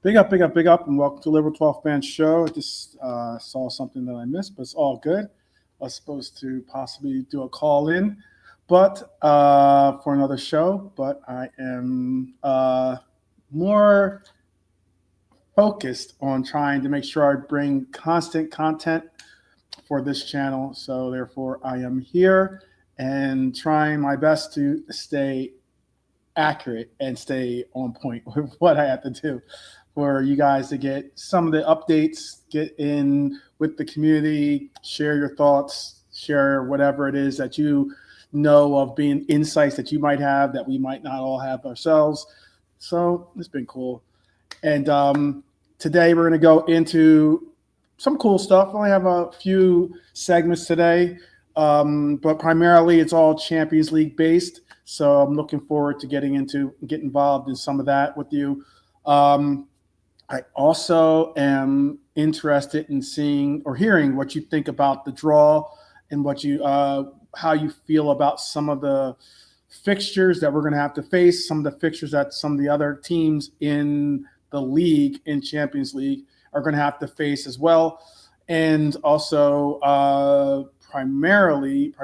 Big up, and welcome to Liverpool 12th Fan Show. I just saw something that I missed, but it's all good. I was supposed to possibly do a call in, but for another show. But I am more focused on trying to make sure I bring constant content for this channel. So therefore, I am here and trying my best to stay accurate and stay on point with what I have to do for you guys to get some of the updates, get in with the community, share your thoughts, share whatever it is that you know of being insights that you might have that we might not all have ourselves. So it's been cool. And today we're going to go into some cool stuff. I only have a few segments today, but primarily it's all Champions League based. So I'm looking forward to get involved in some of that with you. I also am interested in seeing or hearing what you think about the draw and what you how you feel about some of the fixtures that we're going to have to face, some of the fixtures that some of the other teams in the league, in Champions League, are going to have to face as well. And also primarily,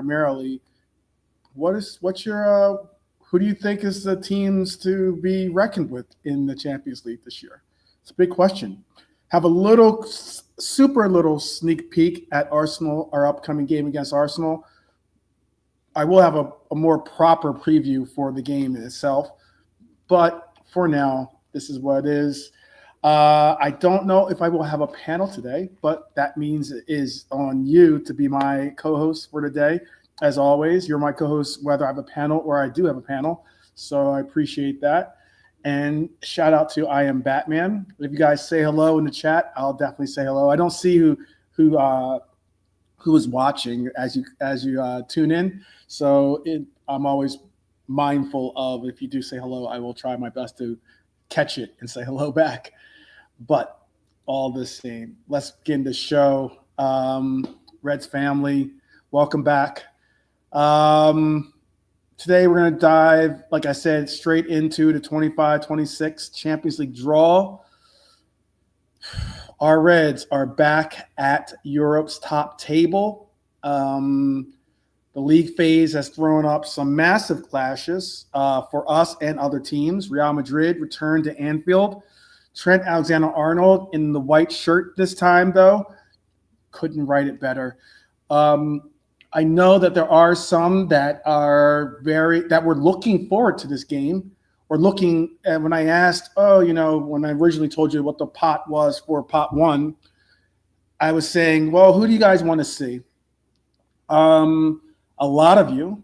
what's your who do you think is the teams to be reckoned with in the Champions League this year? It's a big question. Have a super little sneak peek at Arsenal, our upcoming game against Arsenal. I will have a more proper preview for the game itself, but for now, this is what it is. I don't know if I will have a panel today, but that means it is on you to be my co-host for today. As always, you're my co-host, whether I have a panel or I do have a panel. So I appreciate that. And shout out to I Am Batman. If you guys say hello in the chat, I'll definitely say hello. I don't see who is watching as you tune in. So I'm always mindful of, if you do say hello, I will try my best to catch it and say hello back. But all the same, let's begin the show. Reds family, welcome back. Today we're going to dive, like I said, straight into the 25-26 Champions League draw. Our Reds are back at Europe's top table. The league phase has thrown up some massive clashes for us and other teams. Real Madrid returned to Anfield. Trent Alexander-Arnold in the white shirt this time, though. Couldn't write it better. I know that there are some that were looking forward to this game, or looking. And when I asked, when I originally told you what the pot was for pot one, I was saying, well, who do you guys want to see? A lot of you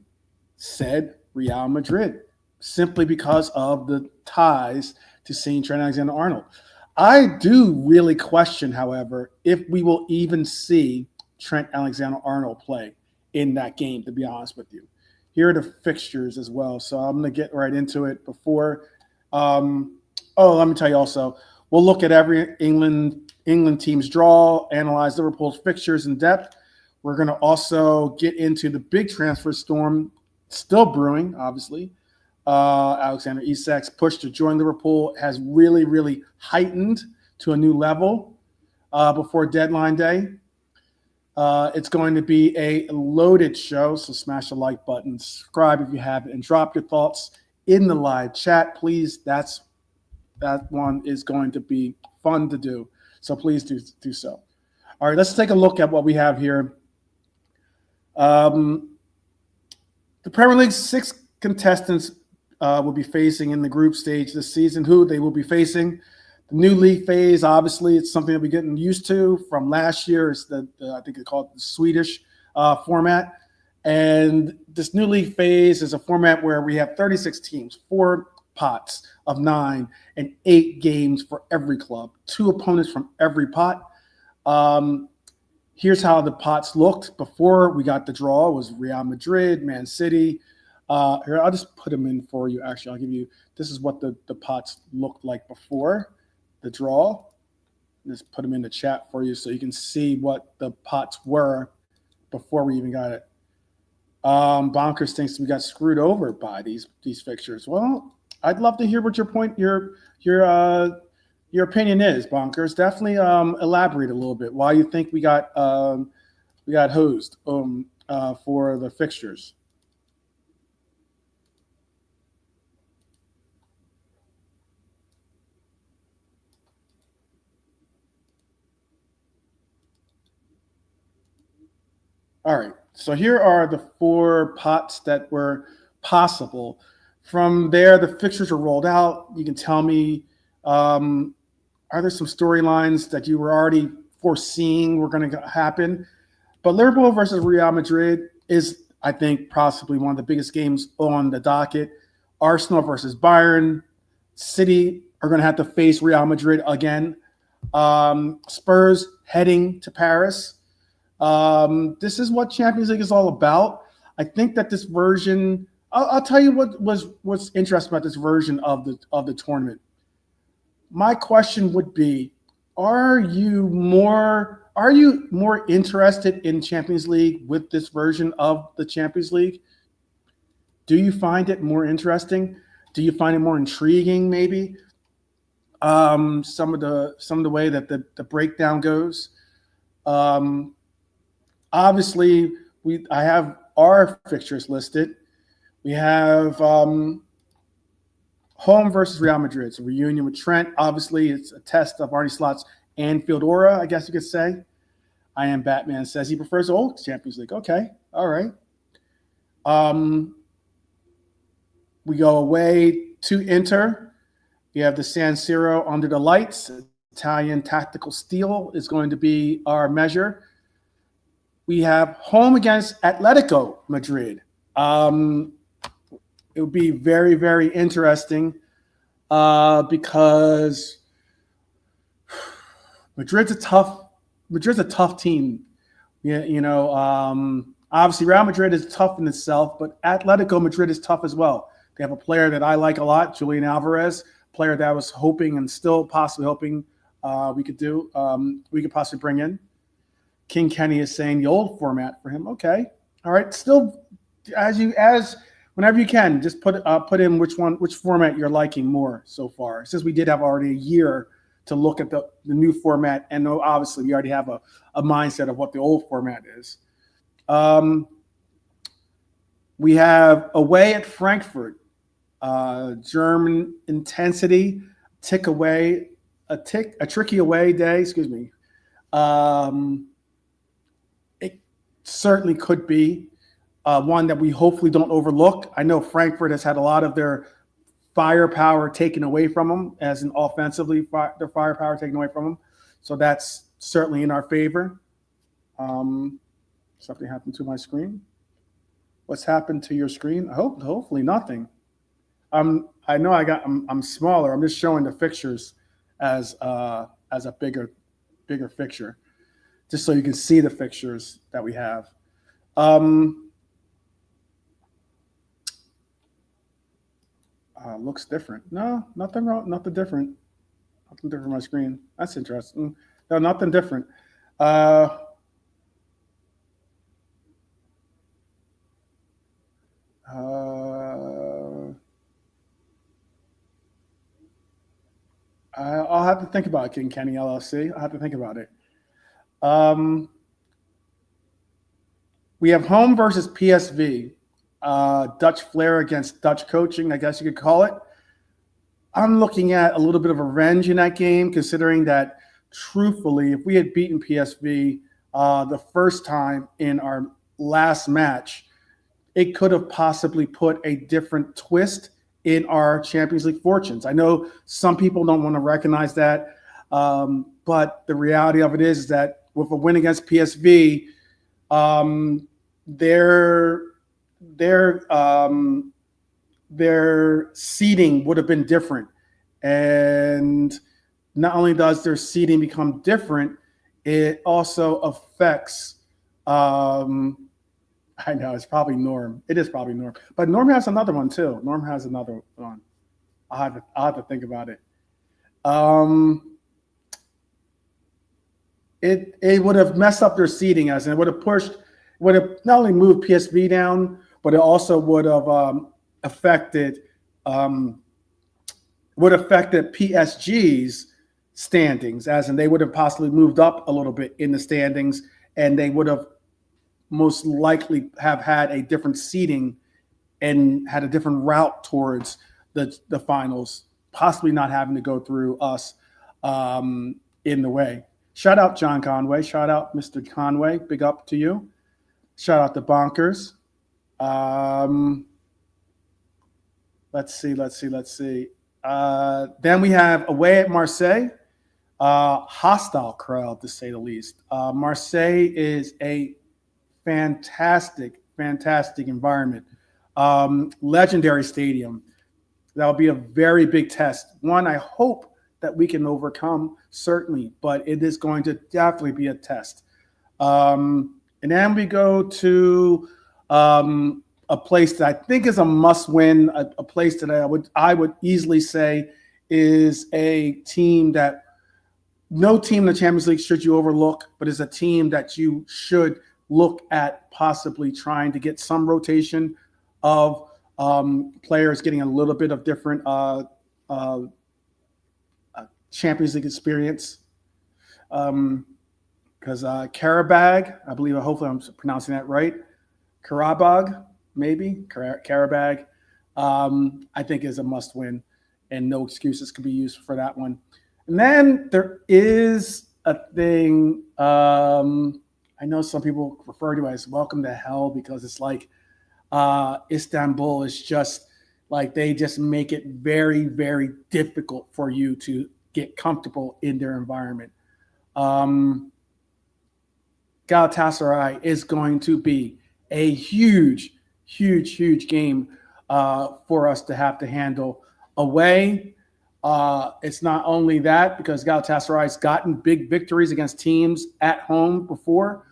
said Real Madrid, simply because of the ties to seeing Trent Alexander-Arnold. I do really question, however, if we will even see Trent Alexander-Arnold play in that game, to be honest with you. Here are the fixtures as well. So I'm going to get right into it before. Let me tell you also, we'll look at every England team's draw, analyze Liverpool's fixtures in depth. We're going to also get into the big transfer storm still brewing, obviously. Alexander Isak's push to join Liverpool has really, really heightened to a new level before deadline day. It's going to be a loaded show, so smash the like button, subscribe if you haven't, and drop your thoughts in the live chat, please. That one is going to be fun to do, so please do so. All right, let's take a look at what we have here. The Premier League's 6 contestants will be facing in the group stage this season. Who they will be facing? The new league phase, obviously, it's something that we're getting used to from last year. It's I think they call it the Swedish format. And this new league phase is a format where we have 36 teams, 4 pots of 9, and 8 games for every club, 2 opponents from every pot. Here's how the pots looked before we got the draw. It was Real Madrid, Man City. Here, I'll just put them in for you. Actually, I'll give you, this is what the pots looked like before the draw. Just put them in the chat for you so you can see what the pots were before we even got it. Bonkers thinks we got screwed over by these fixtures. Well, I'd love to hear what your your opinion is, Bonkers. Definitely elaborate a little bit why you think we got hosed for the fixtures. All right. So here are the four pots that were possible. From there, the fixtures are rolled out. You can tell me, um, are there some storylines that you were already foreseeing were going to happen? But Liverpool versus Real Madrid is, I think, possibly one of the biggest games on the docket. Arsenal versus Bayern. City are going to have to face Real Madrid again. Spurs heading to Paris. This is what Champions League is all about. I think that this version. I'll tell you what's interesting about this version of the tournament. My question would be: Are you more interested in Champions League with this version of the Champions League? Do you find it more interesting? Do you find it more intriguing? Maybe some of the way that the breakdown goes. Um, Obviously, I have our fixtures listed. We have home versus Real Madrid. It's a reunion with Trent. Obviously, it's a test of Arnie Slot's Anfield aura, I guess you could say. I Am Batman says he prefers the old Champions League. Okay, all right. We go away to Inter. We have the San Siro under the lights. Italian tactical steel is going to be our measure. We have home against Atletico Madrid. It would be very, very interesting because Madrid's a tough team. Yeah, obviously Real Madrid is tough in itself, but Atletico Madrid is tough as well. They have a player that I like a lot, Julian Alvarez, player that I was hoping and still possibly hoping we could possibly bring in. King Kenny is saying the old format for him. Okay, all right. Still, as whenever you can, just put in which format you're liking more so far. Since we did have already a year to look at the new format, and obviously we already have a mindset of what the old format is. We have away at Frankfurt, German intensity, a tricky away day. Excuse me. It certainly could be one that we hopefully don't overlook. I know Frankfurt has had a lot of their firepower taken away from them, as in offensively, their firepower taken away from them. So that's certainly in our favor. Something happened to my screen. What's happened to your screen? Hopefully nothing. I know I'm smaller. I'm just showing the fixtures as a bigger fixture, just so you can see the fixtures that we have. Looks different. No, nothing wrong. Nothing different. Nothing different on my screen. That's interesting. No, nothing different. I'll have to think about it, King Kenny LLC. I'll have to think about it. We have home versus PSV. Dutch flair against Dutch coaching, I guess you could call it. I'm looking at a little bit of revenge in that game, considering that, truthfully, if we had beaten PSV the first time in our last match, it could have possibly put a different twist in our Champions League fortunes. I know some people don't want to recognize that, but the reality of it is that with a win against PSV, their seeding would have been different. And not only does their seeding become different, it also affects I know it's probably Norm. It is probably Norm, but Norm has another one too. Norm has another one. I'll have to think about it. It would have messed up their seeding, as in it would have not only moved PSV down, but it also would have affected PSG's standings, as in they would have possibly moved up a little bit in the standings, and they would have most likely have had a different seeding and had a different route towards the finals, possibly not having to go through us in the way. Shout out John Conway. Shout out Mr. Conway. Big up to you. Shout out to Bonkers. Let's see. Then we have away at Marseille. Hostile crowd, to say the least. Marseille is a fantastic environment. Legendary stadium. That'll be a very big test. One, I hope that we can overcome, certainly, but it is going to definitely be a test. And then we go to a place that I think is a must-win, a place that I would easily say is a team that no team in the Champions League should you overlook, but is a team that you should look at possibly trying to get some rotation of players getting a little bit of different Champions League experience. Because Karabag, hopefully I'm pronouncing that right. Karabag, maybe Karabag, I think is a must-win, and no excuses can be used for that one. And then there is a thing I know some people refer to as "Welcome to Hell" because it's like Istanbul is just like they just make it very, very difficult for you to get comfortable in their environment. Galatasaray is going to be a huge game for us to have to handle away. It's not only that, because Galatasaray's gotten big victories against teams at home before,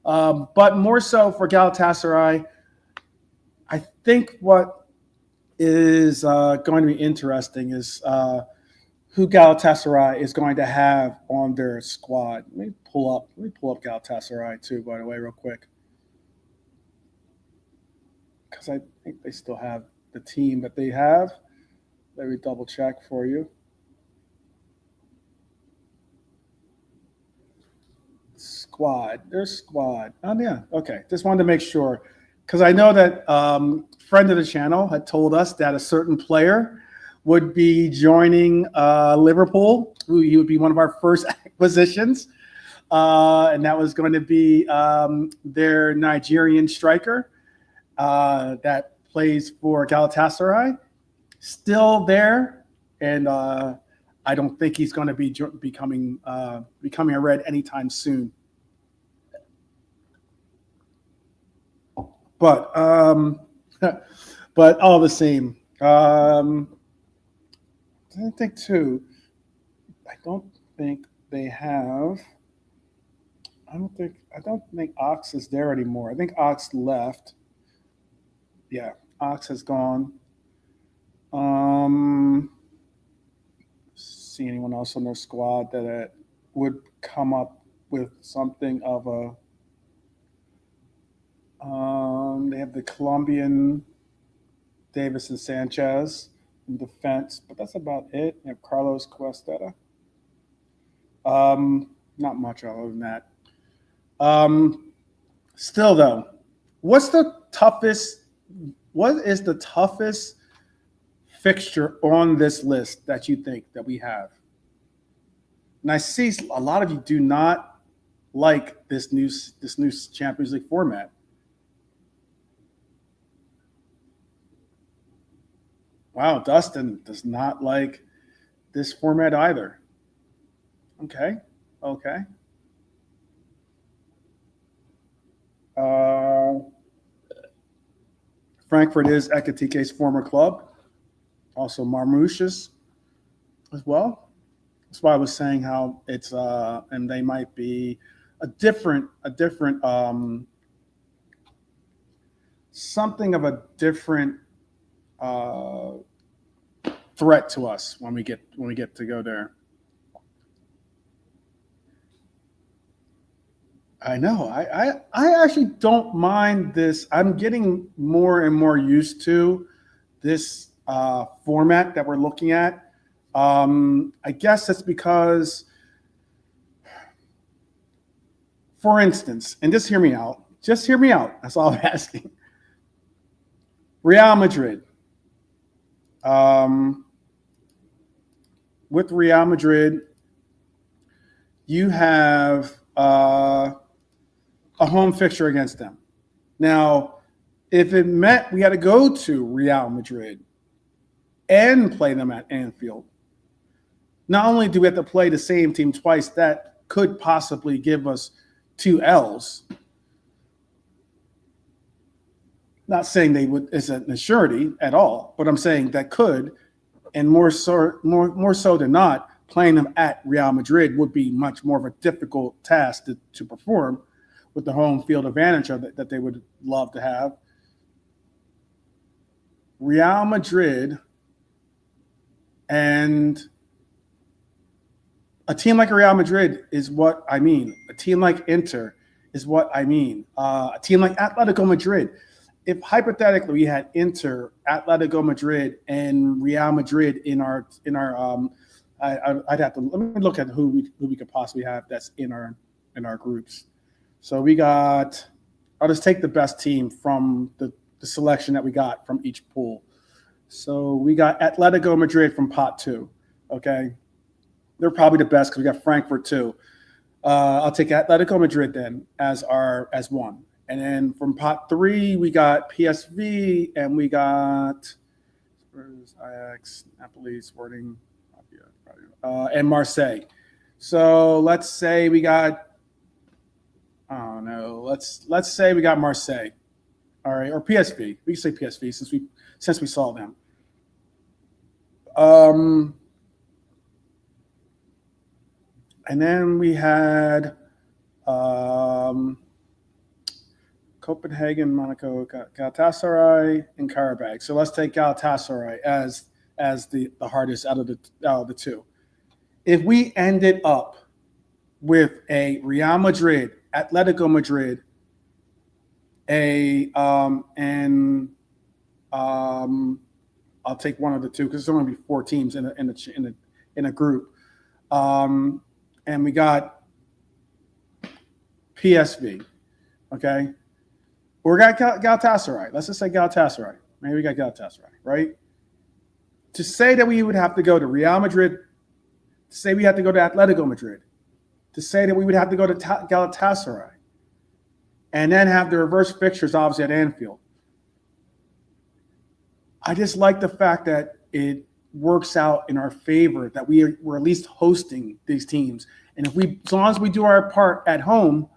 but more so for Galatasaray, I think what is going to be interesting is who Galatasaray is going to have on their squad. Let me pull up Galatasaray too, by the way, real quick, because I think they still have the team that they have. Let me double check for you. Their squad. Yeah, okay. Just wanted to make sure, because I know that friend of the channel had told us that a certain player would be joining Liverpool, who he would be one of our first acquisitions, and that was going to be their Nigerian striker that plays for Galatasaray. Still there, and I don't think he's going to be becoming a Red anytime soon. But but all the same, I think too. I don't think they have. I don't think Ox is there anymore. I think Ox left. Yeah, Ox has gone. See anyone else on their squad that would come up with something of a they have the Colombian Davis and Sanchez in defense, but that's about it. You have Carlos Cuesta. Not much other than that. Still though, what is the toughest fixture on this list that you think that we have? And I see a lot of you do not like this new Champions League format. Wow, Dustin does not like this format either. Okay. Frankfurt is Ekitike's former club. Also Marmouche's as well. That's why I was saying how it's and they might be a different something of a different threat to us when we get to go there. I know. I actually don't mind this. I'm getting more and more used to this format that we're looking at. I guess that's because, for instance, and just hear me out. Just hear me out. That's all I'm asking. Real Madrid. With Real Madrid, you have a home fixture against them. Now, if it meant we had to go to Real Madrid and play them at Anfield, not only do we have to play the same team twice, that could possibly give us 2 L's. Not saying they would is a surety at all, but I'm saying that could, and more so than not, playing them at Real Madrid would be much more of a difficult task to perform with the home field advantage that they would love to have. Real Madrid and a team like Real Madrid is what I mean. A team like Inter is what I mean. A team like Atletico Madrid. If hypothetically we had Inter, Atletico Madrid, and Real Madrid in our I'd have to let me look at who we could possibly have that's in our groups. So we got. I'll just take the best team from the selection that we got from each pool. So we got Atletico Madrid from pot 2. Okay, they're probably the best because we got Frankfurt too. I'll take Atletico Madrid then as one. And then from pot 3, we got PSV and we got Spurs, Ajax, Napoli, Sporting, and Marseille. So let's say we got, I don't know, let's say we got Marseille. All right, or PSV. We can say PSV since we saw them. And then we had Copenhagen, Monaco, Galatasaray, and Karabakh. So let's take Galatasaray as the hardest out of the two. If we ended up with a Real Madrid, Atletico Madrid, I'll take one of the two because there's only going to be 4 teams in a group, and we got PSV, okay. We got Galatasaray. Let's just say Galatasaray. Maybe we got Galatasaray, right? To say that we would have to go to Real Madrid, to say we have to go to Atletico Madrid, to say that we would have to go to Galatasaray, and then have the reverse fixtures obviously at Anfield. I just like the fact that it works out in our favor that we're at least hosting these teams. And as long as we do our part at home,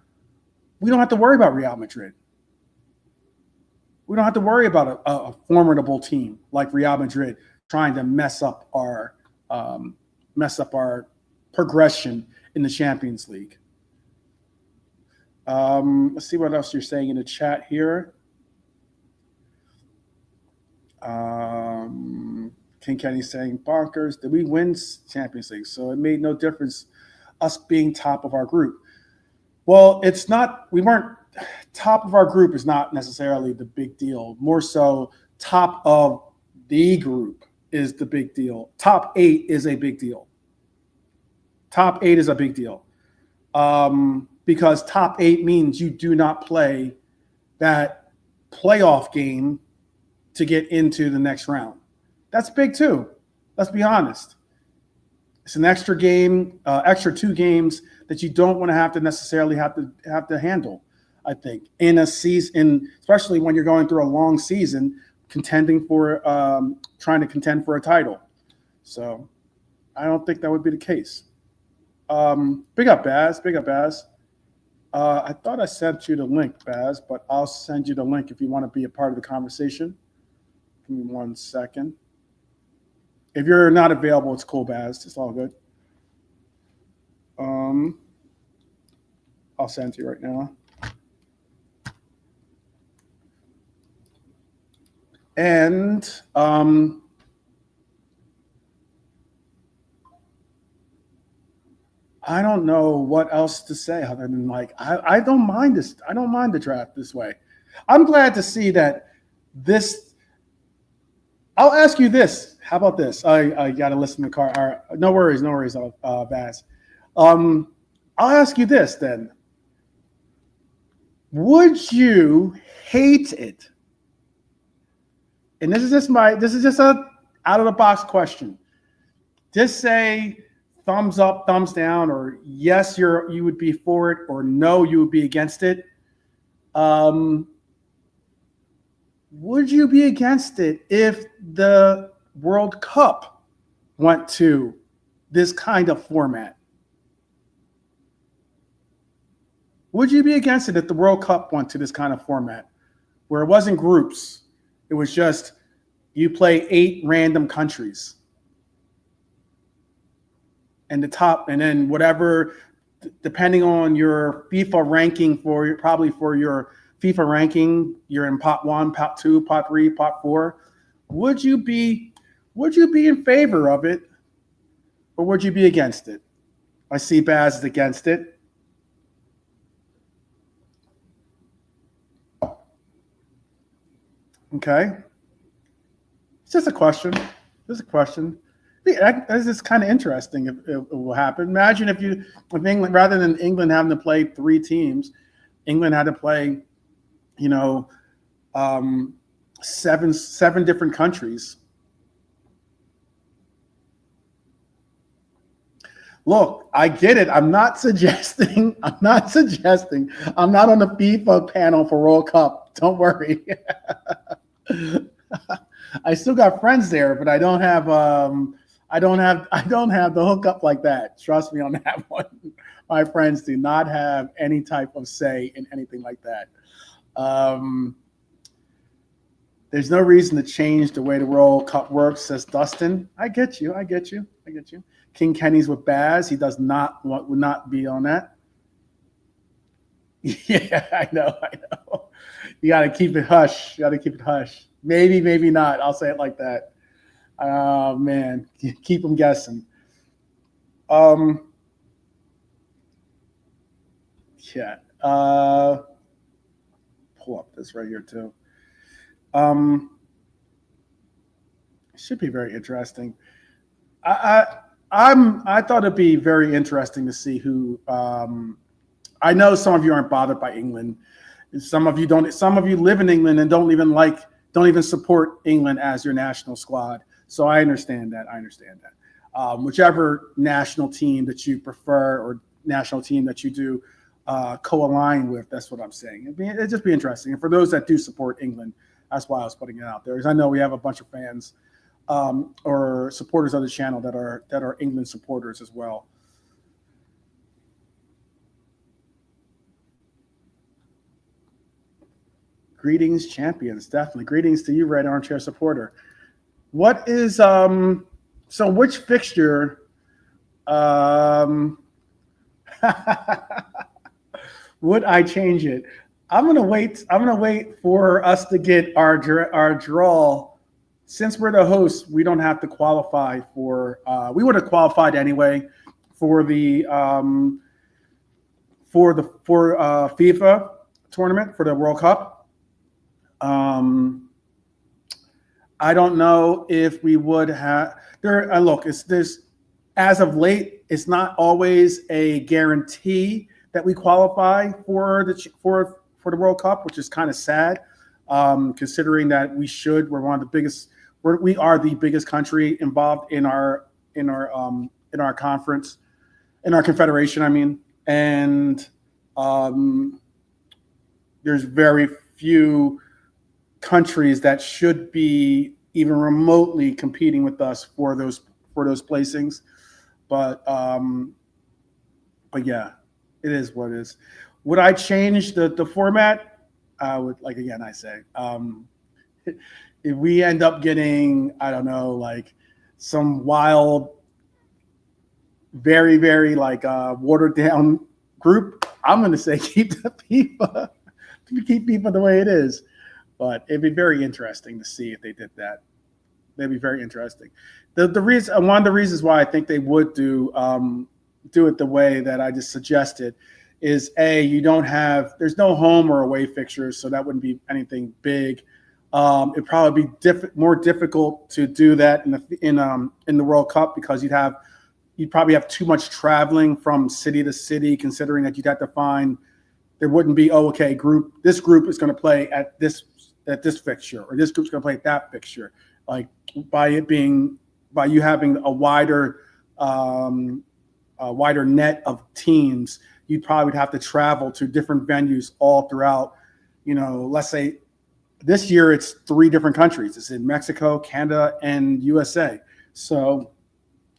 we don't have to worry about Real Madrid. We don't have to worry about a formidable team like Real Madrid trying to mess up our progression in the Champions League. Let's see what else you're saying in the chat here. King Kenny saying bonkers. Did we win Champions League? So it made no difference us being top of our group. Well, it's not. We weren't top of our group is not necessarily the big deal. More so, top of the group is the big deal. Top 8 is a big deal. Top 8 is a big deal. Because top 8 means you do not play that playoff game to get into the next round. That's big too. Let's be honest. It's an extra game, extra 2 games that you don't want to have to necessarily have to handle. I think in a season, especially when you're going through a long season, trying to contend for a title. So I don't think that would be the case. Big up, Baz. Big up, Baz. I thought I sent you the link, Baz, but I'll send you the link if you want to be a part of the conversation. Give me 1 second. If you're not available, it's cool, Baz. It's all good. I'll send it to you right now. And I don't know what else to say other than I don't mind this. I don't mind the draft this way. I'm glad to see that this. I'll ask you this. How about this? I got to listen to the car. All right. No worries, Vaz. I'll ask you this then. Would you hate it? And this is just a out of the box question. Just say thumbs up, thumbs down, or yes, you would be for it, or no, you would be against it. Would you be against it if the World Cup went to this kind of format? Would you be against it if the World Cup went to this kind of format where it wasn't groups? It was just you play 8 random countries. And then whatever, depending on your FIFA ranking for your FIFA ranking, you're in pot 1, pot 2, pot 3, pot 4. Would you be in favor of it, or would you be against it? I see Baz is against it. Okay. It's just a question. This is kind of interesting if it will happen. Imagine if England, rather than England having to play 3 teams, England had to play, 7 different countries. Look, I get it. I'm not suggesting. I'm not on the FIFA panel for World Cup. Don't worry. I still got friends there, but I don't have the hookup like that. Trust me on that one. My friends do not have any type of say in anything like that. There's no reason to change the way the World Cup works, says Dustin. I get you. King Kenny's with Baz. He would not be on that. Yeah, I know. You got to keep it hush. Maybe, maybe not. I'll say it like that. Oh, man. Keep them guessing. Yeah. Pull up this right here, too. It should be very interesting. I thought it'd be very interesting to see who. I know some of you aren't bothered by England. Some of you don't. Some of you live in England and don't even support England as your national squad. So I understand that. Whichever national team that you prefer or national team that you do co-align with, that's what I'm saying. It'd just be interesting. And for those that do support England, that's why I was putting it out there. Because I know we have a bunch of fans or supporters of the channel that are England supporters as well. Greetings, champions. Definitely. Greetings to you, Red Armchair supporter. What is so which fixture would I change it? I'm gonna wait for us to get our draw. Since we're the hosts, we don't have to qualify for we would have qualified anyway for the FIFA tournament for the World Cup. I don't know if we would have there. Look, there's as of late, it's not always a guarantee that we qualify for the World Cup, which is kind of sad, considering that we should. We're one of the biggest. We are the biggest country involved in our conference, in our confederation. I mean, and there's very few countries that should be even remotely competing with us for those placings, but yeah, it is what it is. Would I change the format? I would, like again, I say, if we end up getting, I don't know, like some wild, very, very like watered down group, I'm going to say keep FIFA the way it is. But it'd be very interesting to see if they did that. That'd be very interesting. One of the reasons why I think they would do it the way that I just suggested is there's no home or away fixtures, so that wouldn't be anything big. It'd probably be more difficult to do that in the World Cup because you'd probably have too much traveling from city to city, considering that you'd have to find there wouldn't be this group is going to play at this fixture, or this group's going to play at that fixture. Like by you having a wider net of teams, you probably would have to travel to different venues all throughout. Let's say this year it's 3 different countries. It's in Mexico, Canada, and USA. So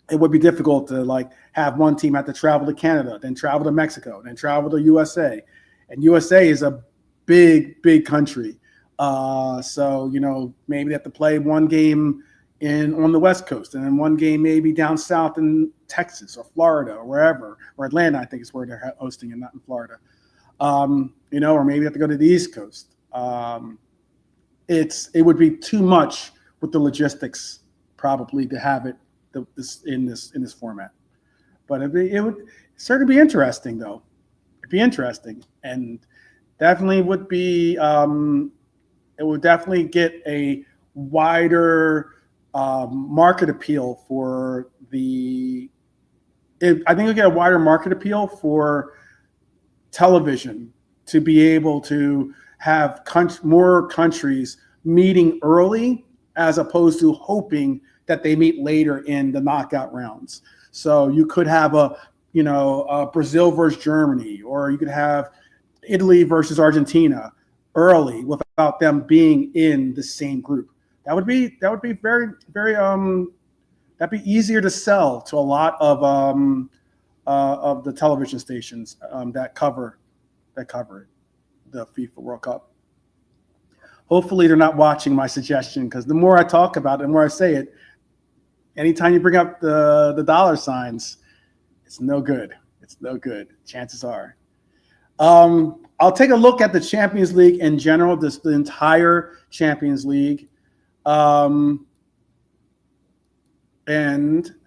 it would be difficult to have one team have to travel to Canada, then travel to Mexico, then travel to USA. And USA is a big, big country. So maybe they have to play one game on the West Coast, and then one game maybe down south in Texas or Florida or wherever, or Atlanta, I think is where they're hosting, and not in Florida. Or maybe they have to go to the East Coast. It would be too much with the logistics probably to have it in this format. But it would certainly be interesting, though. It'd be interesting, and definitely would be. It would definitely get a wider market appeal for I think it'll get a wider market appeal for television to be able to have more countries meeting early as opposed to hoping that they meet later in the knockout rounds. So you could have a Brazil versus Germany, or you could have Italy versus Argentina early without them being in the same group. That would be very, very that'd be easier to sell to a lot of the television stations that cover it, the FIFA World Cup. Hopefully they're not watching my suggestion, because the more I talk about it, the more I say it, anytime you bring up the dollar signs, it's no good. It's no good. Chances are. I'll take a look at the Champions League in general, the entire Champions League. And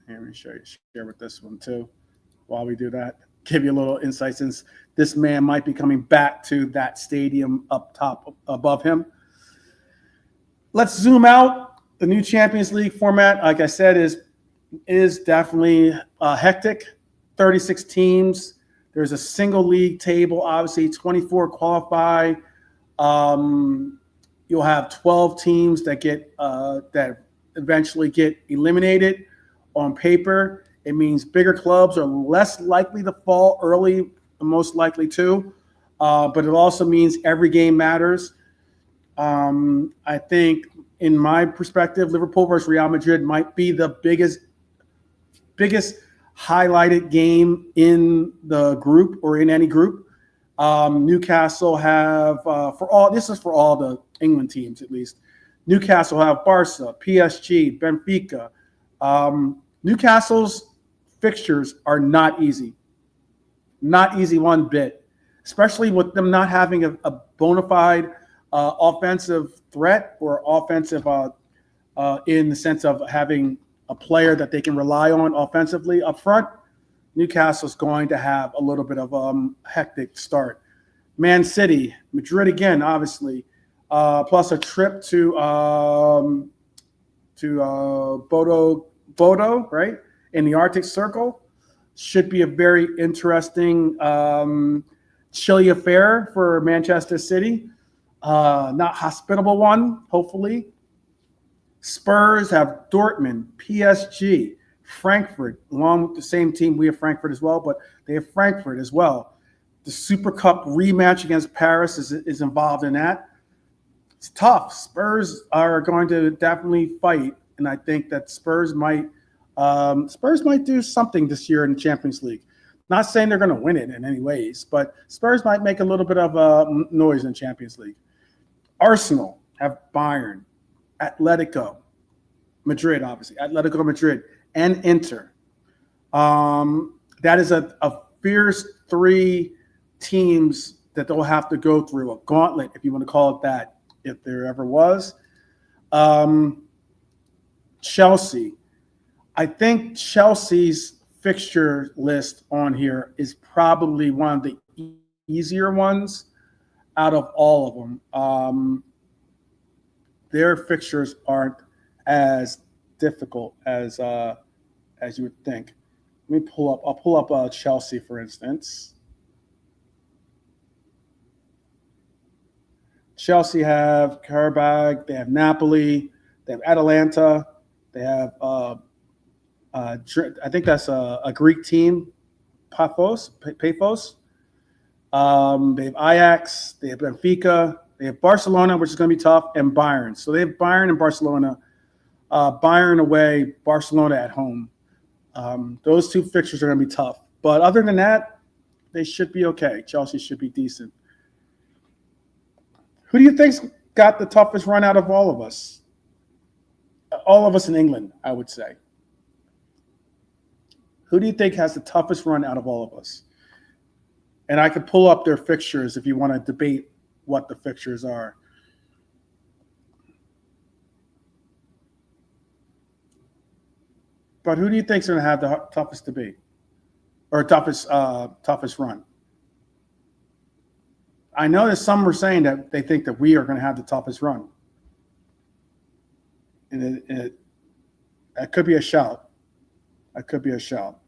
let me share with this one too. While we do that, give you a little insight, since this man might be coming back to that stadium up top above him. Let's zoom out. The new Champions League format, like I said, is definitely hectic. 36 teams. There's a single league table, obviously 24 qualify. You'll have 12 teams that eventually get eliminated. On paper, it means bigger clubs are less likely to fall early, most likely to. But it also means every game matters. I think, in my perspective, Liverpool versus Real Madrid might be the biggest highlighted game in the group, or in any group. Newcastle have for all the England teams at least. Newcastle have Barca, PSG, Benfica. Newcastle's fixtures are not easy one bit, especially with them not having a bona fide offensive threat, or offensive in the sense of having a player that they can rely on offensively up front. Newcastle's going to have a little bit of a hectic start. Man City, Madrid again, obviously, plus a trip to Bodo, right, in the Arctic Circle. Should be a very interesting, chilly affair for Manchester City. Not hospitable one, hopefully. Spurs have Dortmund, PSG, Frankfurt, along with the same team. We have Frankfurt as well, but they have Frankfurt as well. The Super Cup rematch against Paris is involved in that. It's tough. Spurs are going to definitely fight, and I think that Spurs might do something this year in the Champions League. Not saying they're going to win it in any ways, but Spurs might make a little bit of noise in the Champions League. Arsenal have Bayern, Atletico Madrid, obviously, Atletico Madrid, and Inter. That is a fierce 3 teams that they'll have to go through, a gauntlet, if you want to call it that, if there ever was. Chelsea. I think Chelsea's fixture list on here is probably one of the easier ones out of all of them. their fixtures aren't as difficult as you would think. Let me pull up. I'll pull up Chelsea, for instance. Chelsea have Karabag. They have Napoli. They have Atalanta. They have I think that's a Greek team, Paphos. They have Ajax. They have Benfica. They have Barcelona, which is going to be tough, and Bayern. So they have Bayern and Barcelona. Bayern away, Barcelona at home. Those two fixtures are going to be tough. But other than that, they should be okay. Chelsea should be decent. Who do you think's got the toughest run out of all of us? All of us in England, I would say. Who do you think has the toughest run out of all of us? And I could pull up their fixtures if you want to debate what the fixtures are. But who do you think is going to have the toughest debate or toughest run? I know that some were saying that they think that we are going to have the toughest run. And that could be a shout. That could be a shout.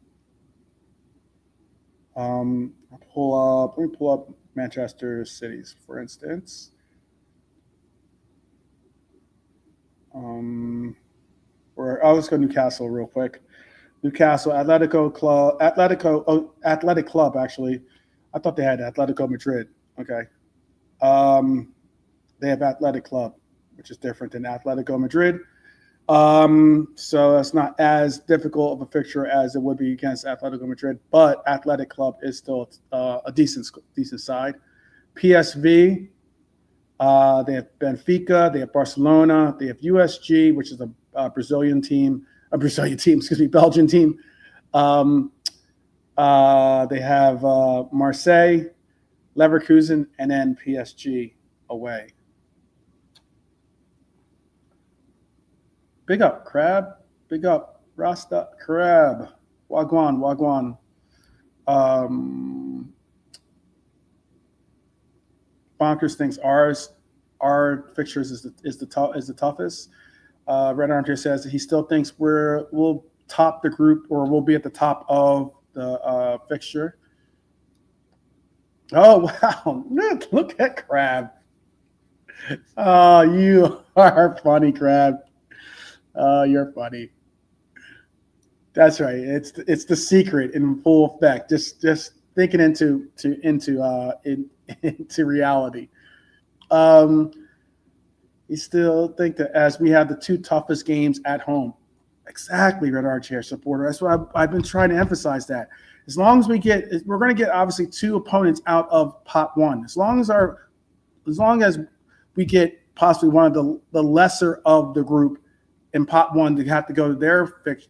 Let me pull up Manchester City's, for instance. Let's go Newcastle real quick. Newcastle, Athletic Club, actually. I thought they had Atletico Madrid. Okay. They have Athletic Club, which is different than Atletico Madrid. So it's not as difficult of a fixture as it would be against Atletico Madrid, but Athletic Club is still a decent side. PSV, they have Benfica, they have Barcelona, they have USG, which is a Belgian team. They have Marseille, Leverkusen, and then PSG away. Big up, Crab. Big up, Rasta Crab. Wagwan. Bonkers thinks our fixtures is the toughest. Red Armchair says that he still thinks we'll top the group, or we'll be at the top of the fixture. Oh wow! Look at Crab. Oh, you are funny, Crab. You're funny. That's right. It's the secret in full effect. Just thinking into reality. You still think that as we have the two toughest games at home. Exactly, Red Armchair supporter. That's what I've been trying to emphasize that. As long as we're going to get obviously two opponents out of pot one. As long as we get possibly one of the lesser of the group in pot one to have to go to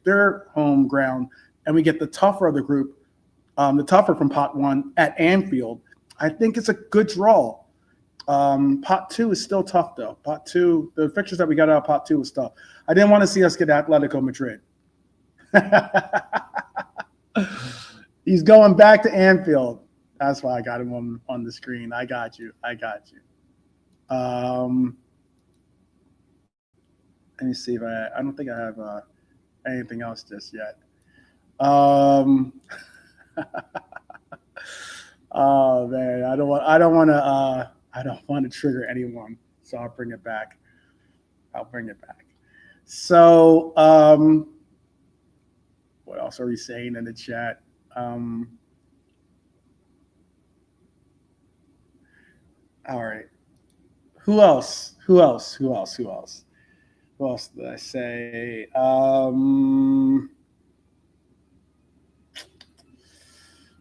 their home ground, and we get the tougher of the group, the tougher from pot one at Anfield, I think it's a good draw. Pot two is still tough, though. Pot two, the fixtures that we got out of pot two was tough. I didn't want to see us get Atletico Madrid. He's going back to Anfield. That's why I got him on the screen. I got you. Let me see if I don't think I have anything else just yet. Oh man, I don't want to trigger anyone, so I'll bring it back. So, what else are we saying in the chat? All right. Who else did I say?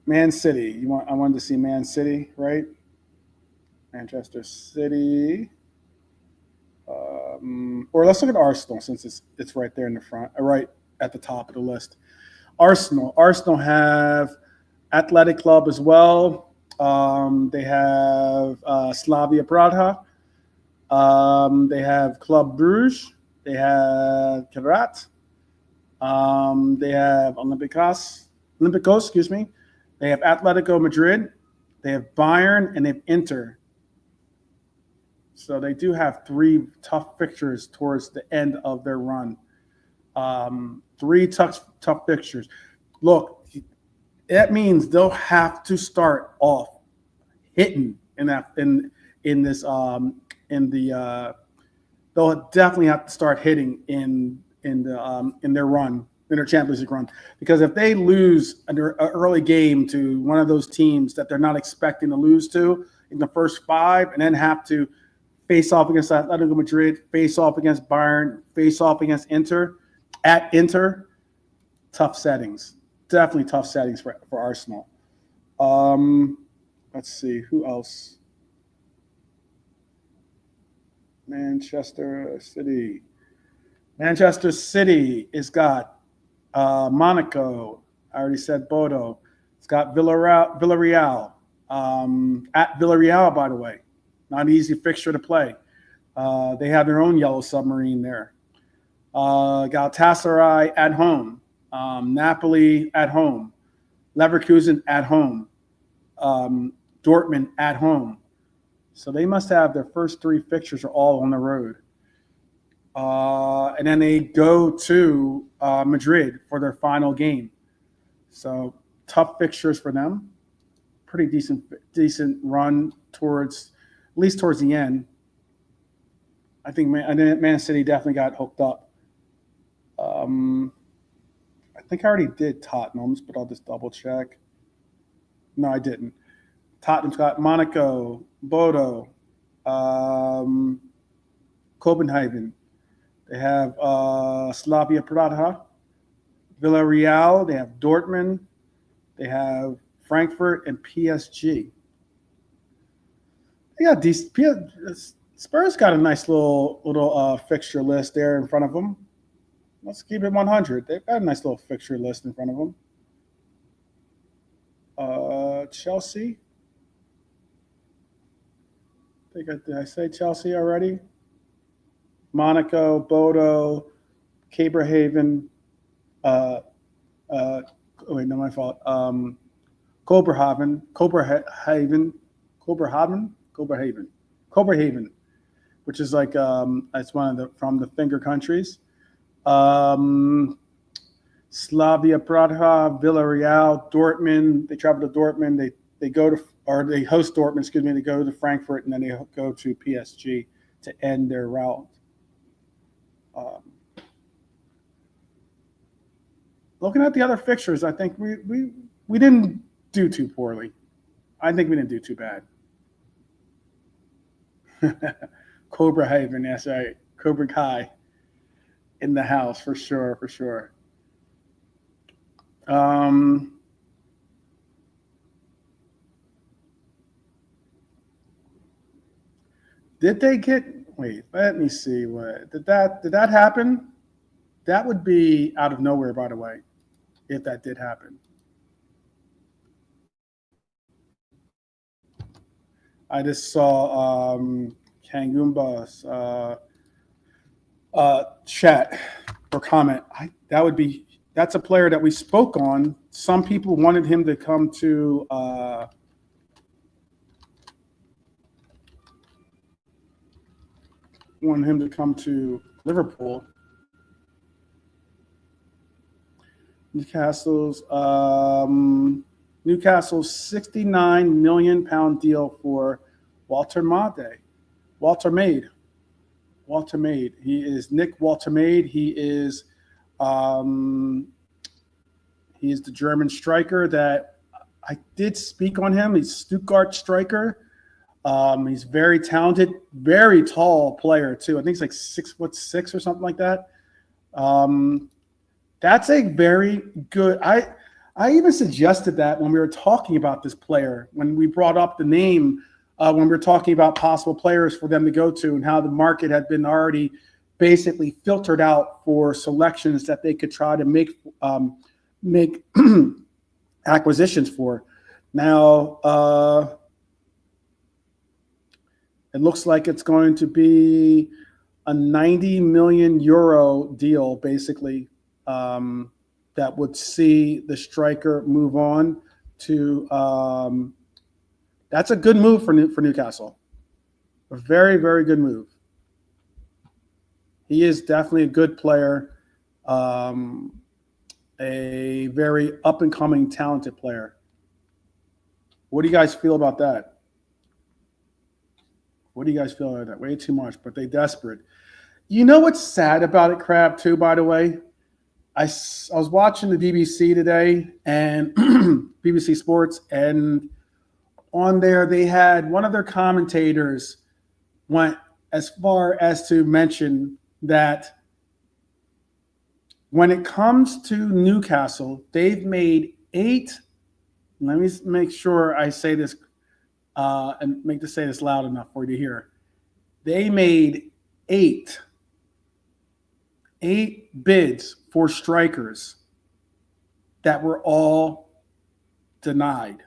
Man City. I wanted to see Man City, right? Manchester City. Or let's look at Arsenal, since it's right there in the front, right at the top of the list. Arsenal have Athletic Club as well. They have Slavia Praha. They have Club Bruges. They have Karat. They have Olympiacos. They have Atletico Madrid. They have Bayern, and they have Inter. So they do have 3 tough fixtures towards the end of their run. 3 tough fixtures. Look, that means they'll have to start off hitting they'll definitely have to start hitting in their run, in their Champions League run, because if they lose an early game to one of those teams that they're not expecting to lose to in the first 5, and then have to face off against Atletico Madrid, face off against Bayern, face off against Inter, at Inter, tough settings. Definitely tough settings for Arsenal. Let's see, who else? Manchester City. Manchester City has got Monaco. I already said Bodo. It's got Villarreal. At Villarreal, by the way. Not an easy fixture to play. They have their own yellow submarine there. Galatasaray at home. Napoli at home. Leverkusen at home. Dortmund at home. So they must have their first 3 fixtures are all on the road. And then they go to Madrid for their final game. So tough fixtures for them. Pretty decent run towards, at least towards the end. I think Man City definitely got hooked up. I think I already did Tottenham's, but I'll just double check. No, I didn't. Tottenham's got Monaco, Bodo, Copenhagen. They have Slavia Praha, Villarreal. They have Dortmund. They have Frankfurt and PSG. They got decent. Spurs got a nice little fixture list there in front of them. Let's keep it 100. They've got a nice little fixture list in front of them. Chelsea. Did I say Chelsea already? Monaco, Bodo, Caberhaven. My fault. Copenhagen, which is like it's one of from the finger countries. Slavia Praha, Villarreal, Dortmund. They travel to Dortmund. They go to, or they host Dortmund. Excuse me. They go to Frankfurt, and then they go to PSG to end their route. Looking at the other fixtures, I think we didn't do too poorly. I think we didn't do too bad. Cobra Haven, that's right. Cobra Kai in the house for sure, for sure. Did they get? Wait, let me see. What did that happen? That would be out of nowhere, by the way, if that did happen. I just saw Kangumba's chat or comment. That's a player that we spoke on. Some people wanted him to come to Liverpool. Newcastle's £69 million deal for Walter Made. He is Nick Walter Made. He is the German striker that I did speak on him. He's Stuttgart striker. He's very talented, very tall player too. I think he's like 6'6" or something like that. That's a very good. I even suggested that when we were talking about this player, when we brought up the name, when we were talking about possible players for them to go to and how the market had been already basically filtered out for selections that they could try to make acquisitions for. Now, it looks like it's going to be a 90 million euro deal, basically, that would see the striker move on to. That's a good move for Newcastle. A very, very good move. He is definitely a good player, a very up-and-coming, talented player. What do you guys feel about that? What do you guys feel about that? Way too much, but they desperate. You know what's sad about it, Crab, too, by the way? I was watching the BBC today, and BBC Sports, and on there they had one of their commentators went as far as to mention that when it comes to Newcastle, they've made 8. Let me make sure I say this and make to say this loud enough for you to hear. They made 8 bids for strikers that were all denied.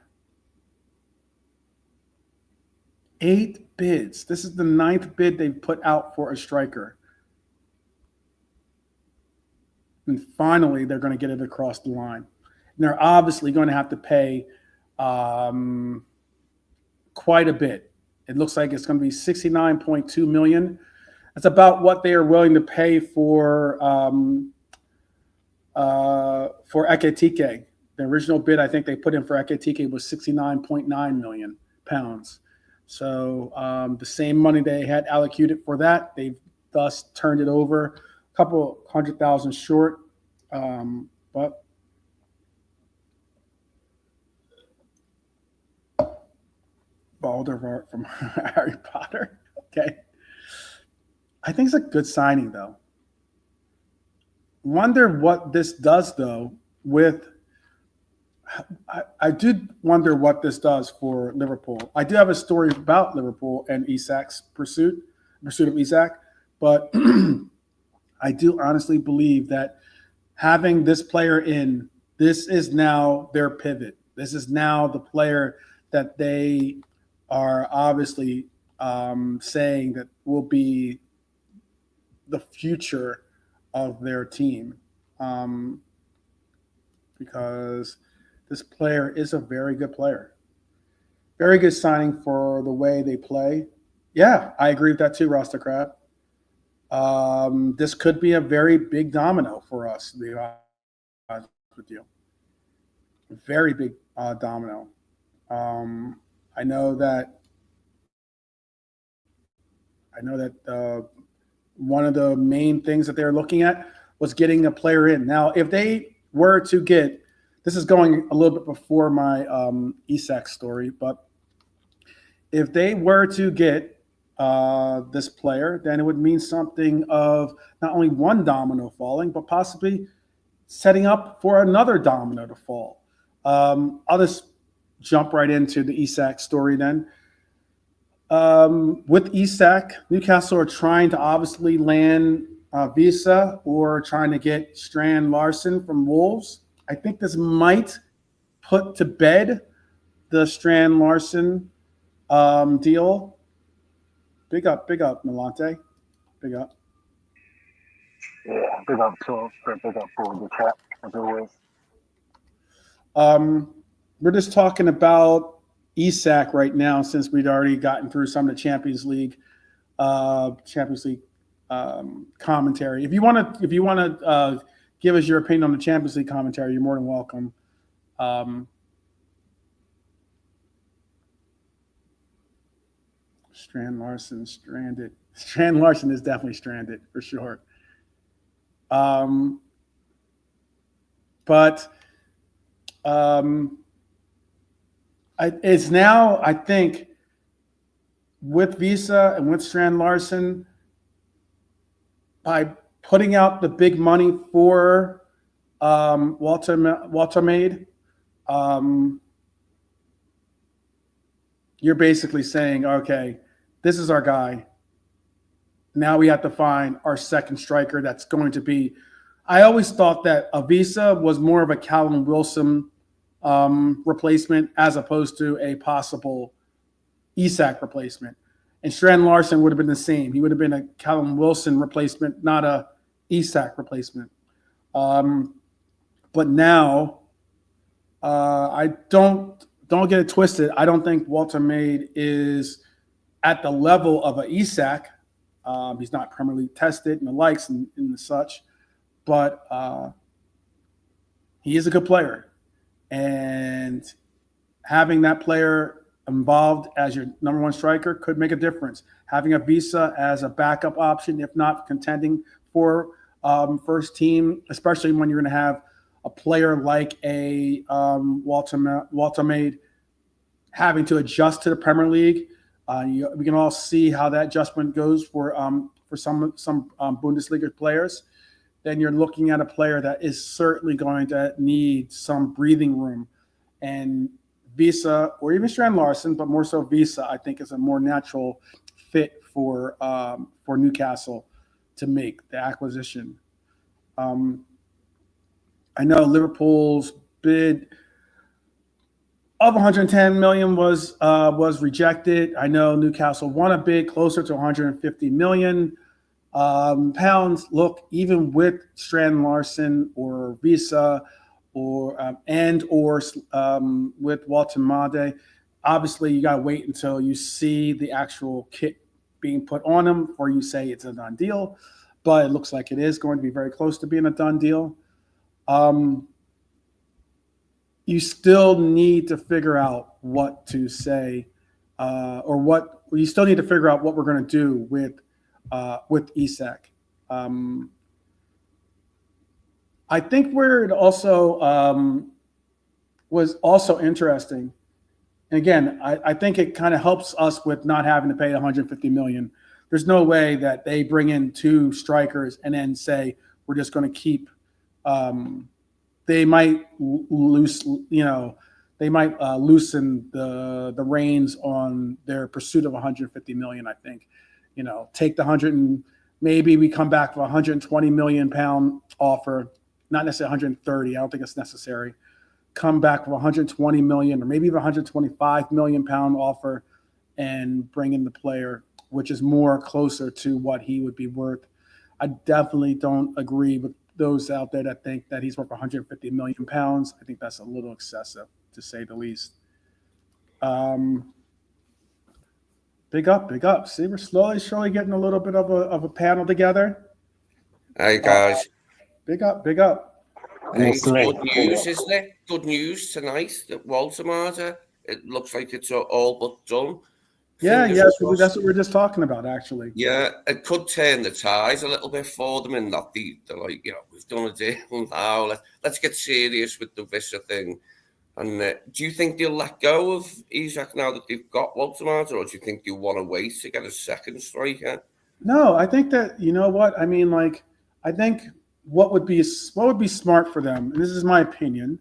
8 bids. This is the 9th bid they've put out for a striker. And finally, they're going to get it across the line. And they're obviously going to have to pay quite a bit. It looks like it's going to be $69.2 million. That's about what they are willing to pay for Ekitike. The original bid I think they put in for Ekitike was £69.9 million. So the same money they had allocated for that, they've thus turned it over a couple $100,000 short. But Voldemort from Harry Potter. Okay. I think it's a good signing, though. Wonder what this does, though, with I do wonder what this does for Liverpool. I do have a story about Liverpool and Isak's pursuit of Isak, but I do honestly believe that having this player in, this is now their pivot. This is now the player that they are obviously saying that will be the future of their team, because this player is a very good player. Very good signing for the way they play. Yeah, I agree with that too, Rasta Crab. This could be a very big domino for us, to be honest with you. A very big domino. I know that one of the main things that they're looking at was getting a player in. Now, if they were to get, this is going a little bit before my Isak story, but if they were to get this player, then it would mean something of not only one domino falling, but possibly setting up for another domino to fall. I'll just jump right into the Isak story then. With Isak, Newcastle are trying to obviously land Visa or trying to get Strand Larson from Wolves. I think this might put to bed the Strand Larson deal. Big up, Milante. Big up. Yeah, big up to big up for the chat, as always. We're just talking about Isak right now, since we'd already gotten through some of the Champions League commentary. If you want to give us your opinion on the Champions League commentary, you're more than welcome. Strand Larson stranded. Strand Larson is definitely stranded for sure. It's now, I think, with Visa and with Strand Larson, by putting out the big money for Walter Maid, you're basically saying, okay, this is our guy. Now we have to find our second striker that's going to be. I always thought that Avisa was more of a Callum Wilson replacement as opposed to a possible Isak replacement. And Strand Larson would have been the same. He would have been a Callum Wilson replacement, not a Isak replacement. But now, I don't get it twisted. I don't think Walter Maid is at the level of an Isak. He's not Premier League tested and the likes and the such, but he is a good player. And having that player involved as your number one striker could make a difference. Having a Visa as a backup option, if not contending for first team, especially when you're going to have a player like a Walter Maid having to adjust to the Premier League. We can all see how that adjustment goes for some Bundesliga players. Then you're looking at a player that is certainly going to need some breathing room. And Visa, or even Strand Larson, but more so Visa, I think is a more natural fit for Newcastle to make the acquisition. I know Liverpool's bid of 110 million was rejected. I know Newcastle won a bid closer to 150 million pounds. Look, even with Strand Larson or Visa or with Walter Made, obviously you got to wait until you see the actual kit being put on him before you say it's a done deal. But it looks like it is going to be very close to being a done deal. You still need to figure out what to say, you still need to figure out what we're going to do with Isak. I think where it also was also interesting, and again, I think it kind of helps us with not having to pay 150 million. There's no way that they bring in two strikers and then say we're just going to keep. They might loosen the reins on their pursuit of 150 million. I think, take the 100 and maybe we come back with 120 million pound offer, not necessarily 130. I don't think it's necessary. Come back with 120 million or maybe even 125 million pound offer and bring in the player, which is more closer to what he would be worth. I definitely don't agree with those out there that think that he's worth 150 million pounds. I think that's a little excessive, to say the least. Big up. See, we're surely getting a little bit of a panel together. Hey guys. Big up. It's good news, isn't it? Good news tonight that Walter Marder, it looks like it's all but done. That's what we're just talking about, actually. Yeah, it could turn the tides a little bit for them, and not they're like, we've done a deal now. Let's get serious with the Visa thing. And do you think they'll let go of Isak now that they've got Walter Marder, or do you think you want to wait to get a second striker? No, I think that I think what would be smart for them, and this is my opinion,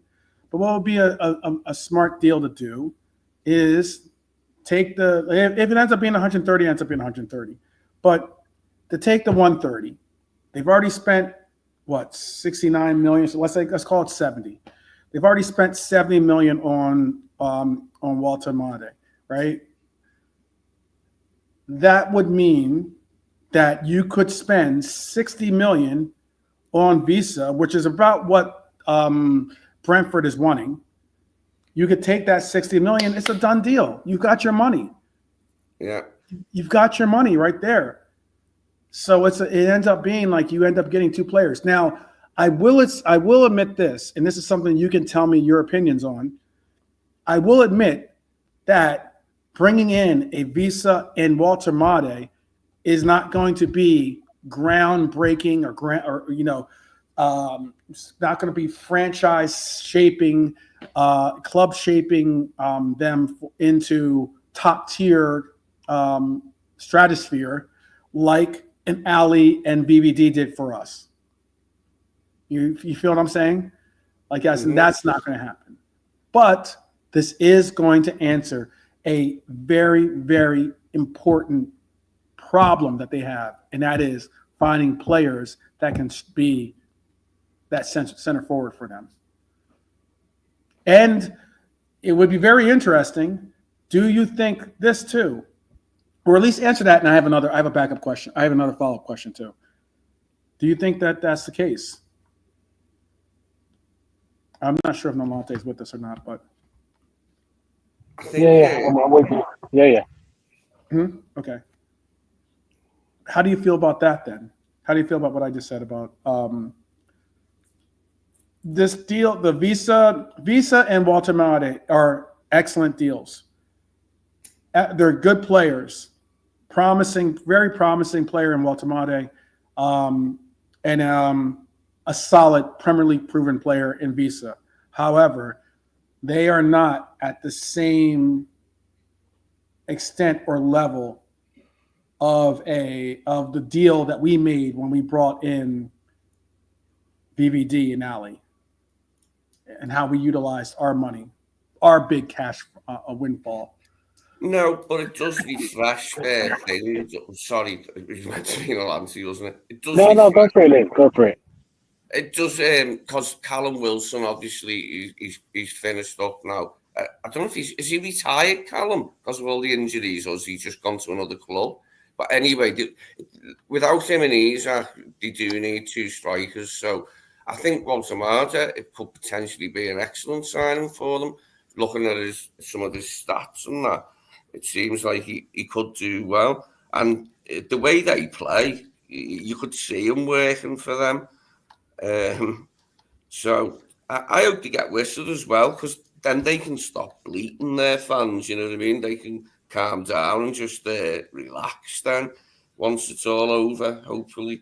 but what would be a smart deal to do is take if it ends up being 130, it ends up being 130. But to take the 130, they've already spent 69 million. So let's call it 70. They've already spent 70 million on Walter Made, right? That would mean that you could spend 60 million on Visa, which is about what Brentford is wanting. You could take that 60 million. It's a done deal. You've got your money. Yeah. You've got your money right there. So it ends up being like you end up getting two players. Now, I will admit this, and this is something you can tell me your opinions on. I will admit that bringing in a Visa and Walter Made is not going to be groundbreaking it's not going to be franchise shaping, club shaping them into top tier stratosphere like an Ali and BBD did for us. You feel what I'm saying? And that's not going to happen. But this is going to answer a very, very important problem that they have, and that is finding players that can be that center forward for them. And it would be very interesting. Do you think this too? Or at least answer that, and I have a backup question. I have another follow-up question too. Do you think that that's the case? I'm not sure if Nolante is with us or not, but I'm with you. Yeah. Okay. How do you feel about that then? How do you feel about what I just said about this deal? The Visa and Walter Mate are excellent deals. They're good players, very promising player in Walter Mate, and a solid Premier League proven player in Visa. However, they are not at the same extent or level of the deal that we made when we brought in VVD and Ali, and how we utilized our money, our big cash windfall. No, but it does refresh things. Sorry, it was meant to be an answer, wasn't it? It does. No, go for it, Liv. Go for it. It does, because Callum Wilson, obviously, he's finished up now. I don't know if is he retired, Callum, because of all the injuries, or has he just gone to another club? But anyway, without him and Isak, they do need two strikers. So I think Walter Mate, it could potentially be an excellent signing for them. Looking at some of his stats and that, it seems like he could do well. And the way they play, you could see him working for them. So I hope they get whistled as well, because then they can stop bleating their fans, you know what I mean? They can calm down and just relax then once it's all over, hopefully.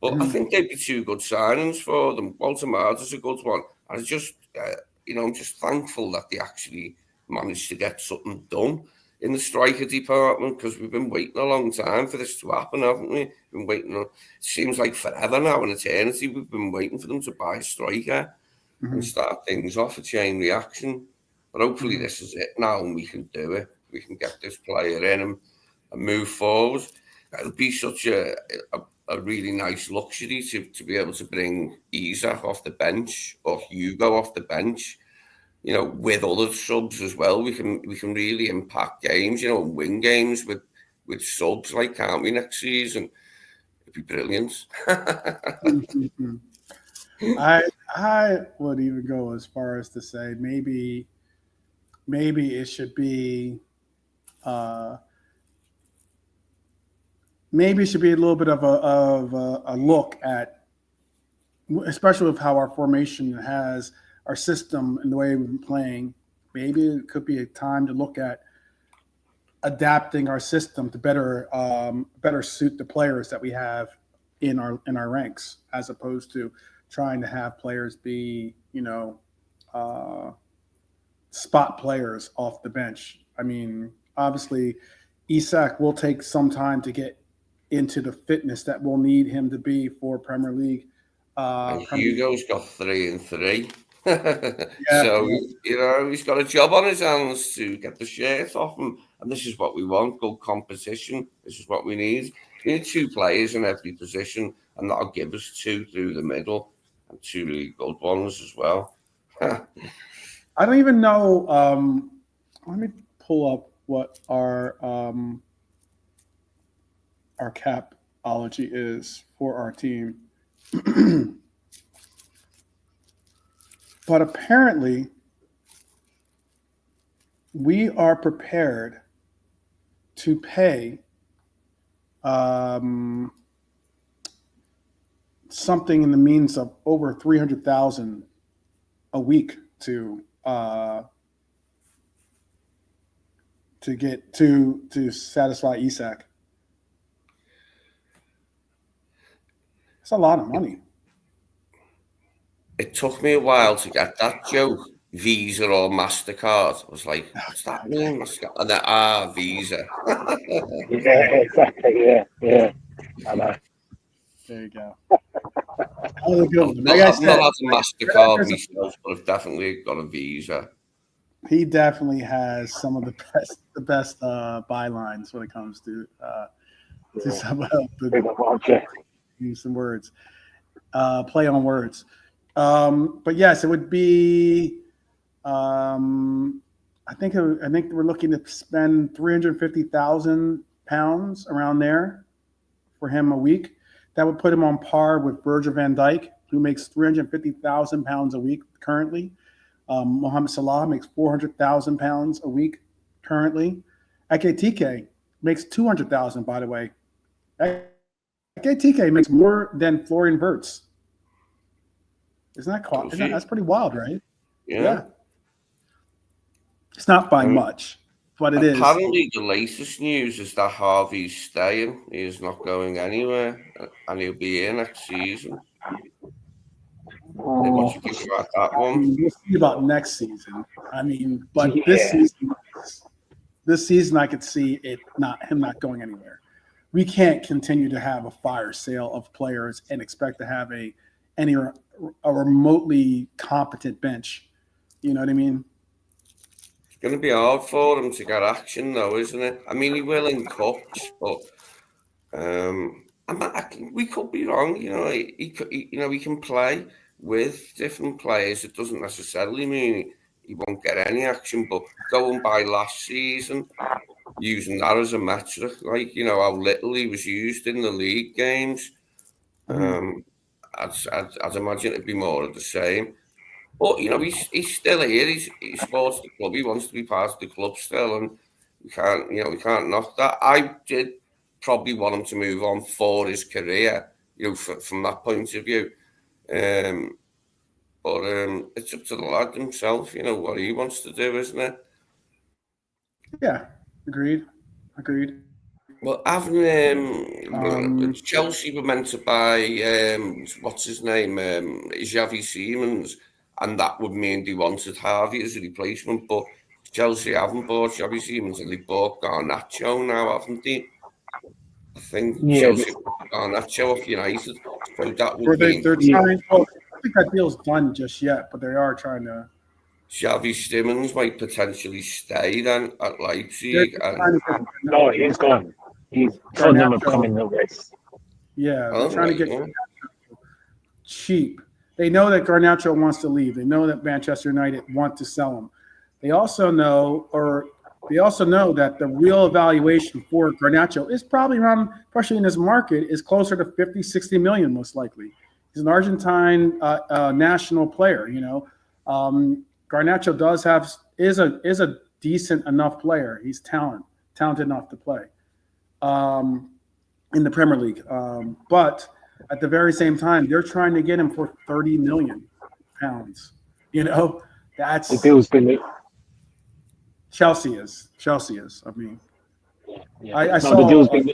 But I think they'd be two good signings for them. Walter Mate is a good one. And it's just, I'm just thankful that they actually managed to get something done in the striker department, because we've been waiting a long time for this to happen, haven't we? Been waiting. It seems like forever now, an eternity. We've been waiting for them to buy a striker and start things off, a chain reaction. But hopefully this is it now, and we can do it. We can get this player in and move forward. It would be such a really nice luxury to be able to bring Isak off the bench, or Hugo off the bench, with other subs as well. We can really impact games, and win games with subs, can't we, next season? It'd be brilliant. I would even go as far as to say maybe it should be maybe it should be a little bit of a look at, especially with how our formation has our system and the way we've been playing. Maybe it could be a time to look at adapting our system to better suit the players that we have in our ranks, as opposed to trying to have players be spot players off the bench. I mean, obviously, Isak will take some time to get into the fitness that we'll need him to be for Premier League. Hugo's got 3 and 3. So, he's got a job on his hands to get the shirt off him. And this is what we want, good competition. This is what we need. We need 2 players in every position, and that'll give us 2 through the middle, and 2 really good ones as well. I don't even know. Let me pull up what our capology is for our team. But apparently, we are prepared to pay something in the means of over $300,000 a week to satisfy Isak. It's a lot of money. It took me a while to get that joke, Visa or MasterCard. I was like, what's that mean, MasterCard? And then, Visa. Yeah, exactly. Yeah. I know. There you go. That was a good one. I've not had a MasterCard myself, but I've definitely got a Visa. He definitely has some of the best bylines when it comes to some words, play on words. But yes, it would be. I think we're looking to spend £350,000 around there for him a week. That would put him on par with Virgil van Dijk, who makes £350,000 a week currently. Mohamed Salah makes £400,000 a week currently. Ekitike makes 200,000. By the way, TK makes more than Florian Wirtz. That's pretty wild, right? Yeah. It's not by much, but it is. Apparently, the latest news is that Harvey's staying. He's not going anywhere, and he'll be here next season. What do you think about that one? We'll see about next season. But this season, I could see him not going anywhere. We can't continue to have a fire sale of players and expect to have a remotely competent bench. You know what I mean? It's going to be hard for him to get action, though, isn't it? I mean, he will in cups, but we could be wrong. He can play with different players. It doesn't necessarily mean he won't get any action. But going by last season, using that as a metric, how little he was used in the league games, I'd imagine it'd be more of the same. But he's still here. He supports the club. He wants to be part of the club still, and we can't knock that. I did probably want him to move on for his career, from that point of view. But it's up to the lad himself, what he wants to do, isn't it? Yeah, agreed. Well, Chelsea were meant to buy what's his name, Xavi Simons, and that would mean they wanted Harvey as a replacement. But Chelsea haven't bought Xavi Simons, and they bought Garnacho now, haven't they? I think Chelsea bought Garnacho off United. So that would mean they're trying. Well, I think that deal's done just yet, but they are trying to. Xavi Simons might potentially stay then at Leipzig. No, he's gone. He's Tottenham have come in the race. Yeah, they're trying to get cheap. They know that Garnacho wants to leave. They know that Manchester United want to sell him. They also know that the real evaluation for Garnacho is probably around, especially in this market, is closer to 50, 60 million, most likely. He's an Argentine national player, Garnacho is a decent enough player. He's talented enough to play in the Premier League. But at the very same time, they're trying to get him for £30 million. That's the deal's been. Chelsea is. I mean, I saw. The deal's been.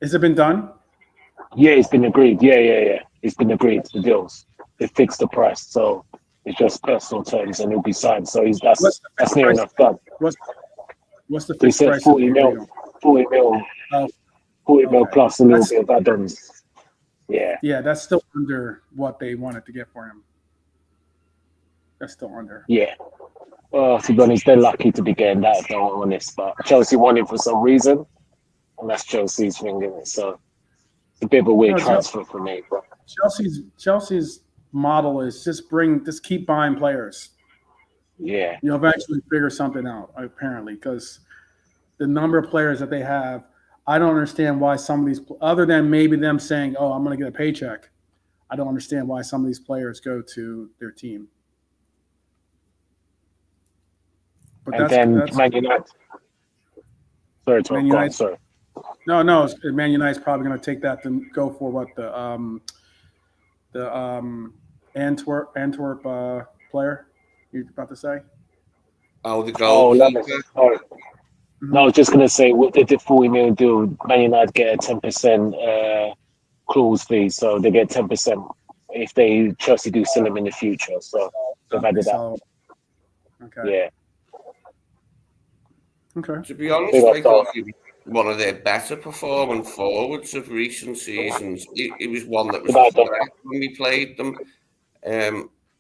Has it been done? Yeah, it's been agreed. Yeah. It's been agreed. The deals. They fixed the price, so it's just personal terms, and it'll be signed. So that's near enough done. What's the fixed price? 40 mil. 40 mil. 40 mil plus a little bit of add-ons. Yeah. Yeah, that's still under what they wanted to get for him. That's still under. Yeah. Well, to be honest, they're lucky to be getting that, if I'm honest. But Chelsea won it for some reason, and that's Chelsea's thing, isn't it? So it's a bit of a weird transfer for me. But Chelsea's model is just keep buying players. Yeah. You'll eventually figure something out, apparently, because the number of players that they have, I don't understand why some of these, other than maybe them saying, "Oh, I'm going to get a paycheck," I don't understand why some of these players go to their team. But and then Man United. Sorry, Tom. Man United, sorry. No. Man United's probably going to take that to go for what the Antwerp player you're about to say. Oh, the goal. Sorry. No, I was just going to say, what did the 40 million deal? Man United get a 10% clause fee, so they get 10% if Chelsea do sell him in the future. So they've added that. Okay. Yeah. Okay. To be honest, I thought he was one of their better performing forwards of recent seasons. He was one that was when we played them,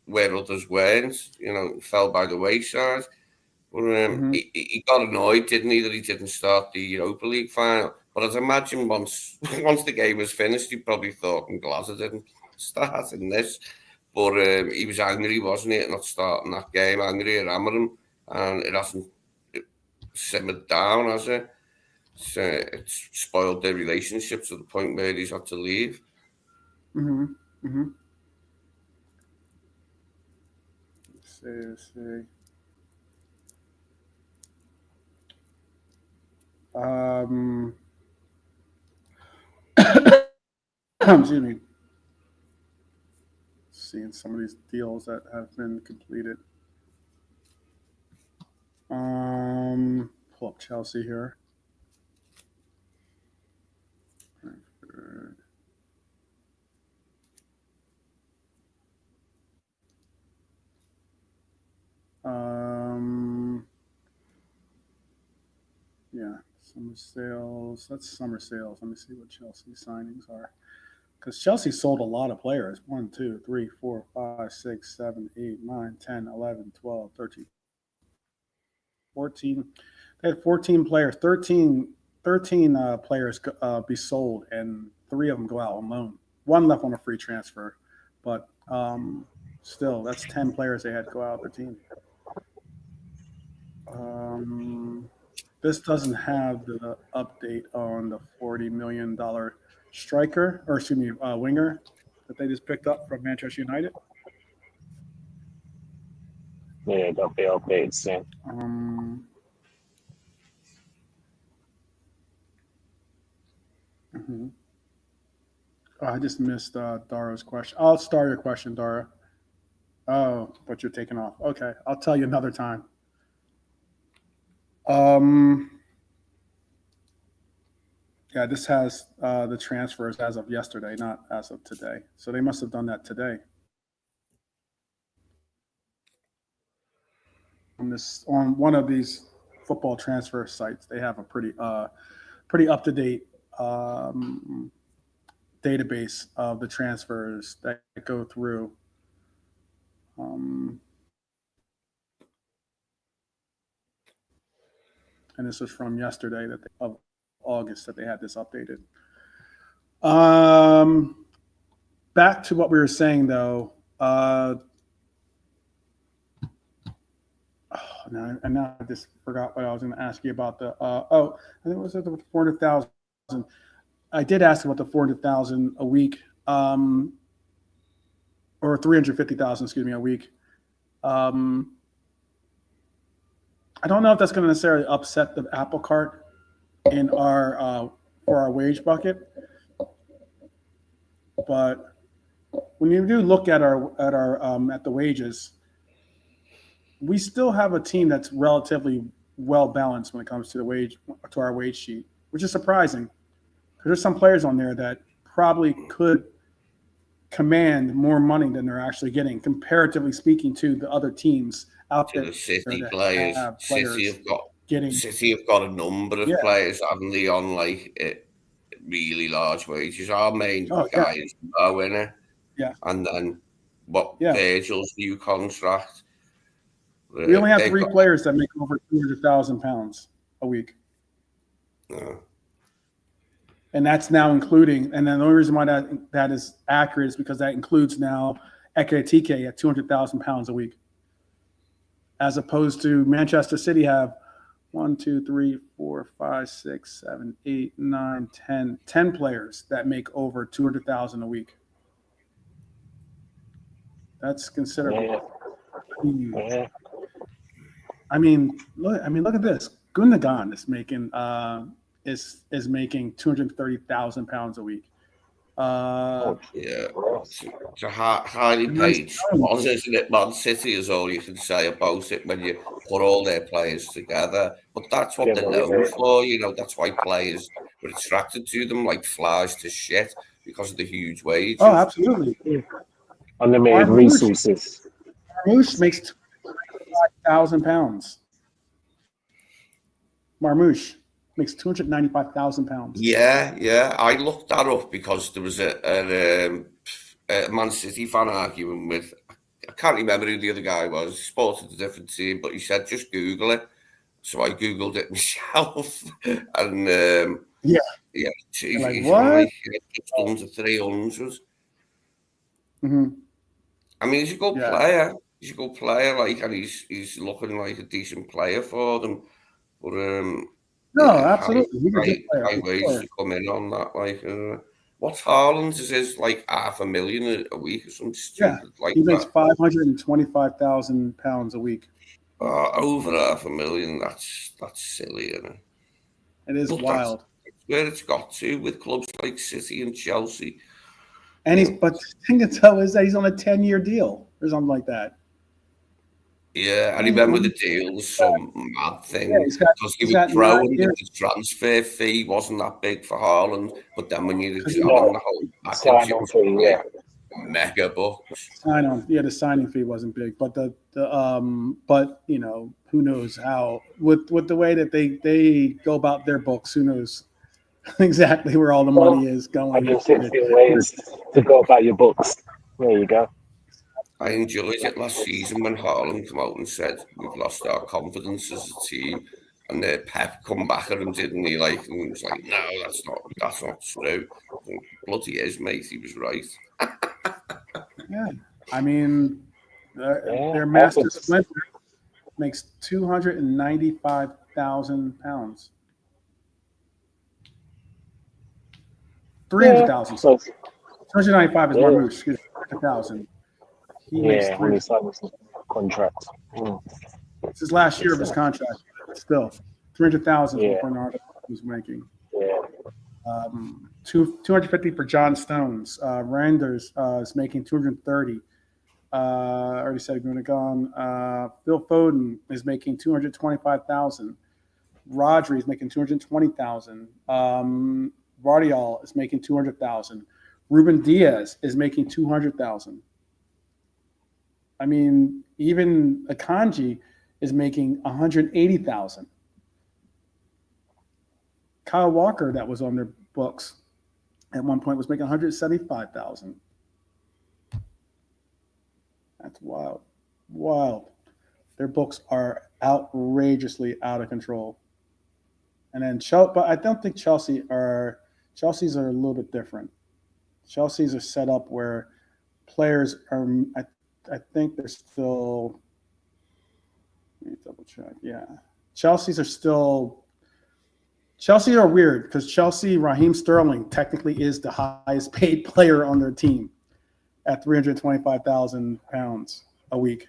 where others weren't. Fell by the wayside. But he got annoyed, didn't he, that he didn't start the Europa League final. But I'd imagine once the game was finished, he probably thought, I'm glad I didn't start in this. But he was angry, wasn't he, at not starting that game, angry at Amarim, and it hasn't simmered down, has it? It's spoiled their relationship to the point where he's had to leave. Let's see. Excuse me. Seeing some of these deals that have been completed. Pull up Chelsea here. Yeah, summer sales. That's summer sales. Let me see what Chelsea signings are. Because Chelsea sold a lot of players. 1, 2, 3, 4, 5, 6, 7, 8, 9, 10, 11, 12, 13, 14. They had 14 players. 13 players be sold, and 3 of them go out on loan. 1 left on a free transfer. But still, that's 10 players they had to go out of their team. This doesn't have the update on the $40 million striker, or excuse me, winger that they just picked up from Manchester United. Yeah, they'll be updated soon. Oh, I just missed Dara's question. I'll start your question, Dara. Oh, but you're taking off. Okay, I'll tell you another time. Yeah, this has the transfers as of yesterday, not as of today. So they must have done that today. On one of these football transfer sites, they have a pretty up to date database of the transfers that go through. And this was from yesterday of August that they had this updated. Back to what we were saying though. Now I just forgot what I was going to ask you about the. I think it was the 400,000. I did ask about the 400,000 a week, or 350,000, excuse me, a week. I don't know if that's going to necessarily upset the apple cart in our for our wage bucket, but when you do look at at the wages, we still have a team that's relatively well balanced when it comes to our wage sheet, which is surprising because there's some players on there that probably could command more money than they're actually getting, comparatively speaking, to the other teams out there. The City players. City have got a number of players, haven't they, on like really large wages. Our main guy is our winner. Yeah. And then Virgil's new contract. We only have 3 players that make over £200,000 a week. And that's now including, and then the only reason why that is accurate is because that includes now Ekitike at £200,000 a week. As opposed to Manchester City have 1, 2, 3, 4, 5, 6, 7, 8, 9, 10 players that make over $200,000 a week. That's considerable. Yeah. I mean, look at this. Gundogan is making is making £230,000 a week. It's a highly paid squad, isn't it? Man City is all you can say about it when you put all their players together. But that's what they're known for, that's why players were attracted to them like flies to shit because of the huge wages. Oh, absolutely. Unlimited resources. Marmoush makes £295,000. Marmoush makes £295,000. Yeah. I looked that up because there was a Man City fan arguing with, I can't remember who the other guy was, he supported a different team, but he said, just Google it. So I Googled it myself. And he's like just under 300. Mm-hmm. I mean, he's a good player. He's a good player, and he's looking like a decent player for them. But absolutely. High wages to come in on that. What's Haaland's? Is his like $500,000 a week or something stupid like that? He makes £525,000 a week. Over $500,000. That's silly, isn't it? It is But wild. that's where it's got to with clubs like City and Chelsea. And but the thing to tell is that he's on a 10-year deal or something like that. Yeah, I remember the deal was some mad thing Yeah, because he he's was got 9 growing that years. the transfer fee wasn't that big for Haaland, but then when you examine No, the whole package, sign it on was fee, yeah. like mega bucks. The signing fee wasn't big, but but you know, who knows how with the way that they go about their books, who knows exactly where all the money is going. 160 ways to go about your books. There you go. I enjoyed it last season when Haaland came out and said we've lost our confidence as a team, and Pep come back at him, didn't he? Like, and he was like, "No, that's not true." And bloody is, mate. He was right. Yeah, I mean, their Yeah, master perfect. splinter makes £295,000. 300,000. So, 295 is yeah, Marmoush. Excuse me, 300,000. He makes yeah, when three. he signed his contract. It's his last year of his contract. Still, 300,000 Yeah. for Bernardo was making. Yeah, 250 for John Stones. Randers is making 230. I already said Gundogan. Phil Foden is making 225,000. Rodri is making 220,000. Vardiol is making 200,000. Ruben Diaz is making 200,000. I mean, even Akanji is making 180,000. Kyle Walker, that was on their books at one point, was making 175,000. That's wild. Wild. Their books are outrageously out of control. And then but I don't think Chelsea's are a little bit different. Chelsea's are set up where players are. I think they're still. Let me double check. Yeah, Chelsea's are weird because Raheem Sterling technically is the highest paid player on their team at £325,000 a week.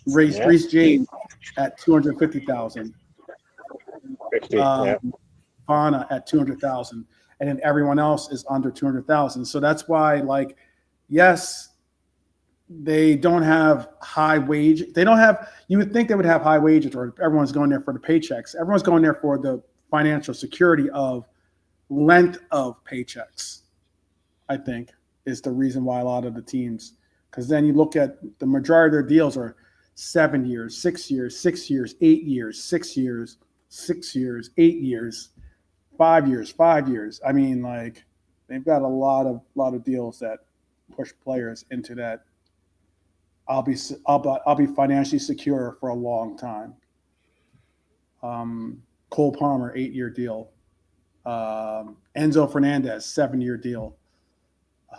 Reece James at 250,000. Fana at 200,000, and then everyone else is under 200,000. So that's why, like, yes, they don't have high wage. They don't have. You would think they would have high wages, or everyone's going there for the paychecks. Everyone's going there for the financial security of length of paychecks. I think is the reason why a lot of the teams, because then you look at the majority of their deals are 7 years, 6 years, 6 years, 8 years, 6 years, 6 years, 8 years, 5 years, 5 years. I mean, like, they've got a lot of deals that push players into that. I'll be financially secure for a long time. Cole Palmer, 8-year deal. Enzo Fernandez, 7-year deal.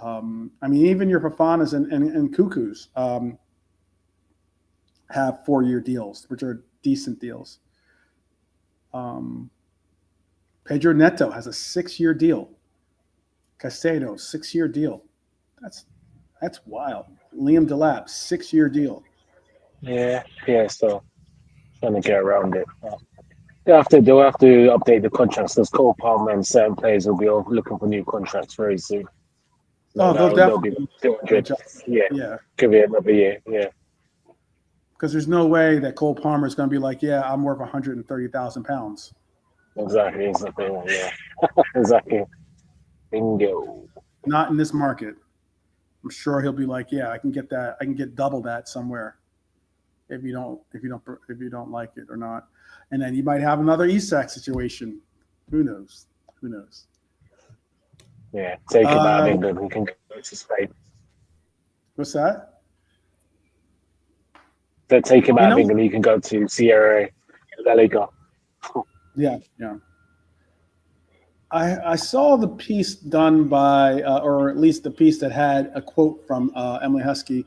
I mean, even your Fafanas and Cuckoos have 4-year deals, which are decent deals. Pedro Neto has a 6-year deal. Caicedo, 6-year deal. That's wild. Liam Delap, 6-year deal. Yeah. So trying to get around it. They'll have to update the contracts because Cole Palmer and certain players will be all looking for new contracts very soon. So they'll definitely be 200. Yeah. Give it another year. Yeah. Because there's no way that Cole Palmer is going to be like, yeah, I'm worth £130,000. Exactly. Yeah. Exactly. Bingo. Not in this market. I'm sure he'll be like, yeah, I can get that. I can get double that somewhere. If you don't like it or not, and then you might have another Isak situation. Who knows? Yeah. Take him out of England. He can go to Spain. What's that? They take him out of England. He can go to Sierra La Liga. Yeah. I saw the piece done by, or at least the piece that had a quote from Emily Husky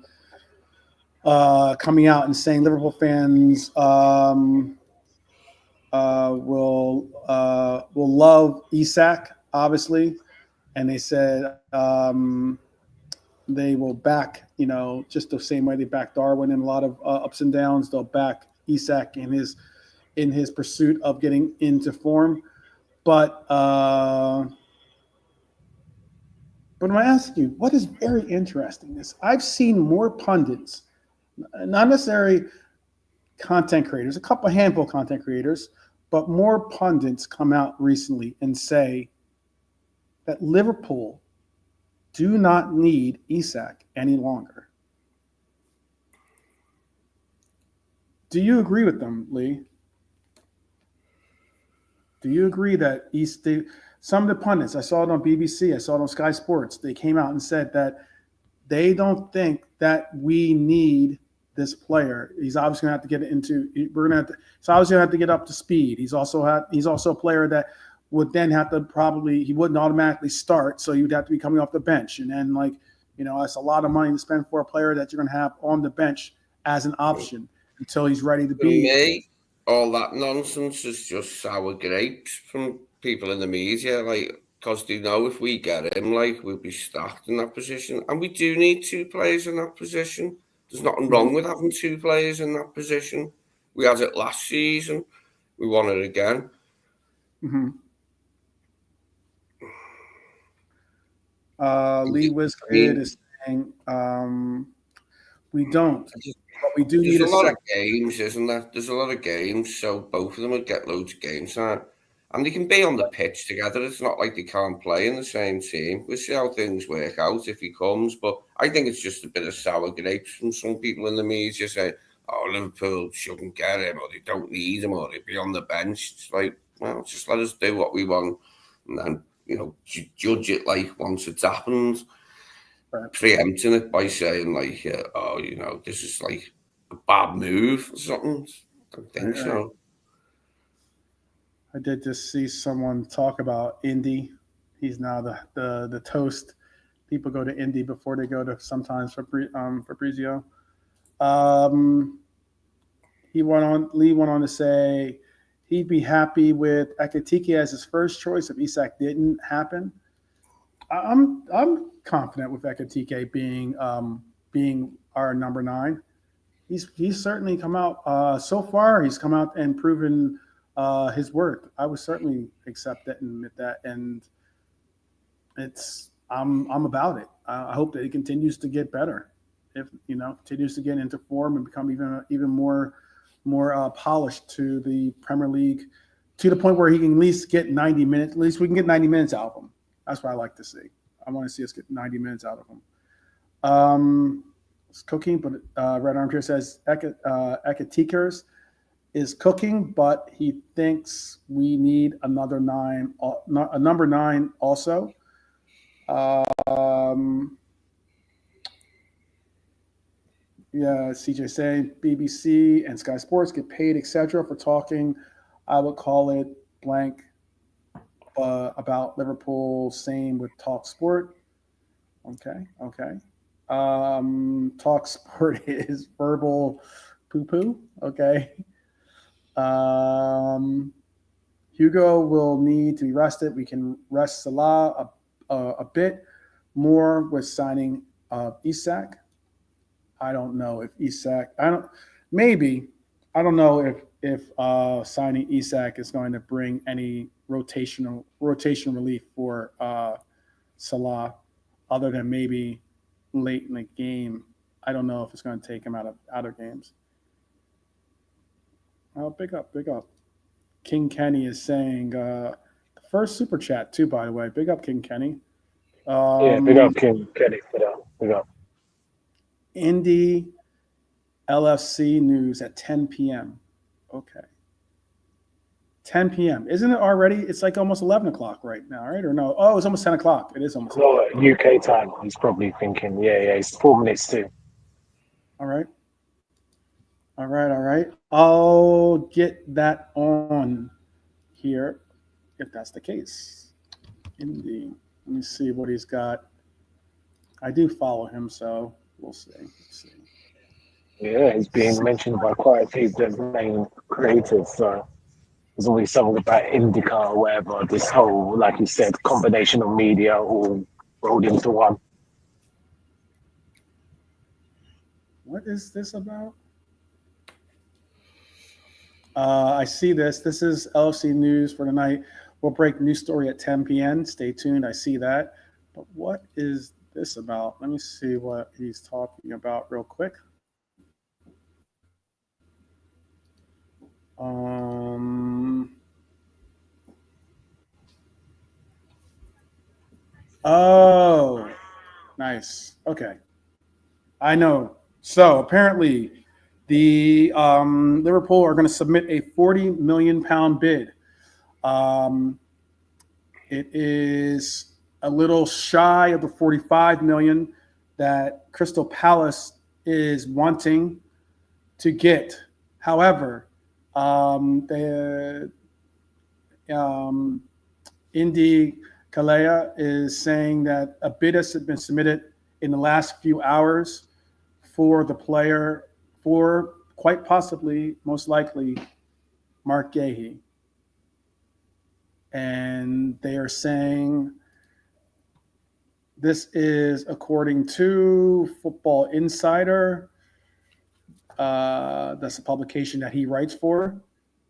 coming out and saying Liverpool fans will love Isak, obviously, and they said they will back, just the same way they backed Darwin in a lot of ups and downs. They'll back Isak in in his pursuit of getting into form. But I'm going to ask you, what is very interesting is I've seen more pundits, not necessarily content creators, a handful of content creators, but more pundits come out recently and say that Liverpool do not need Isak any longer. Do you agree with them, Lee? Do you agree that some of the pundits, I saw it on BBC, I saw it on Sky Sports, they came out and said that they don't think that we need this player. He's obviously going to have to get into. He's obviously going to have to get up to speed. He's also a player that would then have to he wouldn't automatically start, so he would have to be coming off the bench. And then, that's a lot of money to spend for a player that you're going to have on the bench as an option until he's ready to be. For me, all that nonsense is just sour grapes from people in the media, because they know if we get him, we'll be stacked in that position. And we do need two players in that position. There's nothing wrong with having two players in that position. We had it last season. We want it again. Mm-hmm. Lee Wizkid is saying we don't. But we do need a lot of games, isn't there? There's a lot of games, so both of them would get loads of games time. And they can be on the pitch together. It's not like they can't play in the same team. We'll see how things work out if he comes. But I think it's just a bit of sour grapes from some people in the media saying, Liverpool shouldn't get him, or they don't need him, or he'd be on the bench. It's just let us do what we want. And then, judge it once it's happened. Right. Preempting it by saying, this is a bad move or something. I don't think so. I did just see someone talk about Indy. He's now the toast. People go to Indy before they go to sometimes Fabrizio. Lee went on to say he'd be happy with Ekitike as his first choice if Isak didn't happen. I'm confident with Ekitike being our number 9. He's certainly come out so far. He's come out and proven his worth. I would certainly accept that and admit that, and I'm about it. I hope that he continues to get better. If continues to get into form and become even more polished to the Premier League, to the point where he can at least get 90 minutes. At least we can get 90 minutes out of him. That's what I like to see. I want to see us get 90 minutes out of him. It's cooking, but Red Armchair says Ekatikers is cooking, but he thinks we need a number 9 also. CJ saying BBC and Sky Sports get paid, etc. for talking. I would call it blank about Liverpool. Same with Talk Sport. Okay. Talk Sport is verbal poo-poo. Okay. Hugo will need to be rested. We can rest Salah a bit more with signing Isak. I don't know if Isak. I don't know if signing Isak is going to bring any rotation relief for Salah, other than maybe late in the game. I don't know if it's going to take him out of games. Oh, big up. King Kenny is saying the first super chat too, by the way. Big up, King Kenny. Big up, King Kenny. Big up. Indy LFC news at 10 p.m. Okay. 10 p.m. Isn't it already? It's almost 11 o'clock right now, right? Or no? Oh, it's almost 10 o'clock. It is almost. No, UK time. He's probably thinking, it's 4 minutes too. All right. I'll get that on here if that's the case. Indeed. Let me see what he's got. I do follow him, so we'll see. Yeah, he's being mentioned by quite a few of the main creators. So there's always something about IndyCar or whatever. This whole, like you said, combination of media all rolled into one. What is this about? I see this. This is LFC news for tonight. We'll break news story at 10 p.m. Stay tuned. I see that. But what is this about? Let me see what he's talking about real quick. Oh, nice. Okay. I know. So apparently, the Liverpool are going to submit a £40 million bid. It is a little shy of the 45 million that Crystal Palace is wanting to get. However, the Indy Kalea is saying that a bid has been submitted in the last few hours for the player, for quite possibly, most likely, Mark Gahey. And they are saying this is according to Football Insider. That's a publication that he writes for.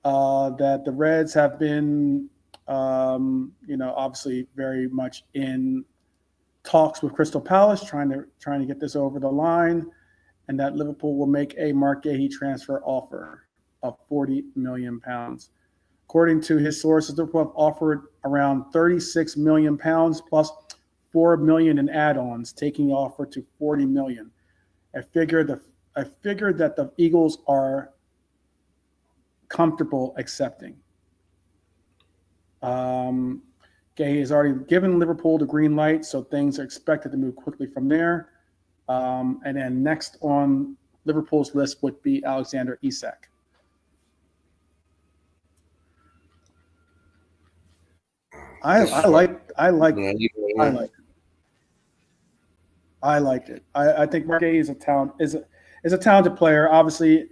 That the Reds have been, obviously very much in talks with Crystal Palace, trying to get this over the line, and that Liverpool will make a Mark Gahey transfer offer of £40 million. According to his sources, Liverpool have offered around £36 million plus $4 million in add-ons, taking the offer to $40 million. I figured that the Eagles are comfortable accepting. Gahey has already given Liverpool the green light, so things are expected to move quickly from there. And then next on Liverpool's list would be Alexander Isak. I like it. I think Mark Gahey is a talented player. Obviously,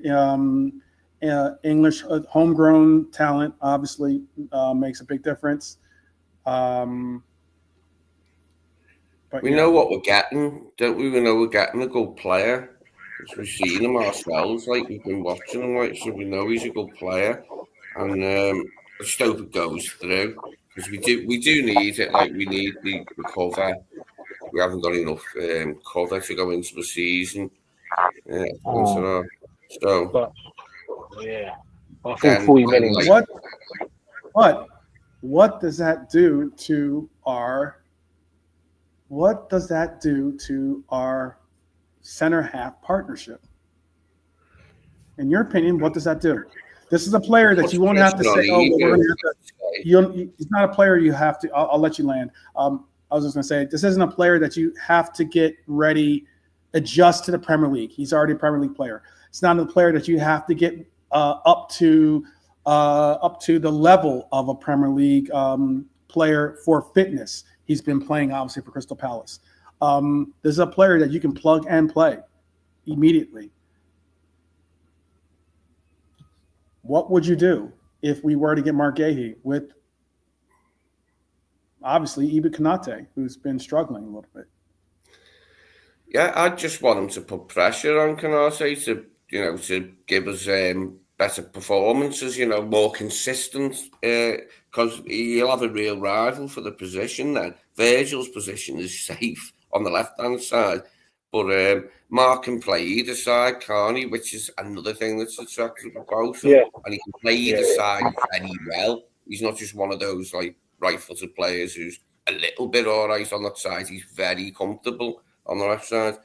English homegrown talent obviously makes a big difference. But we know what we're getting, don't we? We know we're getting a good player. Because we've seen him ourselves, like we've been watching him, like, so we know he's a good player. And I just hope it goes through. Because we do need it, like we need the cover. We haven't got enough cover to go into the season. But yeah, I think 40 million. What does that do to our? What does that do to our center half partnership? In your opinion, what does that do? This is a player that you won't have to say, "Oh, well, we're going to have to." He's not a player you have to. I'll let you land. I was just going to say, this isn't a player that you have to get ready, adjust to the Premier League. He's already a Premier League player. It's not a player that you have to get up to the level of a Premier League player for fitness. He's been playing, obviously, for Crystal Palace. This is a player that you can plug and play immediately. What would you do if we were to get Mark Gahey with, obviously, Ibu Konate, who's been struggling a little bit? Yeah, I just want him to put pressure on Konate to give us better performances, more consistent, because he'll have a real rival for the position then. Virgil's position is safe on the left-hand side, but Mark can play either side, can't he? Which is another thing that's attractive about him. Yeah. And he can play either side very well. He's not just one of those like right-footed players who's a little bit all right on that side. He's very comfortable on the left side.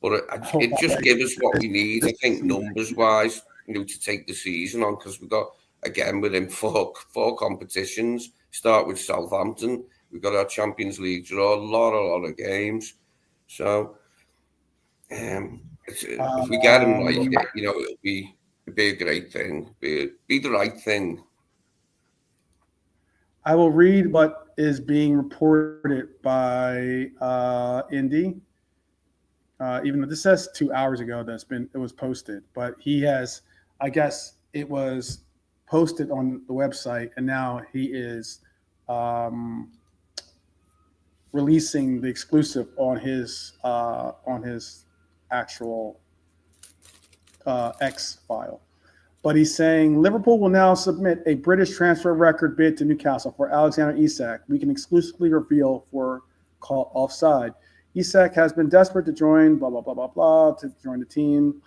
But it just gives us what we need, I think, numbers-wise, to take the season on, because we've got, again, within four competitions, start with Southampton. We've got our Champions League draw, a lot of games. So, if we get him right, it'll be a great thing, be the right thing. I will read what is being reported by Indy. Even though this says 2 hours ago it was posted, but he has, I guess it was posted on the website, and now he is releasing the exclusive on his actual X file. But he's saying Liverpool will now submit a British transfer record bid to Newcastle for Alexander Isak. We can exclusively reveal for call offside. Isak has been desperate to join, blah, blah, blah, blah, blah, to join the team.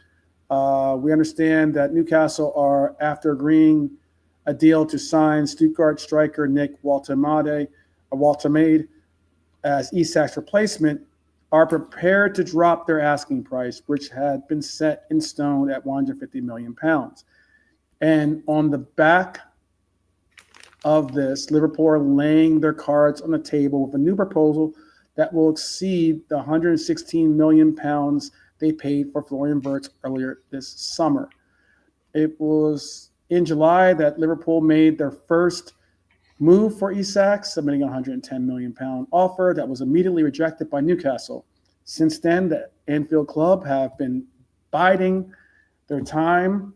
We understand that Newcastle are, after agreeing a deal to sign Stuttgart striker Nick Waltemade as Isak's replacement, are prepared to drop their asking price, which had been set in stone at £150 million. And on the back of this, Liverpool are laying their cards on the table with a new proposal that will exceed the £116 million they paid for Florian Wirtz earlier this summer. It was in July that Liverpool made their first move for Isak, submitting a £110 million offer that was immediately rejected by Newcastle. Since then, the Anfield club have been biding their time,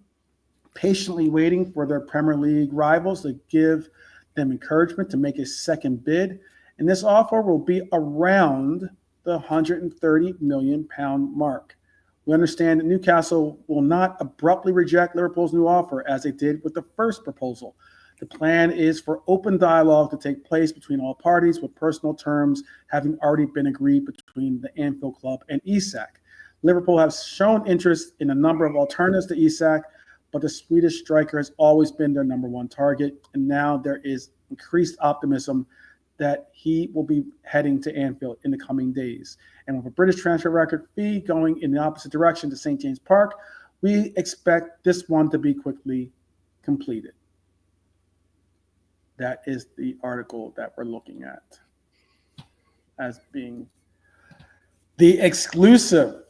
patiently waiting for their Premier League rivals to give them encouragement to make a second bid. And this offer will be around the £130 million mark. We understand that Newcastle will not abruptly reject Liverpool's new offer as they did with the first proposal. The plan is for open dialogue to take place between all parties, with personal terms having already been agreed between the Anfield club and Isak. Liverpool has shown interest in a number of alternatives to Isak, but the Swedish striker has always been their number one target, and now there is increased optimism that he will be heading to Anfield in the coming days. And with a British transfer record fee going in the opposite direction to St. James Park, we expect this one to be quickly completed. That is the article that we're looking at as being the exclusive.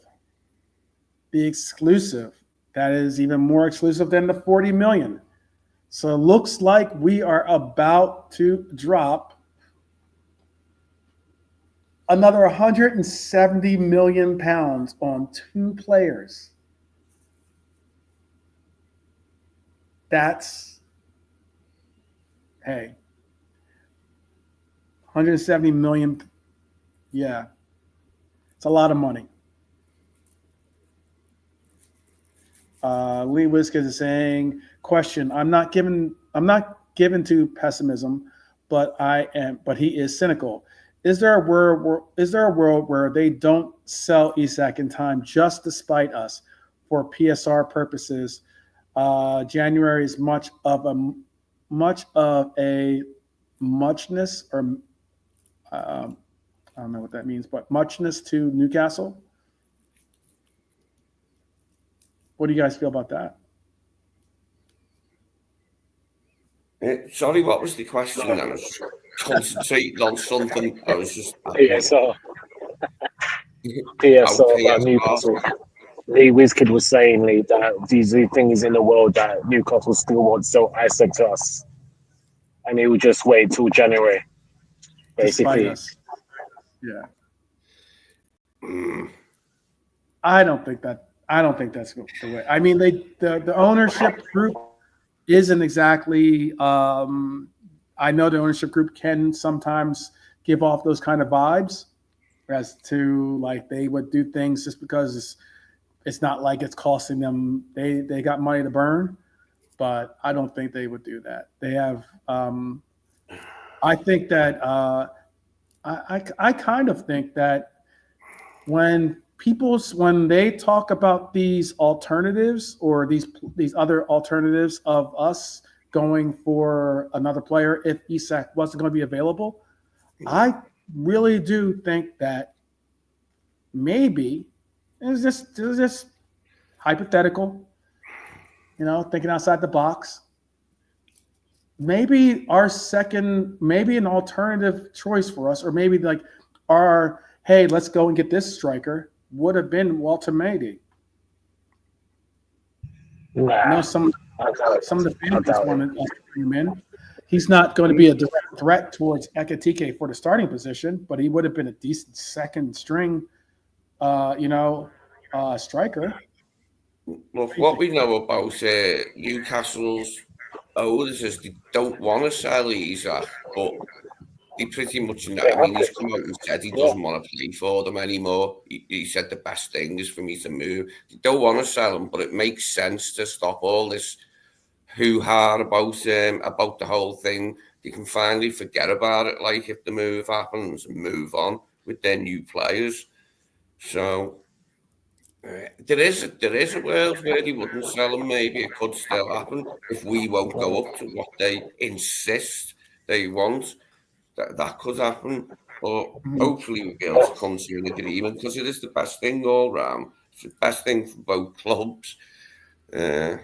The exclusive. That is even more exclusive than the 40 million. So it looks like we are about to drop another 170 million pounds on two players. That's, hey, 170 million. Yeah, it's a lot of money. Lee Whiskers is saying, question, I'm not given to pessimism, but he is cynical. Is there a world where they don't sell Isak in time just despite us for PSR purposes? January is much of a muchness, or I don't know what that means, but muchness to Newcastle. What do you guys feel about that? Sorry, what was the question? I was concentrating on something. I was just PSR about Newcastle. Lee Whiskid was saying, Lee, that these things in the world that Newcastle still wants to sell Isak to us, and he will just wait till January, basically. Yeah. I don't think that's the way. I mean, the ownership group isn't exactly. I know the ownership group can sometimes give off those kind of vibes, as to like they would do things just because it's not like it's costing them. They got money to burn, but I don't think they would do that. They have. I think that I kind of think that when they talk about these alternatives or these other alternatives of us going for another player if Isak wasn't going to be available, I really do think that maybe it's just hypothetical, thinking outside the box. Maybe an alternative choice for us, or maybe like hey, let's go and get this striker, would have been Waltemade. I know some of the fans wanted us to bring him in. He's not going to be a direct threat towards Ekitike for the starting position, but he would have been a decent second string, striker. Look, what we know about Newcastle's owners is they don't want to sell Isak, but they pretty much know. I mean, he's come out and said he doesn't want to play for them anymore. He said the best thing is for me to move. They don't want to sell him, but it makes sense to stop all this hoo-ha about the whole thing, they can finally forget about it, like if the move happens, and move on with their new players. So there is a world where they wouldn't sell them. Maybe it could still happen if we won't go up to what they insist they want. That could happen, but hopefully we'll be able to come to an agreement, because it is the best thing all round. It's the best thing for both clubs. And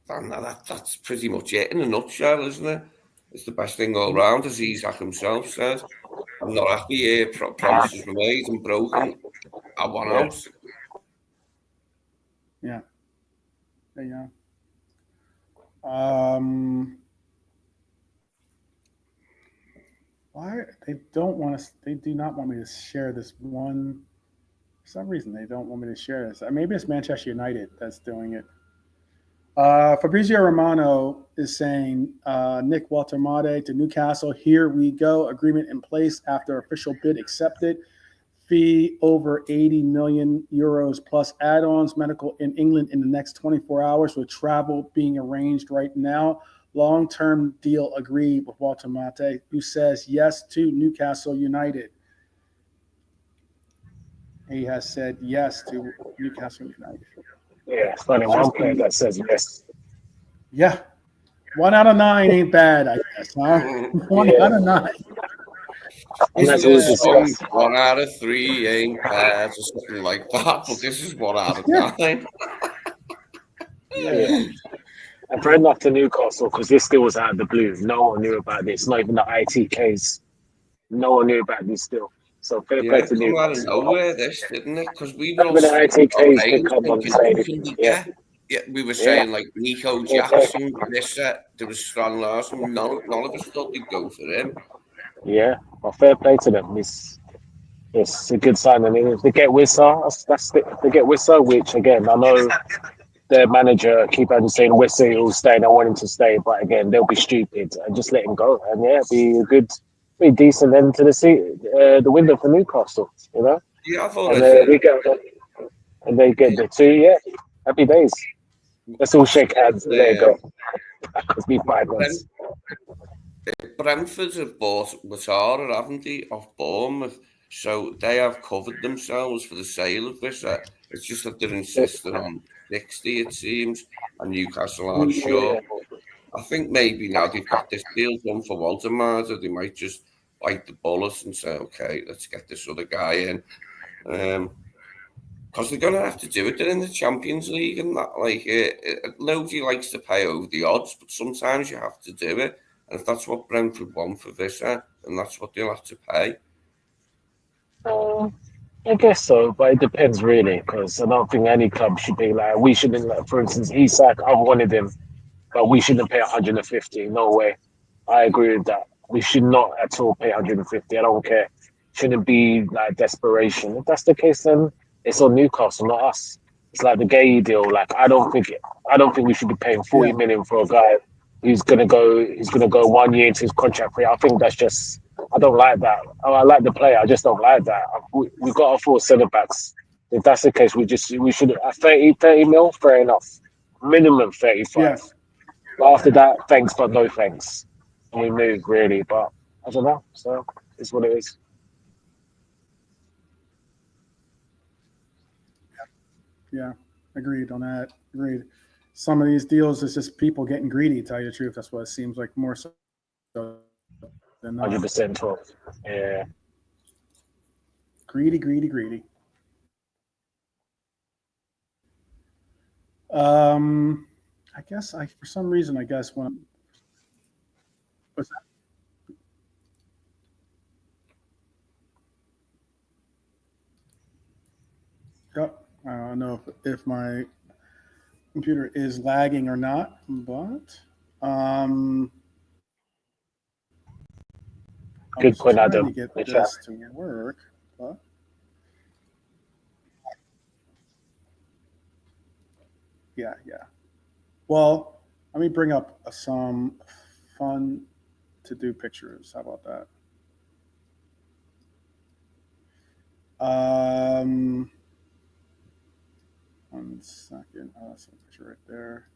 that's pretty much it in a nutshell, isn't it? It's the best thing all round, as Isak himself says. I'm not happy here. Promises were made and broken. I want out. Yeah. Yeah. Why they don't want to? They do not want me to share this one. For some reason, they don't want me to share this. Maybe it's Manchester United that's doing it. Fabrizio Romano is saying, Nick Waltermade to Newcastle. Here we go. Agreement in place after official bid accepted. Fee over 80 million euros plus add-ons. Medical in England in the next 24 hours, with travel being arranged right now. Long-term deal agreed with Waltermade, who says yes to Newcastle United. He has said yes to Newcastle United. Yeah, it's funny. One player that says yes. Yeah. 1 out of 9 ain't bad, I guess, huh? 1 out of 9. And that's always discussed. 1 out of 3 ain't bad, or something like that, but this is 1 out of 9. Yeah. And fair enough to Newcastle, because this deal was out of the blue. No one knew about this. Not even the ITKs. No one knew about this deal. So fair play to Newcastle. Out of Newcastle. nowhere, this, didn't it? Because we were all Even the ITKs did come on and say, yeah, we were saying like Nico Jackson, there was Stan Larson. None of us thought they'd go for him. Yeah, well, fair play to them. It's a good sign. I mean, if they get Wissa, if they get Wissa, which again, I know their manager keep on saying Wissa will stay and I want him to stay, but again, they'll be stupid and just let him go. And yeah, be a decent end to the window for Newcastle, you know. Yeah, I thought and they get the 2. Yeah, happy days. Let's all shake hands and let it go. Because we fight us. Brentford have bought Watara, haven't they, off Bournemouth? So they have covered themselves for the sale of this. It's just that they're insisting on 60, it seems, and Newcastle aren't sure. I think maybe now they've got this deal done for Waltermade, they might just bite the bullet and say, okay, let's get this other guy in. Because they're going to have to do it. They're in the Champions League and that. Like, nobody likes to pay over the odds, but sometimes you have to do it. And if that's what Brentford want for Vissa, then that's what they'll have to pay. I guess so, but it depends really, because I don't think any club should be like, we shouldn't, like, for instance, Isak, I wanted him, but we shouldn't pay 150. No way. I agree with that. We should not at all pay 150. I don't care. Shouldn't be like desperation. If that's the case, then it's on Newcastle, not us. It's like the Gay deal. Like I don't think we should be paying 40 million for a guy who's gonna go 1 year into his contract free. I think that's just, I don't like that. I like the player, I just don't like that. We've got our 4 centre backs. If that's the case, we should at 30 mil, fair enough. Minimum 35. Yeah. But after that, thanks but no thanks. And we move really, but I don't know. So it's what it is. Yeah, agreed on that. Agreed. Some of these deals is just people getting greedy, to tell you the truth. That's what it seems like more so than not. 100% 12. Yeah. Greedy. I guess for some reason, when what's that? Yep. I don't know if my computer is lagging or not, but Good point, trying Adam. to get this to work, but yeah. Well, let me bring up some fun to do pictures. How about that? 1 second. Oh, that's a picture right there.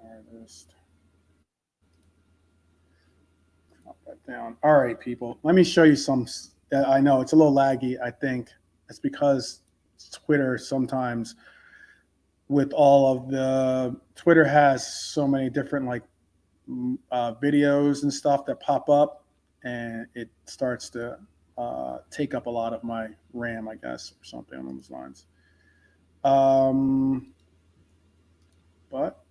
Artist. Drop that down. All right, people. Let me show you some. I know it's a little laggy. I think it's because Twitter sometimes, with all of the Twitter has so many different videos and stuff that pop up, and it starts to take up a lot of my RAM, I guess, or something along those lines. But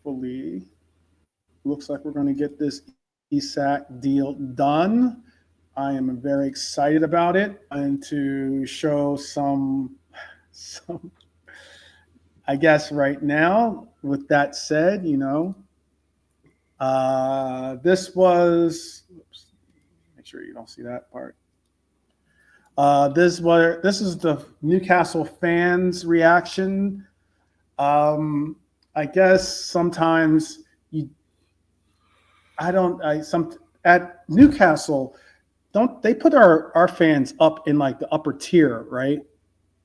hopefully, looks like we're going to get this Isak deal done. I am very excited about it, and to show some. I guess right now, with that said, this was. Oops, make sure you don't see that part. This is the Newcastle fans' reaction. I guess sometimes at Newcastle, don't they put our fans up in the upper tier, right?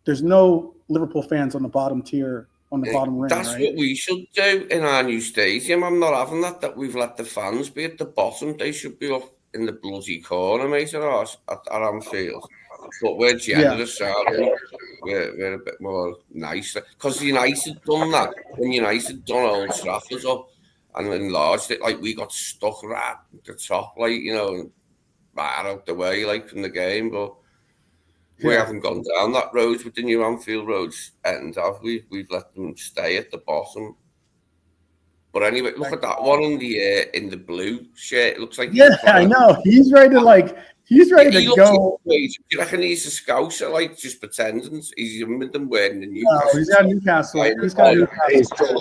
There's no Liverpool fans on the bottom tier, on the bottom ring, That's right? what we should do in our new stadium. I'm not having that we've let the fans be at the bottom. They should be up in the bloody corner, mate, at Anfield. But we're generous, aren't we? We're a bit more nice. Because United done that. When United done Old Trafford up and enlarged it, we got stuck right at the top, right out the way, from the game. But we haven't gone down that road with the new Anfield roads end, have we? We've let them stay at the bottom. But anyway, look at that one in the blue shirt. It looks like I know. He's ready to to go. Do you reckon he's a scouser, just pretending? He's with them wearing the Newcastle. No, he's got Newcastle. He's got Newcastle.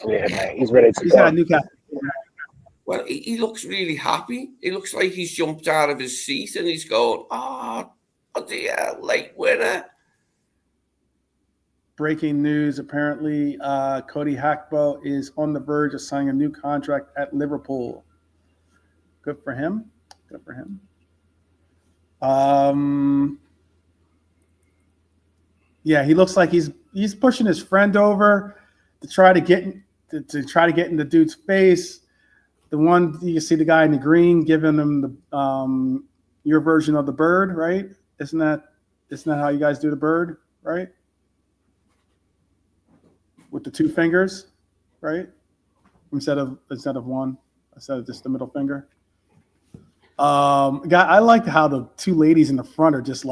Yeah, mate, he's ready to He's go. got Newcastle. Well, he looks really happy. He looks like he's jumped out of his seat and he's going, oh dear, late winner. Breaking news, apparently Cody Gakpo is on the verge of signing a new contract at Liverpool. Good for him. Good for him. Yeah, he looks like he's pushing his friend over to try to get in the dude's face. The one you see the guy in the green giving him the your version of the bird, right? Isn't that how you guys do the bird, right? With the two fingers, right? Instead of one, instead of just the middle finger. I like how the two ladies in the front are just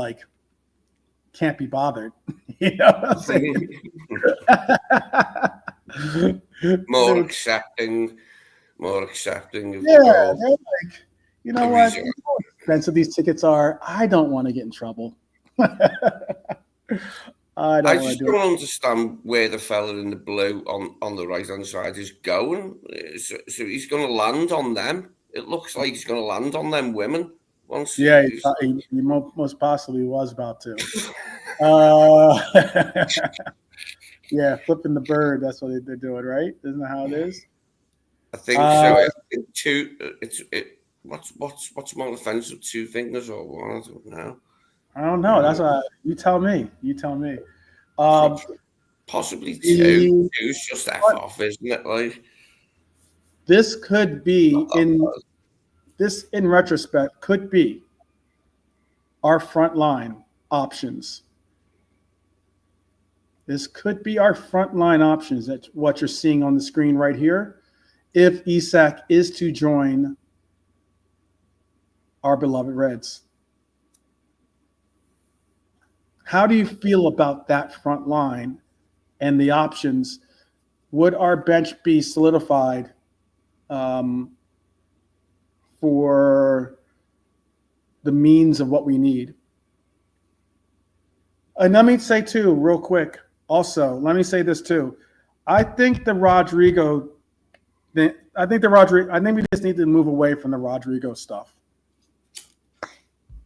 can't be bothered. You know what I'm saying? More accepting of yeah, the goal. they're you know what? How expensive these tickets are. I don't want to get in trouble. I just don't understand where the fella in the blue on the right-hand side is going. So he's going to land on them. It looks like he's going to land on them women. Yeah, he most possibly was about to. Yeah, flipping the bird. That's what they're doing, right? Isn't that how it is? I think so. What's more offensive? Two fingers or one? I don't know. I don't know. That's what you tell me. You tell me. Possibly two. Two's just F off, isn't it? This could be in retrospect could be our front line options. This could be our front line options. That's what you're seeing on the screen right here. If Isak is to join our beloved Reds. How do you feel about that front line and the options? Would our bench be solidified for the means of what we need? And let me say too, real quick, also, let me say this too. I think we just need to move away from the Rodrigo stuff.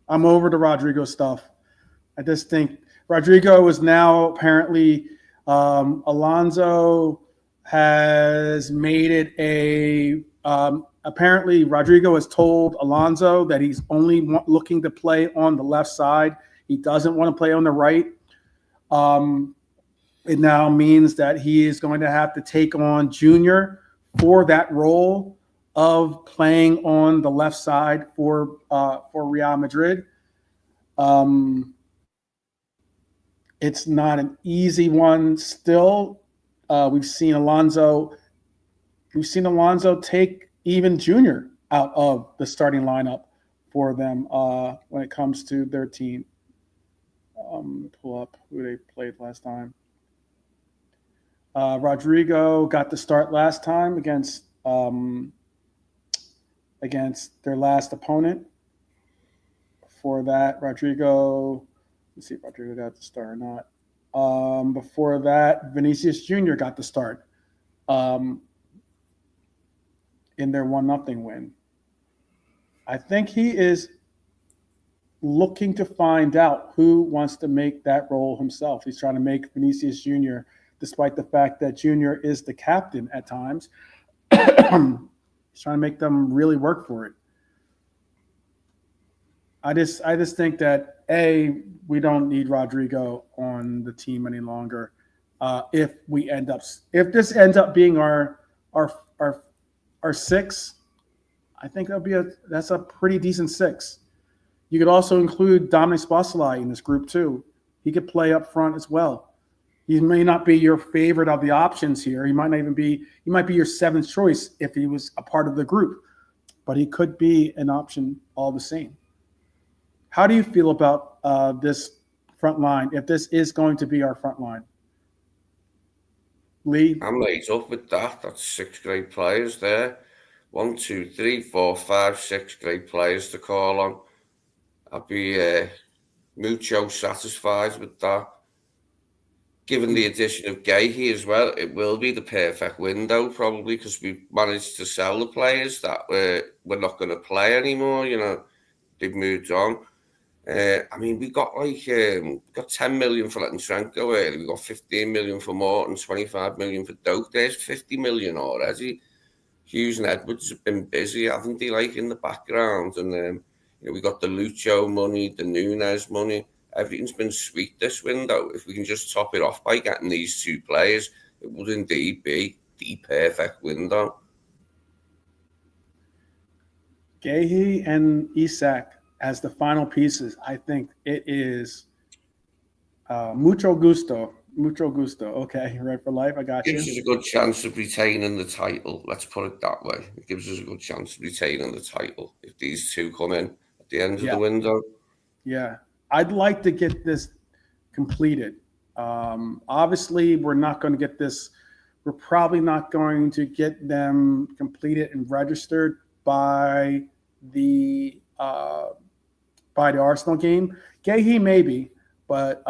I'm over the Rodrigo stuff. I just think Rodrigo is now apparently Alonso has made it apparently Rodrigo has told Alonso that he's only looking to play on the left side. He doesn't want to play on the right. it now means that he is going to have to take on Junior for that role of playing on the left side for Real Madrid. It's not an easy one still. We've seen Alonso take even Junior out of the starting lineup for them when it comes to their team. Pull up who they played last time. Rodrigo got the start last time against their last opponent. Before that, Rodrigo, let's see if Rodrigo got the start or not. Before that, Vinicius Jr. got the start in their 1-0 win. I think he is looking to find out who wants to make that role himself. He's trying to make Vinicius Jr., despite the fact that Jr. is the captain at times. He's trying to make them really work for it. I just think that we don't need Rodrigo on the team any longer. If this ends up being our 6, I think that's a pretty decent 6. You could also include Dominic Szoboszlai in this group too. He could play up front as well. He may not be your favorite of the options here. He might not even be. He might be your 7th choice if he was a part of the group, but he could be an option all the same. How do you feel about this front line if this is going to be our front line? Lee? I'm laid up with that. That's 6 great players there. 1, 2, 3, 4, 5, 6 great players to call on. I'd be mucho satisfied with that. Given the addition of Gahey as well, it will be the perfect window probably because we've managed to sell the players that we're not going to play anymore. You know, they've moved on. I mean, we got got 10 million for letting Trent go early. We got 15 million for Morton, 25 million for Doak. There's 50 million already. Hughes and Edwards have been busy, haven't they? Like in the background, and we got the Lucho money, the Nunes money. Everything's been sweet this window. If we can just top it off by getting these 2 players, it would indeed be the perfect window. Gahey and Isak as the final pieces, I think it is mucho gusto. Mucho gusto. Okay, right for life. I got you. Gives us a good chance of retaining the title. Let's put it that way. It gives us a good chance of retaining the title if these 2 come in at the end of the window. Yeah. I'd like to get this completed. Obviously, we're not going to get this. We're probably not going to get them completed and registered by the Arsenal game. Gahey maybe, but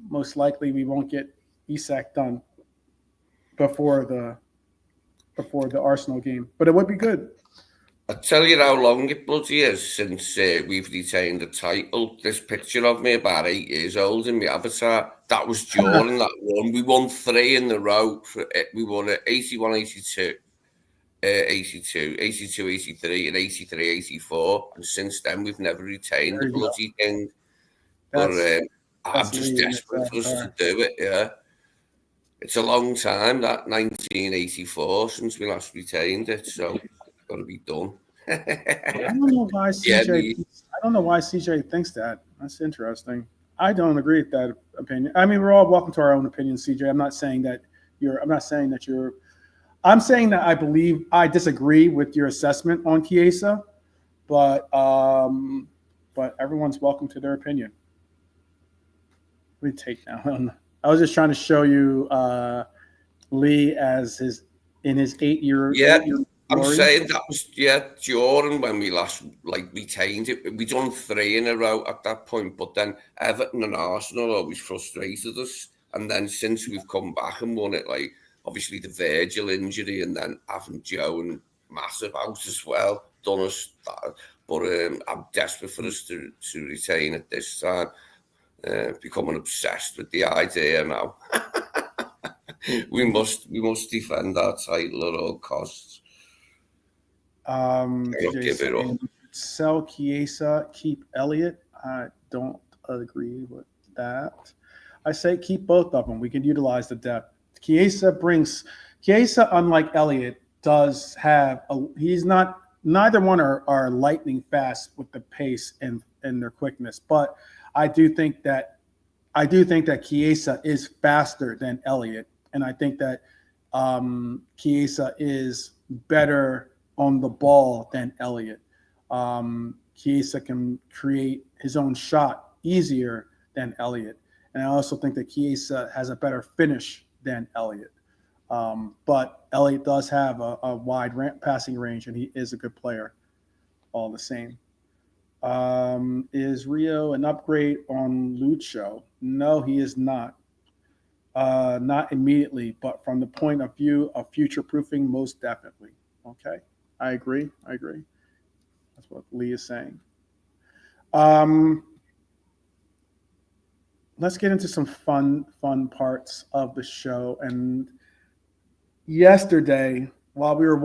most likely we won't get Isak done before the Arsenal game. But it would be good. I'll tell you how long it bloody is since we've retained the title. This picture of me about 8 years old in my avatar, that was during that one. We won 3 in a row. We won at 81, 82, 82, 82, 83, and 83, 84. And since then, we've never retained the bloody thing. But I'm just desperate for us to do it, yeah. It's a long time, that 1984, since we last retained it, so it's got to be done. I don't know why CJ thinks that. That's interesting. I don't agree with that opinion. I mean, we're all welcome to our own opinions, CJ. I'm saying that I disagree with your assessment on Chiesa, but everyone's welcome to their opinion. Let me take now. I was just trying to show you Lee as his 8 year. Yeah, I'm saying that was during when we last retained it. We done 3 in a row at that point, but then Everton and Arsenal always frustrated us. And then since we've come back and won it, obviously the Virgil injury and then having Joe and Massive out as well done us that. But I'm desperate for us to retain it this time. Becoming obsessed with the idea now. we must defend our title at all costs. Give it up. Sell Chiesa, keep Elliott. I don't agree with that. I say keep both of them. We can utilize the depth. Chiesa, unlike Elliott, does have he's not. Neither one are lightning fast with the pace and their quickness, but I do think that Chiesa is faster than Elliott, and I think that Chiesa is better on the ball than Elliott. Chiesa can create his own shot easier than Elliott, and I also think that Chiesa has a better finish than Elliott. But Elliott does have a wide passing range, and he is a good player all the same. Is Rio an upgrade on Lucho? No, he is not. Not immediately, but from the point of view of future-proofing, most definitely. Okay, I agree. That's what Lee is saying. Let's get into some fun parts of the show. And yesterday, while we were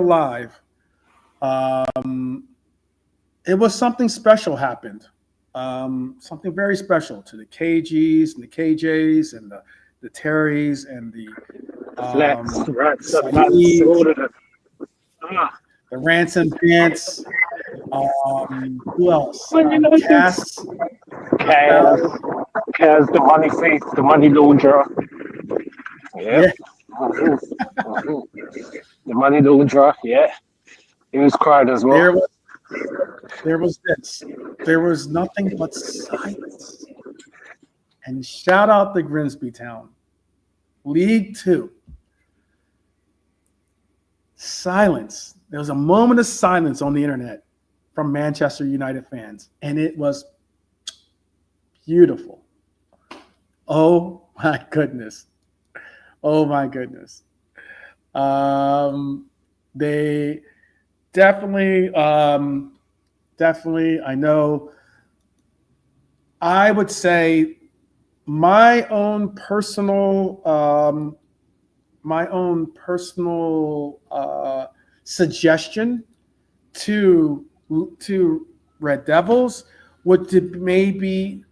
live, it was something special happened. Something very special to the KGs and the KJs and the Terrys and the the Ransom Dance. Who else? Kaz, the money thief, the money launderer. Yeah. The money launderer, yeah. He was crying as well. There was this. There was nothing but silence. And shout out to Grimsby Town. League 2. Silence. There was a moment of silence on the internet from Manchester United fans, and it was beautiful. Oh my goodness. They definitely, I know. I would say my own personal suggestion to Red Devils would to maybe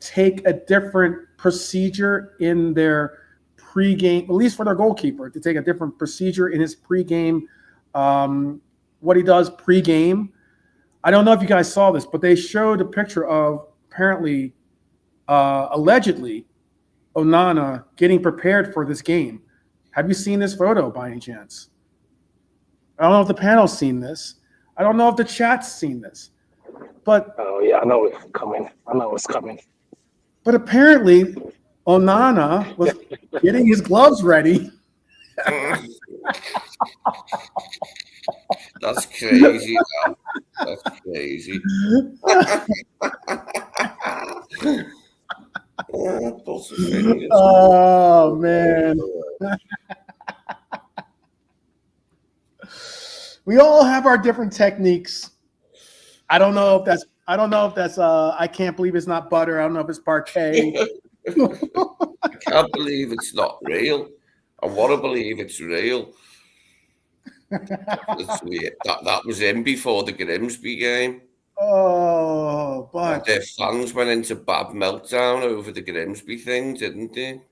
take a different procedure in their pregame, at least for their goalkeeper, to take a different procedure in his pregame. What he does pregame. I don't know if you guys saw this, but they showed a picture of apparently, allegedly, Onana getting prepared for this game. Have you seen this photo by any chance? I don't know if the panel's seen this. I don't know if the chat's seen this. But oh yeah, I know it's coming. But apparently, Onana was getting his gloves ready. That's crazy. That's crazy. Oh man. We all have our different techniques. I don't know if that's I can't believe it's not butter. I don't know if it's parquet. I can't believe it's not real. I want to believe it's real. That's weird. That was in before the Grimsby game. Oh, but and their fans went into bad meltdown over the Grimsby thing, didn't they?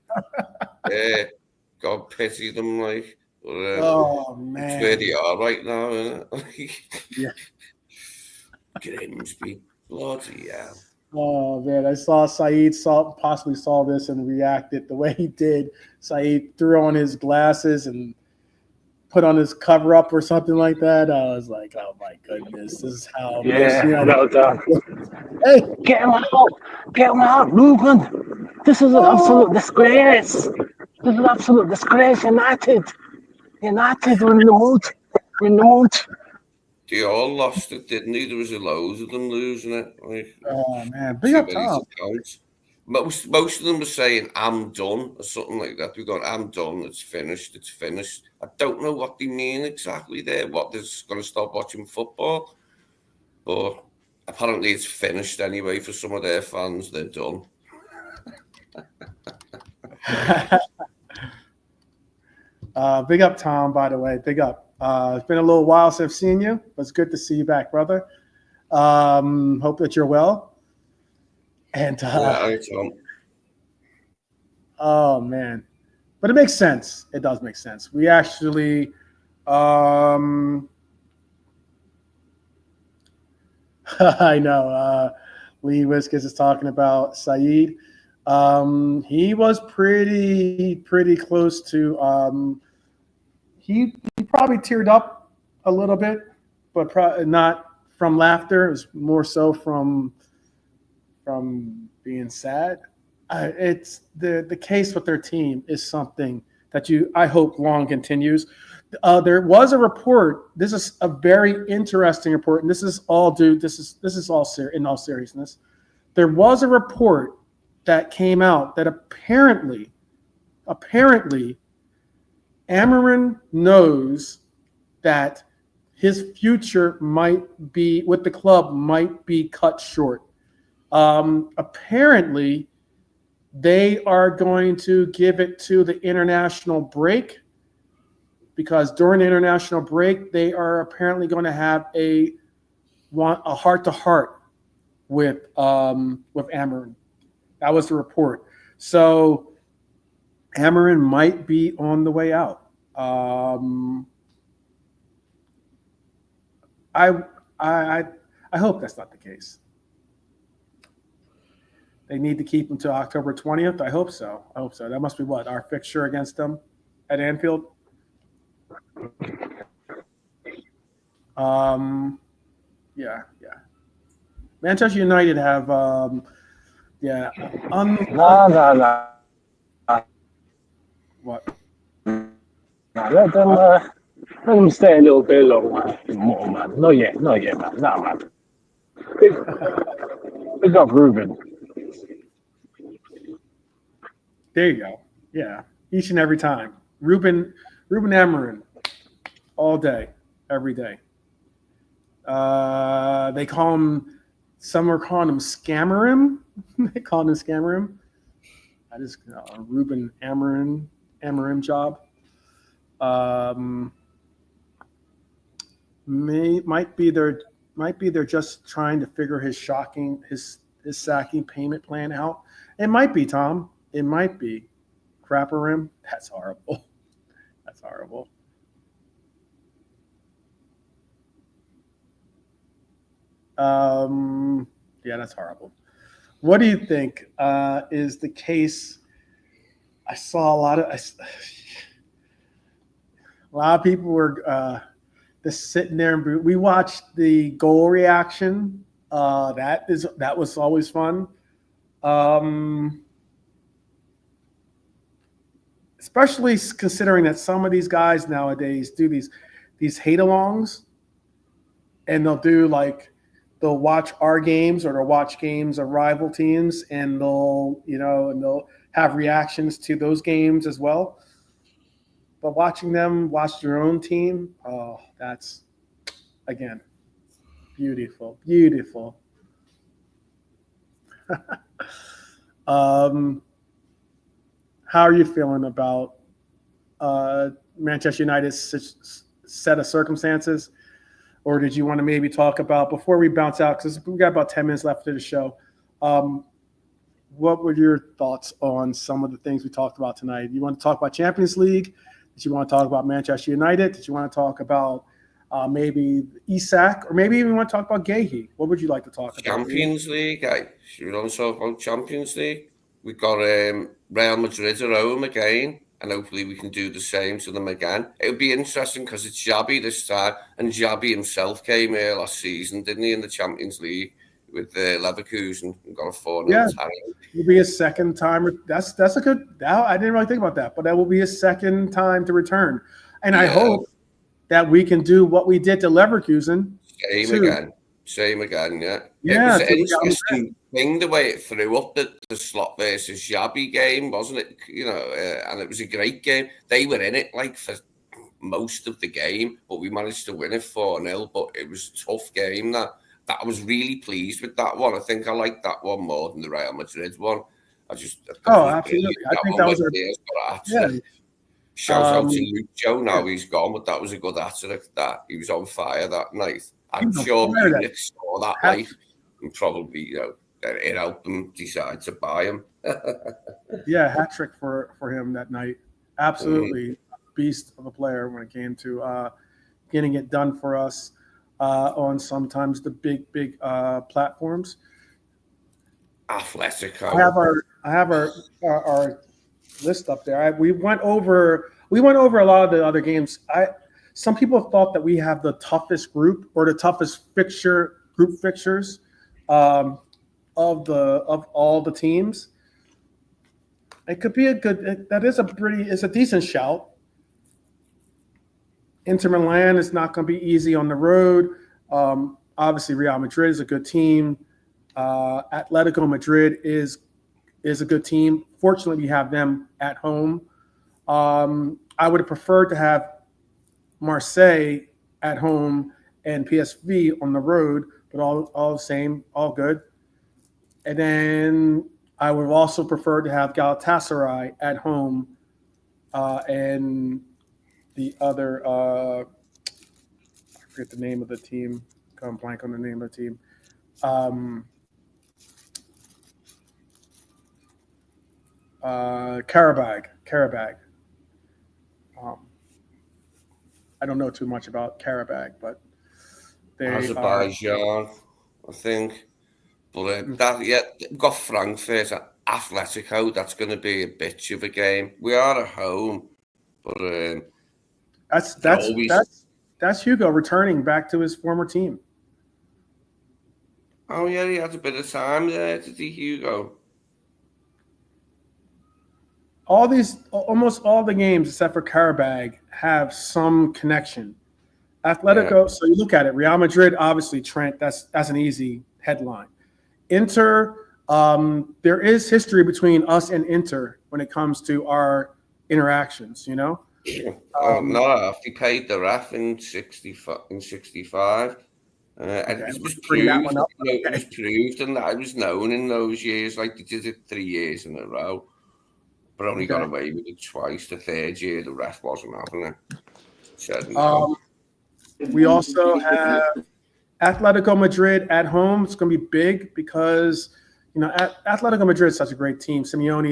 Yeah, God pity them, like. But, oh man, it's where they are right now, isn't it? Yeah. Grimsby, bloody hell. Oh man, I saw Saeed possibly saw this and reacted the way he did. Saeed threw on his glasses and put on his cover up or something like that. I was like, oh my goodness, this is how. Yeah, well done. Hey, get him out, Ruben. This is an absolute disgrace. This is an absolute disgrace. United were in the mood. They all lost it, didn't they? There was a load of them losing it. Like, oh man, big up Tom. Most of them were saying, I'm done, or something like that. We're going, I'm done, it's finished. I don't know what they mean exactly there, what they're going to stop watching football. But apparently it's finished anyway for some of their fans. They're done. Big up, Tom, by the way. Big up. It's been a little while since I've seen you, but it's good to see you back, brother. Hope that you're well. And Oh man, but it makes sense. It does make sense. We actually, I know. Lee Wiskus is talking about Saeed. He was pretty close to. He probably teared up a little bit, but not from laughter. It was more so from being sad. It's the case with their team is something that I hope long continues. There was a report. This is a very interesting report, and this is all due. This is all in all seriousness. There was a report that came out that apparently, Amarin knows that his future might be with the club might be cut short. Apparently, they are going to give it to the international break because during the international break, they are apparently going to have a heart-to-heart with Amarin. That was the report. So Amarin might be on the way out. I hope that's not the case. They need to keep him to October 20th. I hope so. That must be what, our fixture against them at Anfield? Yeah. Manchester United have No. What? No, let them stay a little bit longer. More, man. Not yet, man. Nah, man. Pick up Ruben. There you go. Yeah, each and every time. Ruben Amarin, all day, every day. They call him. Some are calling him Scammerim. They call him Scammerim. That is Ruben Amarim job. Might be they're just trying to figure his sacking payment plan out. It might be, Tom. It might be. Crapperim. That's horrible. That's horrible. Yeah, that's horrible. What do you think is the case? I saw a lot of people were just sitting there and we watched the goal reaction. That was always fun. Especially considering that some of these guys nowadays do these hate-alongs, and they'll watch our games or they'll watch games of rival teams, and they'll have reactions to those games as well. But watching them watch their own team, oh, that's, again, beautiful. How are you feeling about Manchester United's set of circumstances? Or did you want to maybe talk about, before we bounce out, because we got about 10 minutes left of the show, what were your thoughts on some of the things we talked about tonight? You want to talk about Champions League? Did you want to talk about Manchester United? Did you want to talk about maybe Isak? Or maybe even want to talk about Gahey? What would you like to talk about? Champions League, should we want to talk about Champions League? We've got Real Madrid at home again, and hopefully we can do the same to them again. It'll be interesting because it's Xabi this time, and Xabi himself came here last season, didn't he, in the Champions League with Leverkusen and got a 4-0 tie. It'll be his second time. That's a good. I didn't really think about that, but that will be his second time to return, and I hope that we can do what we did to Leverkusen. Same again, yeah. Yeah, it was an interesting thing the way it threw up the Slot versus Xabi game, wasn't it? And it was a great game. They were in it for most of the game, but we managed to win it 4-0. But it was a tough game. That I was really pleased with that one. I think I liked that one more than the Real Madrid one. Absolutely. I think that was Shout out to Luke Joe. Now he's gone, but that was a good hat-trick. That he was on fire that night. I'm sure Munich saw that and probably it helped them decide to buy him. Yeah, hat trick for him that night. Absolutely beast of a player when it came to getting it done for us on sometimes the big platforms. Atletico. I have our list up there. We went over a lot of the other games. Some people thought that we have the toughest group or the toughest group fixtures of all the teams. It could be it's a decent shout. Inter Milan is not going to be easy on the road. Obviously, Real Madrid is a good team. Atletico Madrid is a good team. Fortunately, we have them at home. I would have preferred to have Marseille at home and PSV on the road, but all the same, all good. And then I would have also preferred to have Galatasaray at home and the other I forget the name of the team. Going blank on the name of the team. Karabag. I don't know too much about Karabag, but they Azerbaijan, I think. But we've got Frankfurt, Atletico. That's going to be a bitch of a game. We are at home, but that's Hugo returning back to his former team. Oh yeah, he had a bit of time there, did he, Hugo? Almost all the games except for Karabag have some connection. Atletico, so you look at it, Real Madrid, obviously Trent, that's an easy headline. Inter, there is history between us and Inter when it comes to our interactions, you know? Not after he paid the ref in 65. It was proved, and that was known in those years, like they did it 3 years in a row. But only got away with it twice. The third year, the ref wasn't having it. Said no. We also have Atletico Madrid at home. It's going to be big because Atletico Madrid is such a great team. Simeone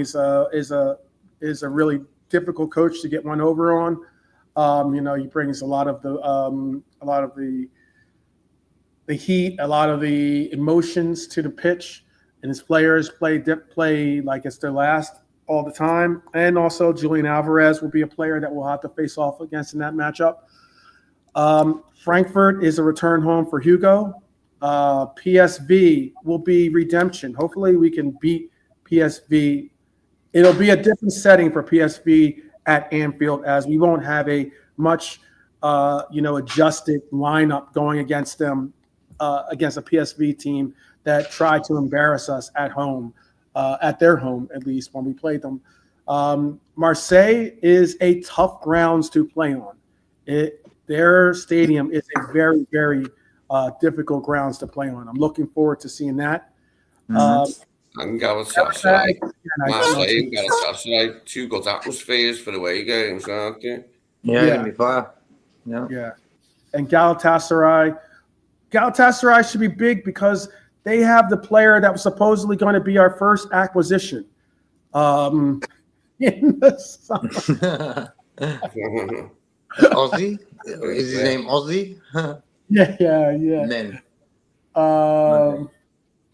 is a really difficult coach to get one over on. He brings a lot of the heat, a lot of the emotions to the pitch, and his players play like it's their last all the time. And also Julian Alvarez will be a player that we'll have to face off against in that matchup. Frankfurt is a return home for Hugo. PSV will be redemption. Hopefully we can beat PSV. It'll be a different setting for PSV at Anfield as we won't have a much adjusted lineup going against them, against a PSV team that tried to embarrass us at home. At their home, at least when we played them. Marseille is a tough grounds to play on. Their stadium is a very, very difficult grounds to play on. I'm looking forward to seeing that. And Galatasaray. Marseille and Galatasaray, two good atmospheres for away games, aren't they? Yeah, it'll be fire. Yeah. And Galatasaray should be big because they have the player that was supposedly going to be our first acquisition. In the summer. Ozzy? Is his name Ozzy? Yeah. Men.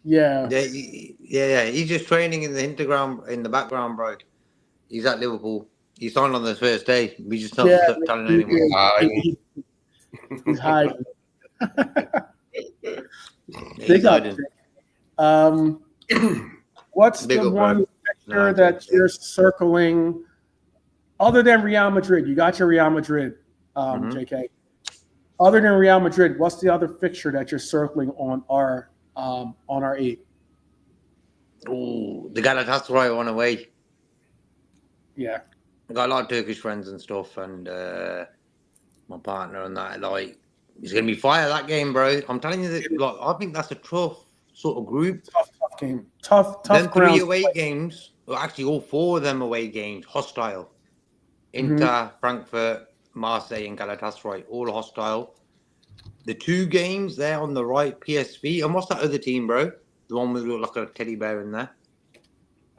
Yeah. He's just training in the background, bro. He's at Liverpool. He signed on the first day. We just not telling anyone. He's hiding. Big up. What's the one picture that you're circling other than Real Madrid? You got your Real Madrid, JK. Other than Real Madrid, what's the other fixture that you're circling on our 8? Oh, the Galatasaray one away. Yeah. I got a lot of Turkish friends and stuff, and my partner and that. Like, it's gonna be fire that game, bro. I'm telling you that. Like, I think that's a tough sort of group. Tough game. Tough. Then 3 away games. Well, actually, all 4 of them away games hostile. Inter, Frankfurt, Marseille, and Galatasaray all hostile. The 2 games there on the right, PSV, and what's that other team, bro? The one with look like a teddy bear in there.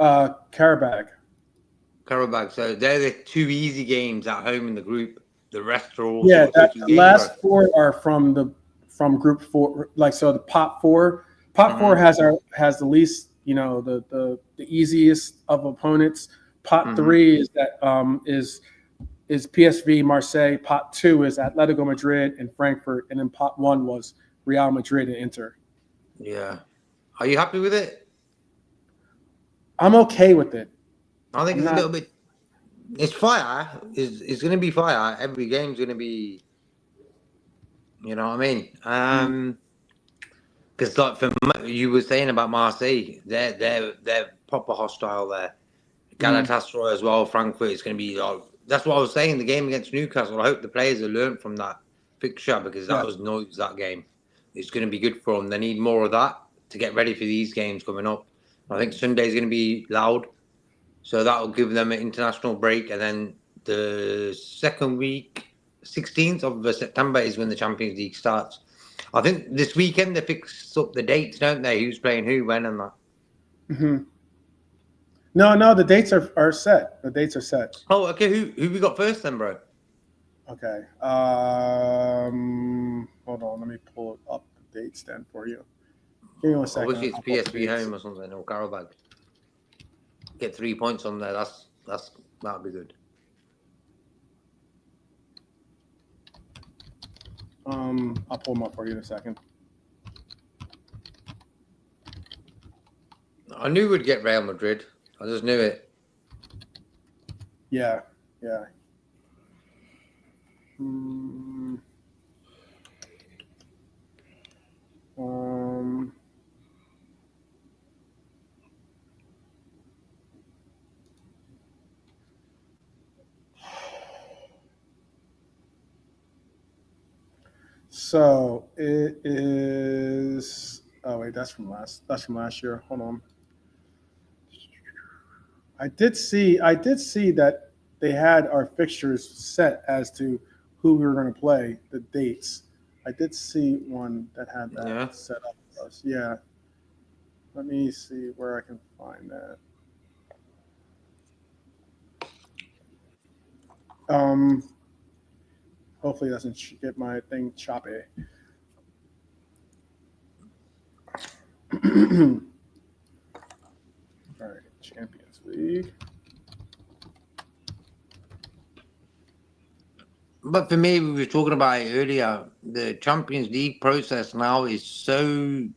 Karabakh. Karabakh. So they're the 2 easy games at home in the group. The rest are all Yeah, sort of the games, last bro. 4 are from group 4. Like, so the pot 4 4 has the least, the easiest of opponents. Pot 3 is that is PSV Marseille. Pot 2 is Atletico Madrid and Frankfurt, and then pot 1 was Real Madrid and Inter. Yeah. Are you happy with it? I'm okay with it. I think it's a little bit. It's fire. It's going to be fire. Every game's going to be. You know what I mean? Because like you were saying about Marseille, they're proper hostile there. Galatasaray as well. Frankfurt is going to be like. That's what I was saying. The game against Newcastle. I hope the players have learned from that fixture because that was noise. That game. It's going to be good for them. They need more of that to get ready for these games coming up. I think Sunday's going to be loud. So that will give them an international break. And then the second week, 16th of September, is when the Champions League starts. I think this weekend they fix up the dates, don't they? Who's playing who, when, and that. No, the dates are set. The dates are set. Oh, okay. Who we got first then, bro? Okay. Hold on. Let me pull up the dates then for you. Give me 1 second. Obviously, it's PSV home or something, or Karabakh. Get 3 points on there. That'll be good. I'll pull them up for you in a second. I knew we'd get Real Madrid. I just knew it. Yeah. So it is. Oh wait, that's from last year. Hold on. I did see that they had our fixtures set as to who we were going to play, the dates. I did see one that had that set up for us. Yeah. Let me see where I can find that. Hopefully it doesn't get my thing choppy. All right, Champions League. But for me, we were talking about it earlier. The Champions League process now is so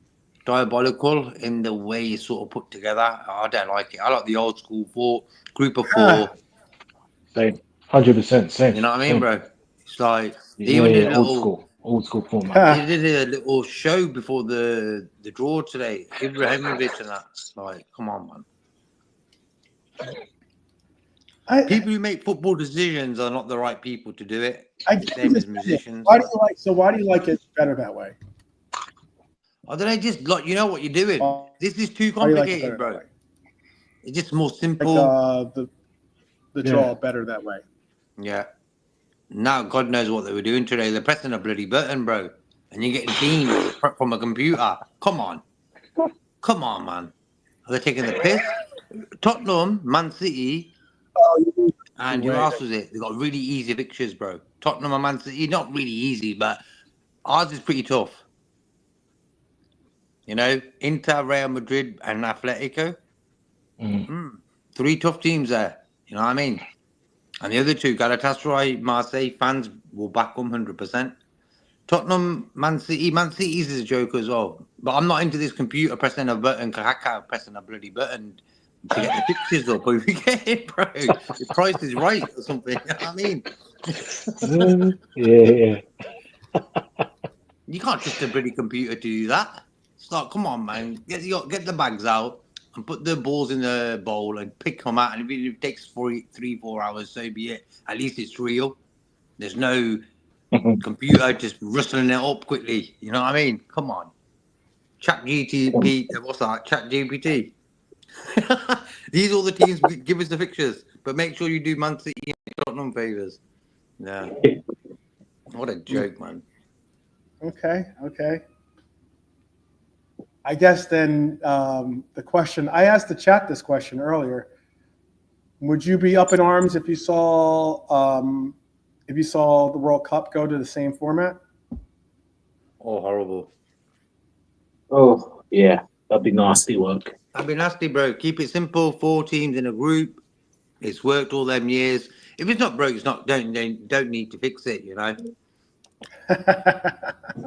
diabolical in the way it's sort of put together. I don't like it. I like the old school group of 4. Same, 100% same. You know what I mean, bro? It's like old school format. They did a little show before the draw today. Ibrahimovic and that. Like, come on, man. People who make football decisions are not the right people to do it. Same as musicians. Why do you like it better that way? I don't know, just like you know what you're doing. This is too complicated, bro. It's just more simple. Like, the draw better that way. Yeah. Now God knows what they were doing today. They're pressing a bloody button, bro, and you're getting teams from a computer. Come on, man. Are they taking the piss? Tottenham, Man City. And who else was it? They got really easy fixtures, bro. Tottenham and Man City, not really easy, but ours is pretty tough. You know, Inter, Real Madrid, and Atletico. 3 tough teams there. You know what I mean? And the other 2, Galatasaray, Marseille, fans will back them 100%. Tottenham, Man City. Man City's is a joke as well. But I'm not into this computer pressing a button, Kahaka pressing a bloody button to get the pictures up. But we get it, bro. The price is right or something. You know what I mean? Yeah. You can't trust a bloody computer to do that. It's like, come on, man. Get the bags out and put the balls in the bowl and pick them out. And if it takes 3-4 hours, so be it. At least it's real. There's no computer just rustling it up quickly. You know what I mean? Come on. Chat GPT. These are all the teams. Give us the fixtures. But make sure you do Man City and Tottenham favours. Yeah. What a joke, man. Okay. I guess then the question I asked the chat this question earlier: would you be up in arms if you saw the World Cup go to the same format? Oh, horrible. Oh, yeah. That'd be nasty work. That'd be nasty, bro. Keep it simple. 4 teams in a group. It's worked all them years. If it's not broke, it's not. Don't need to fix it. You know.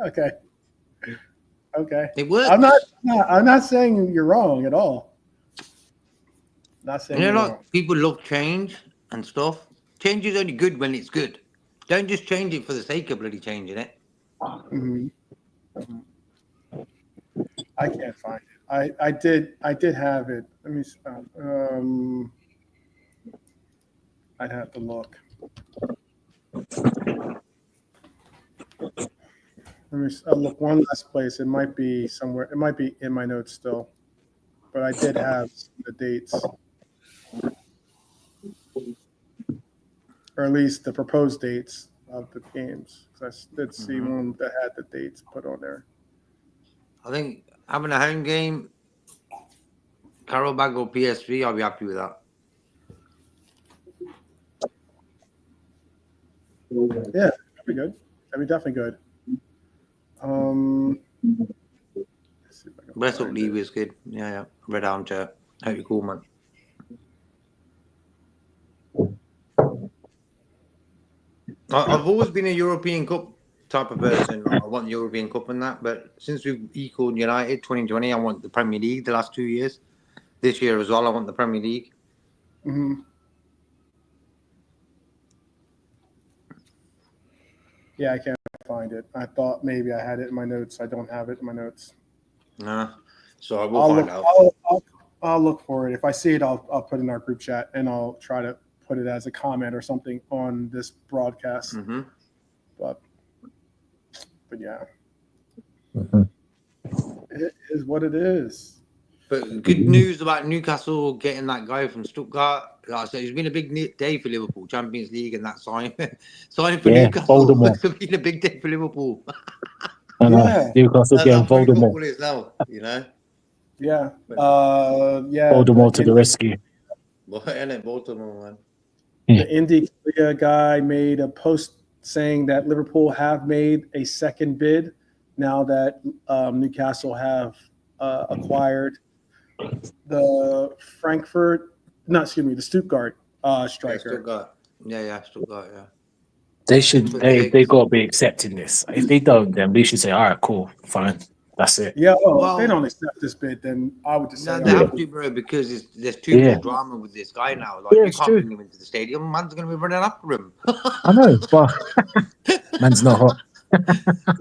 Okay. It works. I'm not saying you're wrong at all. Not saying You know, you're like wrong. people love change and stuff. Change is only good when it's good. Don't just change it for the sake of bloody changing it. Mhm. I can't find it. I did have it. Let me. I'd have to look. I'll look one last place. It might be somewhere. It might be in my notes still, but I did have the dates, or at least the proposed dates of the games. I did see one that had the dates put on there. I think having a home game, Carabao or PSV, I'll be happy with that. Yeah, that'd be good. That'd be definitely good. Let's see if I can West find League it. is good. Yeah. Red Armchair. Hope you're cool, man. I've always been a European Cup type of person. I want European Cup and that, but since we've equaled United 2020, I want the Premier League the last 2 years. This year as well, I want the Premier League. Mm-hmm. Yeah, I can't find it. I thought maybe I had it in my notes. I don't have it in my notes. Nah. So I will find out. I'll look for it. If I see it, I'll put it in our group chat, and I'll try to put it as a comment or something on this broadcast. Mm-hmm. But yeah, Mhm. it is what it is. But good news about Newcastle getting that guy from Stuttgart. Like I said, it's been a big day for Liverpool, Champions League, and that signing for Yeah, Newcastle. Voldemort. It's been a big day for Liverpool. I know. Yeah. Newcastle getting That's what Voldemort. football is now, you know. Yeah. Voldemort to the rescue. What in it, Baltimore, man? The Indy guy made a post saying that Liverpool have made a second bid now that Newcastle have acquired the the Stuttgart striker. Stuttgart. Yeah, Stuttgart. Yeah. They should. They got to be accepting this. If they don't, then we should say, "All right, cool, fine, that's it." Yeah. Well, if they Well, don't accept this bid, then I would just say, No, they have to, bro, because there's too much drama with this guy now. Like, Yeah, you it's can't true. bring him into the stadium. Man's going to be running after him. I know, but man's not hot.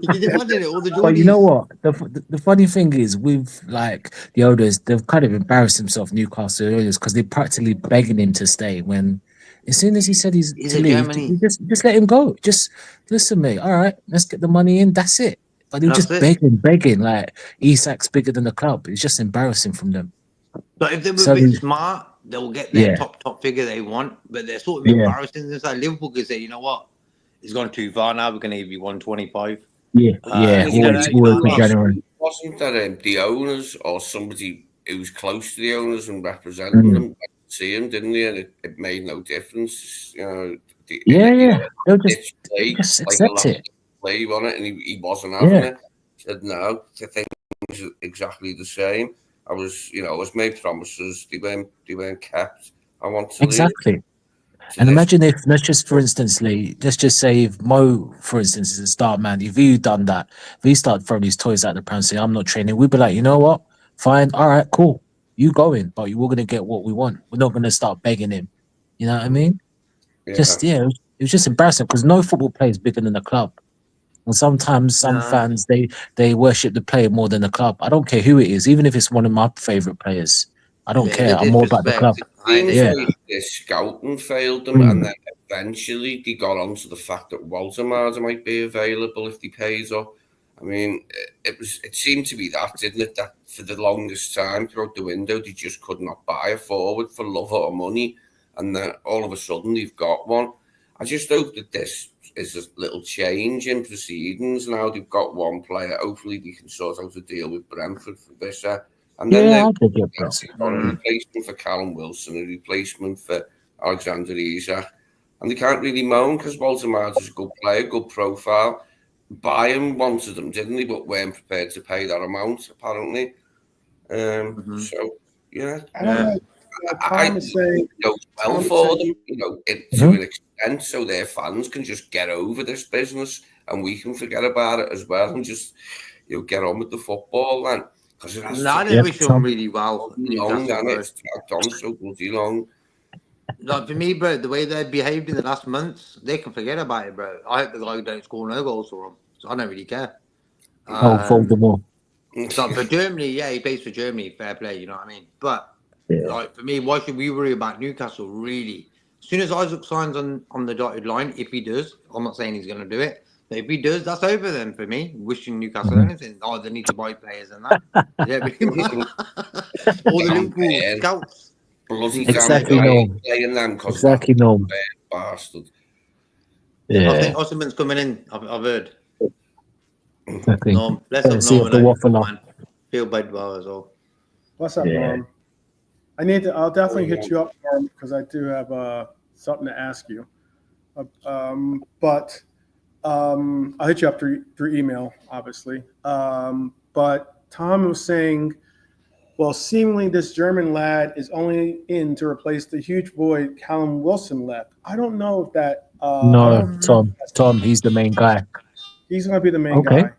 You can imagine it, all the Geordies. But you know what? The funny thing is, with like the owners, they've kind of embarrassed themselves, Newcastle owners, because they're practically begging him to stay. When as soon as he said he's to in leave, Germany. just let him go. Just listen, mate. All right, let's get the money in. That's it. But they're That's just it. begging. Like Isak's bigger than the club. It's just embarrassing from them. But if they were So a bit they- smart, they'll get their Yeah. top figure they want. But they're sort of Yeah. embarrassing. It's like Liverpool could say, you know what? It's gone too far now. We're going to give you 125. Yeah, you know, always you know, in January. Wasn't that the owners or somebody who was close to the owners and representing them see him, didn't they? And it made no difference. You know, They'll just accept it. Play on it, and he wasn't having it. Said no, the thing was exactly the same. I was made promises. They weren't kept. I want to leave. And imagine if, let's just say if Mo, for instance, is a start man, if you done that, if he started throwing his toys out the pram saying, I'm not training, we'd be like, you know what? Fine, all right, cool. You go in, but we're going to get what we want. We're not going to start begging him. You know what I mean? Yeah. It was just embarrassing because no football player is bigger than the club. And sometimes some fans, they worship the player more than the club. I don't care who it is, even if it's one of my favourite players. I don't care. I'm more about the club. Their scouting failed them, and then eventually they got onto the fact that Waldemar might be available if he pays up. I mean, it seemed to be that, didn't it? That for the longest time throughout the window, they just could not buy a forward for love or money, and then all of a sudden they've got one. I just hope that this is a little change in proceedings. Now they've got one player. Hopefully they can sort out a deal with Brentford for Visser. And then Yeah, they've I get got a replacement for Callum Wilson, a replacement for Alexander Isak. And they can't really moan because Walter Martin's a good player, good profile. Bayern wanted them, didn't they? But weren't prepared to pay that amount, apparently. So, yeah. I don't know. Tom is saying it goes well for them, to an extent, so their fans can just get over this business and we can forget about it as well and just get on with the football then. Because it has I wish them really well. long and it's dragged on so bloody long. Like for me, bro, the way they behaved in the last months, they can forget about it, bro. I hope the guy don't score no goals for them, so I don't really care. Voldemort. So for Germany, yeah, he plays for Germany, fair play, you know what I mean? But like for me, why should we worry about Newcastle? Really, as soon as Isak signs on the dotted line, if he does, I'm not saying he's going to do it, but if he does, that's over then for me. Wishing Newcastle anything, they need to buy players and that. Yeah, all the Liverpool scouts. Bloody exactly damn playing them because exactly no bastard. Yeah, I think Osman's coming in. I've heard. Exactly. Norm, let's see if the waffle on. Feel bad well as well. What's up, Norm? I'll definitely hit you up, Norm, because I do have something to ask you. But I'll hit you up through email, obviously. But Tom was saying, well, seemingly this German lad is only in to replace the huge void Callum Wilson left. I don't know if that. No, Tom, he's the main guy. He's going to be the main guy.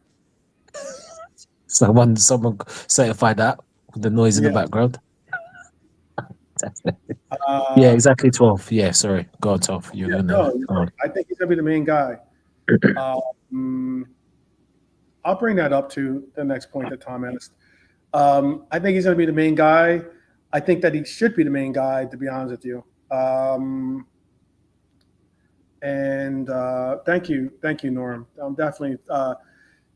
Someone certify that with the noise in the background. Yeah, exactly 12. Yeah, sorry. Go on, 12. I think he's going to be the main guy. I'll bring that up to the next point that Tom asked. I think he's going to be the main guy. I think that he should be the main guy, to be honest with you. Thank you, Norm. I'm definitely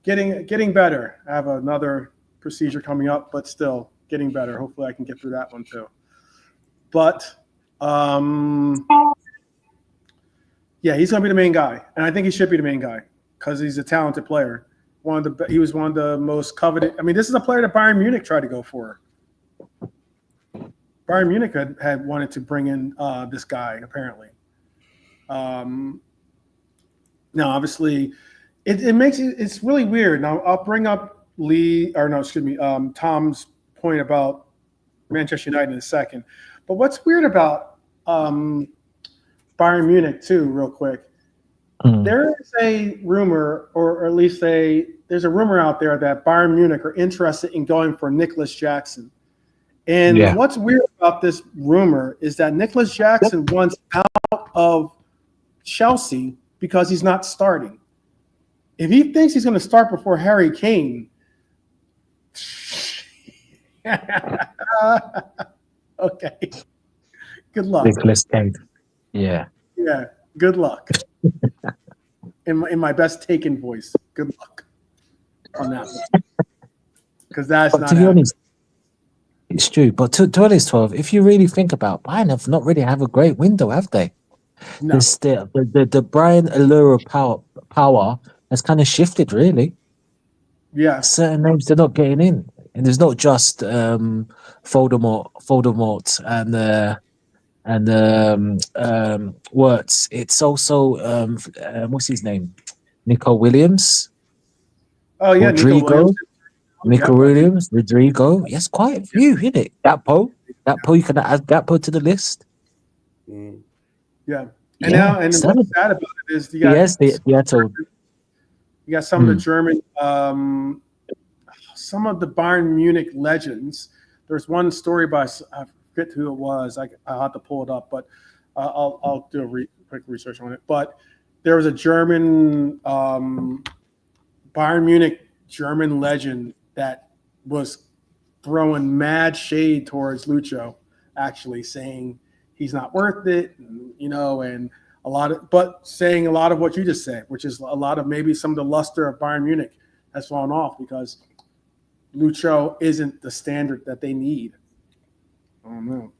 getting better. I have another procedure coming up, but still getting better. Hopefully I can get through that one too. But he's going to be the main guy, and I think he should be the main guy because he's a talented player. He was one of the most coveted. I mean, this is a player that Bayern Munich tried to go for. Bayern Munich had wanted to bring in this guy apparently. Now, obviously, it's really weird. Now, I'll bring up Tom's point about Manchester United in a second. But what's weird about Bayern Munich too, real quick, there is a rumor, or at least there's a rumor out there that Bayern Munich are interested in going for Nicholas Jackson. And what's weird about this rumor is that Nicholas Jackson wants out of Chelsea because he's not starting. If he thinks he's going to start before Harry Kane, okay, good luck. Nicholas Kane. Yeah, good luck. in my best taken voice, good luck on that one. Because that's not. To be honest, it's true. But to be honest, 12, if you really think about Bayern, have not really have a great window, have they? No. The Brian allure of power has kind of shifted, really. Yeah. Certain names they're not getting in, and there's not just Voldemort and Wirtz. It's also what's his name, Nico Williams. Oh yeah, Nico Williams, Rodrigo. Yes, quite a few, isn't it? Gakpo, you can add Gakpo to the list. Yeah, and what's sad about it is you got some of the German, some of the Bayern Munich legends. There's one story by I forget who it was. I'll have to pull it up, but I'll do a quick research on it. But there was a German Bayern Munich German legend that was throwing mad shade towards Lucho, actually saying he's not worth it, and saying a lot of what you just said, which is a lot of maybe some of the luster of Bayern Munich has fallen off because Lucho isn't the standard that they need. I don't know.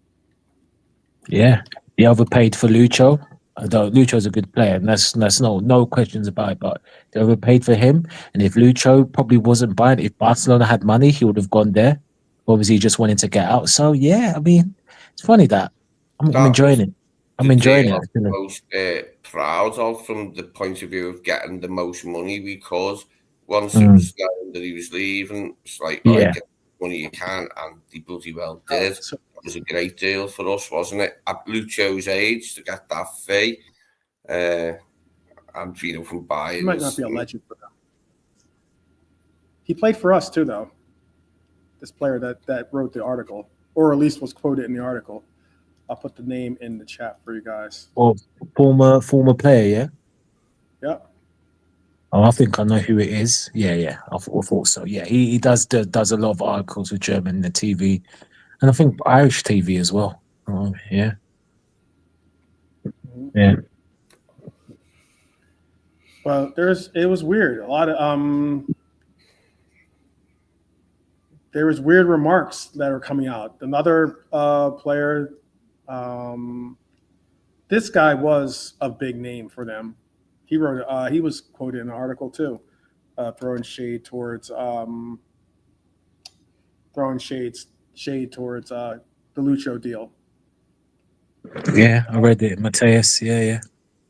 Yeah, he overpaid for Lucho. Lucho's a good player, and that's no questions about it. But they overpaid for him, and if Lucho probably wasn't buying, if Barcelona had money, he would have gone there. Obviously, he just wanted to get out. So yeah, I mean, it's funny that I'm That enjoying was it. I'm the enjoying deal it. I'm most proud of from the point of view of getting the most money, because once it was known that he was leaving, it's like, all right, Yeah, get the money you can, and he bloody well did. So It was a great deal for us, wasn't it? At Lucho's age, to get that fee, and from Bayern. he might not be a legend for them. He played for us too, though. This player that wrote the article, or at least was quoted in the article. I'll put the name in the chat for you guys. or former player. Yeah. Yeah. Oh, I think I know who it is. Yeah. I thought so. Yeah, he does a lot of articles with German the TV, and I think Irish TV as well. Oh, yeah. Yeah. Well, it was weird. A lot of there was weird remarks that are coming out. Another player, this guy was a big name for them. He wrote. He was quoted in an article too, throwing shade towards the Lucho deal. Yeah, I read it. Mateus. Yeah.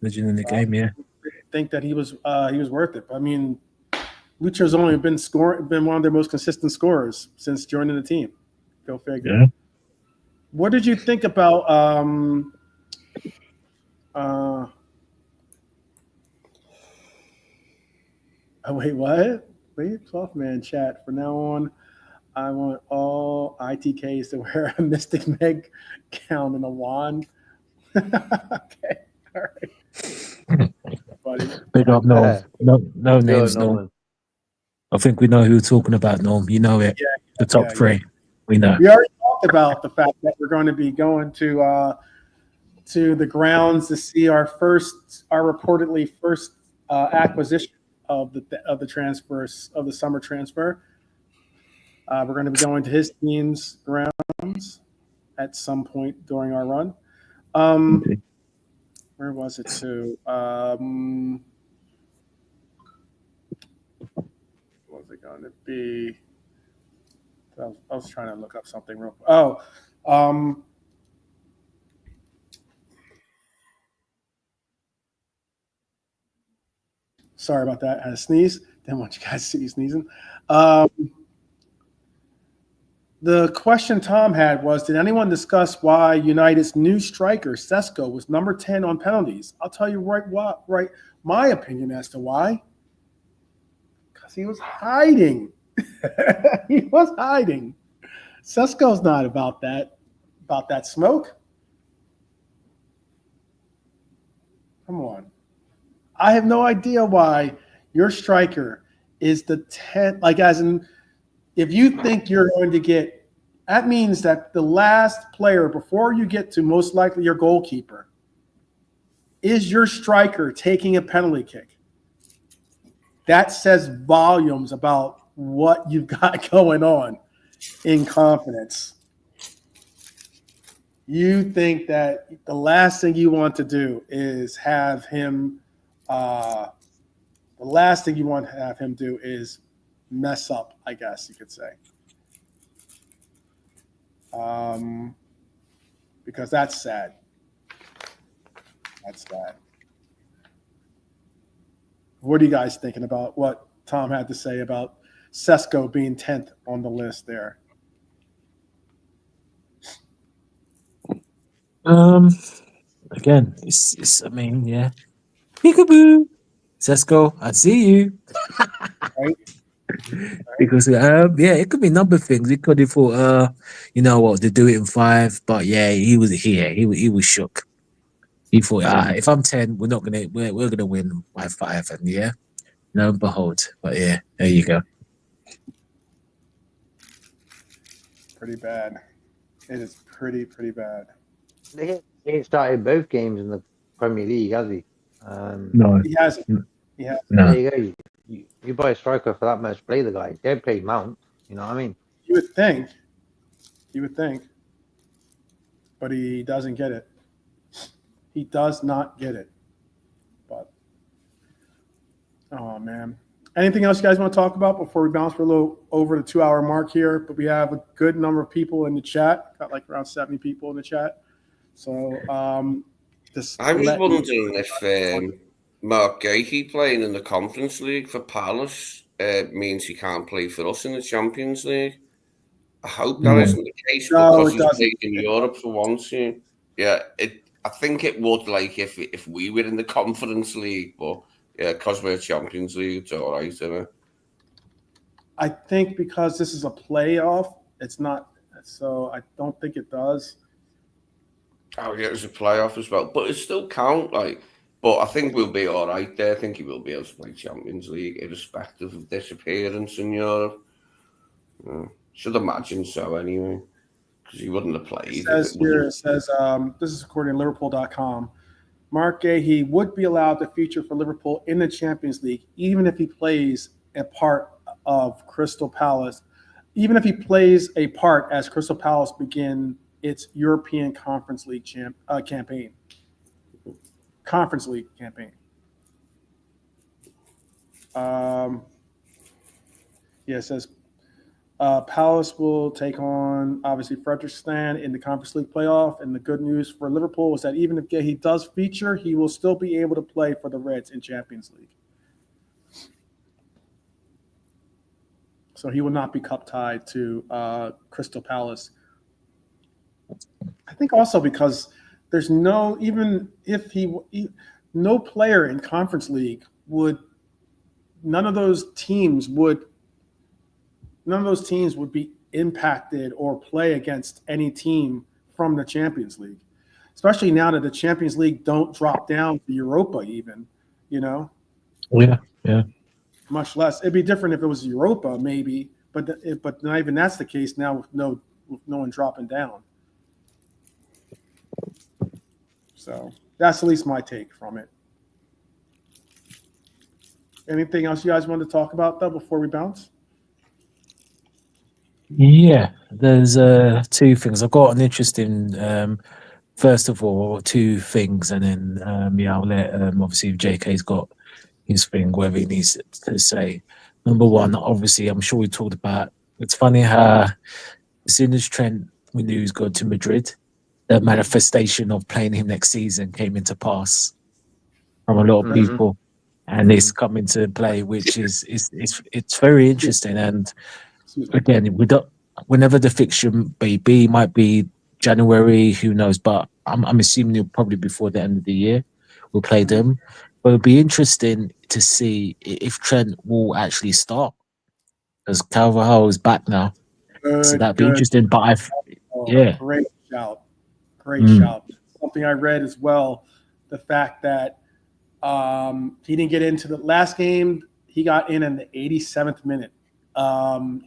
Legend in the game. Yeah. Think that he was worth it. I mean, Lucho's only been one of their most consistent scorers since joining the team. Go figure. Yeah. What did you think about wait, what? Wait, 12th man chat. From now on, I want all ITKs to wear a Mystic Meg gown and a wand. Okay, all right. Buddy. Big up, Norm. No names, no Norm. one. I think we know who we're talking about, Norm. You know it. Yeah, The top three. We know. We already talked about the fact that we're going to be going to the grounds to see our reportedly first acquisition of the transfers of the summer transfer. We're going to be going to his team's grounds at some point during our run. Okay. Where was it to? What was it going to be? I was trying to look up something real quick. Sorry about that. I had a sneeze. Didn't want you guys to see me sneezing. The question Tom had was, did anyone discuss why United's new striker, Sesko, was number 10 on penalties? I'll tell you right my opinion as to why. Because he was hiding. He was hiding. Sesko's not about that smoke. Come on. I have no idea why your striker is the 10th, like as in if you think you're going to get, that means that the last player before you get to most likely your goalkeeper is your striker taking a penalty kick. That says volumes about what you've got going on in confidence. You think that the last thing you want to do is have him do is mess up, I guess you could say. Because that's sad. That's sad. What are you guys thinking about what Tom had to say about Sesko being 10th on the list there? Again, it's I mean, yeah. Peekaboo. Sesko, I see you. Right? Because it could be a number of things. It could have thought, you know what, they do it in 5, but yeah, he was shook. He thought, if I'm 10, we're gonna win by 5, and yeah, lo and behold. But yeah, there you go. Pretty bad. It is pretty bad. He started both games in the Premier League, has he? No, He hasn't. He hasn't. no. There you go. You buy a striker for that much, play the guy. Don't play Mount. You know what I mean? You would think. But he doesn't get it. He does not get it. But, oh, man. Anything else you guys want to talk about before we bounce? We're a little over the 2-hour mark here, but we have a good number of people in the chat. Got like around 70 people in the chat. So I was wondering if Mark Gahey playing in the Conference League for Palace means he can't play for us in the Champions League. I hope that isn't the case because he's played in Europe for once. Yeah, I think it would, like, if we were in the Conference League, but yeah, because we're Champions League, it's all right, isn't it? I think because this is a playoff, it's not. So I don't think it does. Oh, yeah, it's a playoff as well, but it still count. Like, but I think we'll be all right there. I think he will be able to play Champions League, irrespective of disappearance in Europe. Should imagine so anyway, because he wouldn't have played. It says this is according to Liverpool.com. Mark Gahey would be allowed to feature for Liverpool in the Champions League, even if he plays a part of Crystal Palace, even if he plays a part as Crystal Palace begin its European Conference League campaign. Conference League campaign. It says Palace will take on, obviously, Fredrikstad in the Conference League playoff. And the good news for Liverpool is that even if Gahey does feature, he will still be able to play for the Reds in Champions League. So he will not be cup tied to Crystal Palace. I think also because there's no player in Conference League none of those teams would be impacted or play against any team from the Champions League, especially now that the Champions League don't drop down to Europa even, Yeah. Much less. It'd be different if it was Europa maybe, but not even that's the case now with no one dropping down. So that's at least my take from it. Anything else you guys want to talk about though before we bounce? Yeah, there's two things. I've got an interesting first of all, two things, and then I'll let obviously if JK's got his thing, whatever he needs to say. Number one, obviously, I'm sure we talked about. It's funny how as soon as Trent, we knew he was going to Madrid, the manifestation of playing him next season came into pass from a lot of people, and it's come into play, which is it's very interesting. And again, whenever the fixture might be January, who knows? But I'm assuming it'll probably before the end of the year we'll play them. But it'll be interesting to see if Trent will actually start, because Carvajal is back now, so that'd be interesting. But great shout. Something I read as well, the fact that he didn't get into the last game. He got in the 87th minute.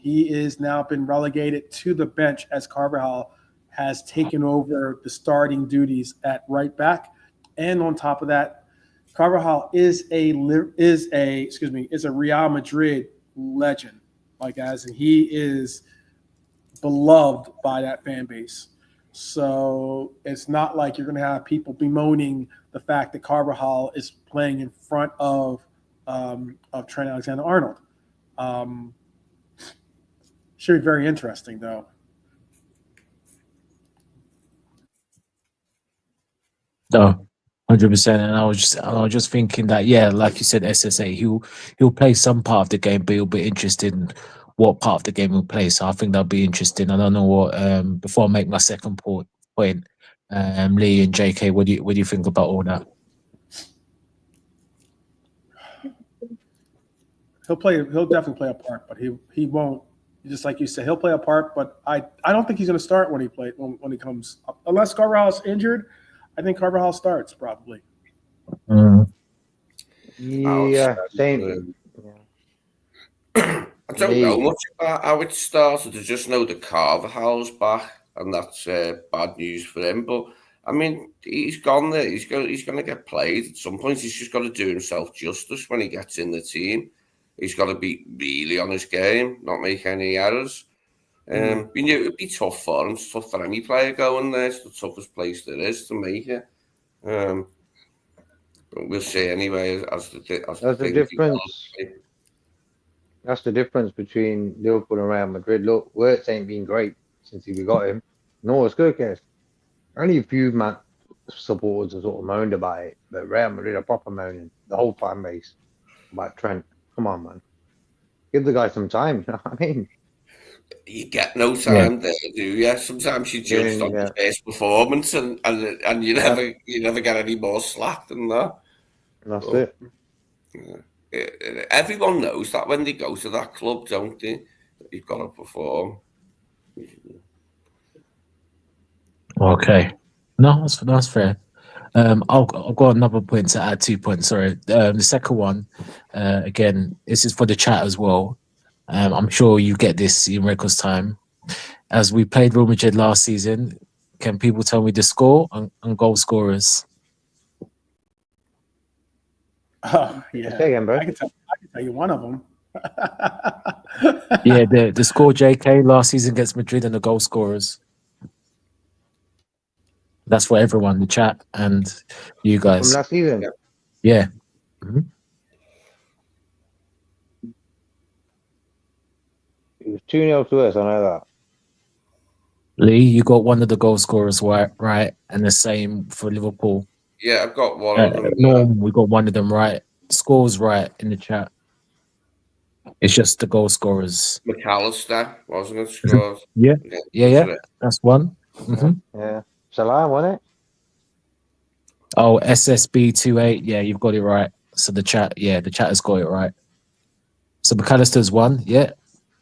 He is now been relegated to the bench as Carvajal has taken over the starting duties at right back. And on top of that, Carvajal is a Real Madrid legend, and he is beloved by that fan base. So it's not like you're going to have people bemoaning the fact that Carvajal is playing in front of Trent Alexander-Arnold. Should be very interesting, though. No, 100%. And I was just thinking that, like you said, SSA, he'll play some part of the game, but he'll be interested in what part of the game he'll play. So I think that'll be interesting. I don't know what. Before I make my second point, Lee and JK, what do you think about all that? He'll definitely play a part, but he won't. Just like you said, he'll play a part, but I don't think he's going to start when he comes up. Unless Carvajal's injured, I think Carvajal starts probably. Yeah, same. I don't know much about how it started. I just know that Carvajal's back, and that's bad news for him. But I mean, he's gone there. He's going to get played at some point. He's just got to do himself justice when he gets in the team. He's got to be really on his game, not make any errors. We knew it would be tough for him. It's tough for any player going there. It's the toughest place there is to make it. But we'll see anyway as the That's the things difference. That's the difference between Liverpool and Real Madrid. Look, Wirtz ain't been great since we got him. No, it's good, guys. Only a few supporters have sort of moaned about it, but Real Madrid are proper moaning. The whole fan base about Trent. Come on, man. Give the guy some time. You know what I mean? You get no time there, do you? Sometimes you judged on the first performance, and you never get any more slack than that. That's it. Everyone knows that when they go to that club, don't they? You've got to perform. Okay, no, that's fair. I've got another point to add. 2 points. Sorry. The second one, again, this is for the chat as well. I'm sure you get this in records time. As we played Real Madrid last season, can people tell me the score and goal scorers? Oh yeah, again, bro. I can tell you one of them. Yeah, the score JK last season against Madrid and the goal scorers. That's for everyone, the chat and you guys. From last season? Yeah. Mm-hmm. It was 2-0 to us, I know that. Lee, you got one of the goal scorers right, and the same for Liverpool. Yeah, I've got one of them. Norm, we got one of them right. Scores right in the chat. It's just the goal scorers. McAllister, wasn't it? Scored. Yeah. That's one. Mm-hmm. Yeah. Salah, wasn't it? Oh, SSB28. Yeah, you've got it right. So the chat has got it right. So McAllister's one. Yeah.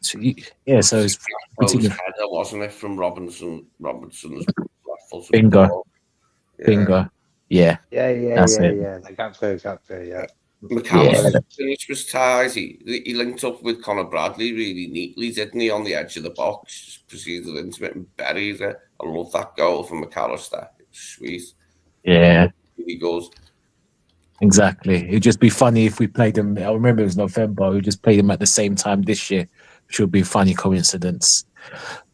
So it's header, wasn't it, from Robinson's Bingo. Yeah. Yeah. Like capture, yeah. McAllister finished was ties. He linked up with Conor Bradley really neatly, didn't he, on the edge of the box? Just proceeded into it and buried it. I love that goal from McAllister. It's sweet. Yeah. He goes. Exactly. It'd just be funny if we played them. I remember it was November. We just played them at the same time this year, which would be a funny coincidence.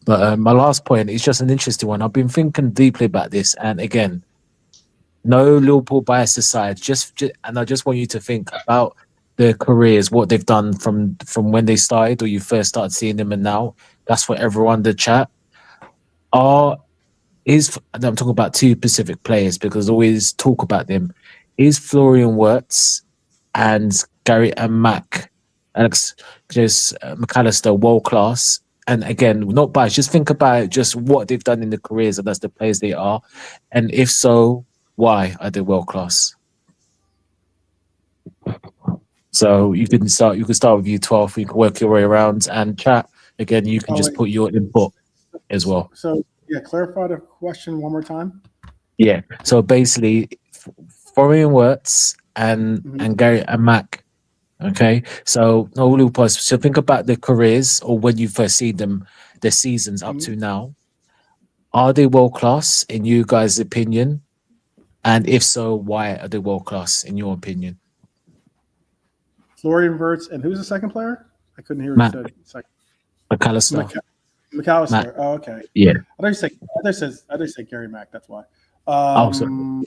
But my last point is just an interesting one. I've been thinking deeply about this, and again, no Liverpool bias aside, and I just want you to think about their careers, what they've done from when they started or you first started seeing them, and now. That's for everyone. The chat. I'm talking about two specific players because I always talk about them. Is Florian Wirtz and Gary and McAllister world class? And again, not biased, just think about just what they've done in their careers and that's the players they are. And if so, why are they world class? So you can start with U12, you can work your way around and chat. Again, you can put your input as well. So clarify the question one more time. Yeah. So basically Florian Wirtz and Gary and Mac. Okay, so no Liverpool. So think about their careers or when you first see them, their seasons up to now. Are they world class in you guys' opinion? And if so, why are they world class in your opinion? Florian Wirtz and who's the second player? I couldn't hear what you said. McAllister. McAllister. Matt. Oh, okay. Yeah. I thought you said Gary Mack. That's why. Sorry.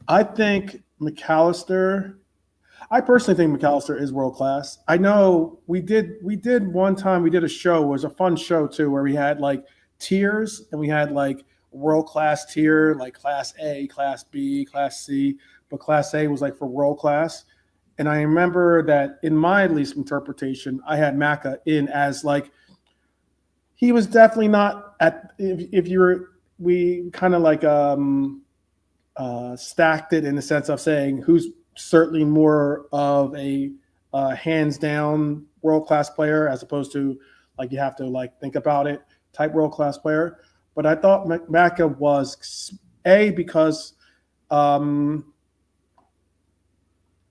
I think McAllister. I personally think McAllister is world class. I know we did one time. We did a show. It was a fun show too, where we had like tiers, and we had like world class tier, like Class A, Class B, Class C. But Class A was like for world class. And I remember that in my at least interpretation, I had Macca in as like he was definitely not at we kind of like stacked it in the sense of saying who's certainly more of a hands down world class player as opposed to like you have to like think about it type world class player. But I thought Macca was because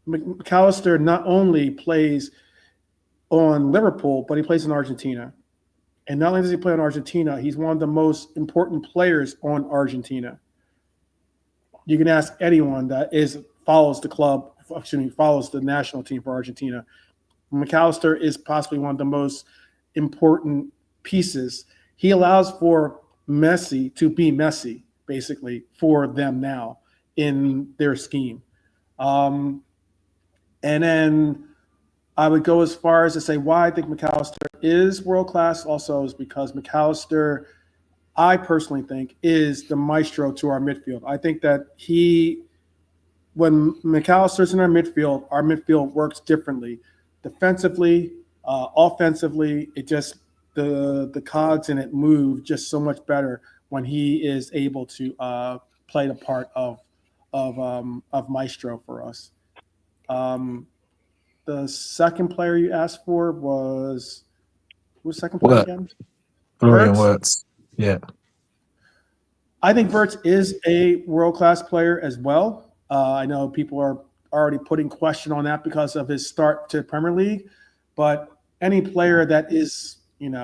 McAllister not only plays on Liverpool, but he plays in Argentina. And not only does he play on Argentina, he's one of the most important players on Argentina. You can ask anyone that follows the national team for Argentina. McAllister is possibly one of the most important pieces. He allows for Messi to be Messi. basically for them now in their scheme. And then I would go as far as to say why I think McAllister is world-class also is because McAllister, I personally think, is the maestro to our midfield. I think that when McAllister's in our midfield works differently. Defensively, offensively, it just the cogs in it move just so much better when he is able to play the part of maestro for us. The second player you asked for was who's the second player again? Florian Wirtz. Yeah. I think Wirtz is a world-class player as well. I know people are already putting question on that because of his start to Premier League, but any player that is one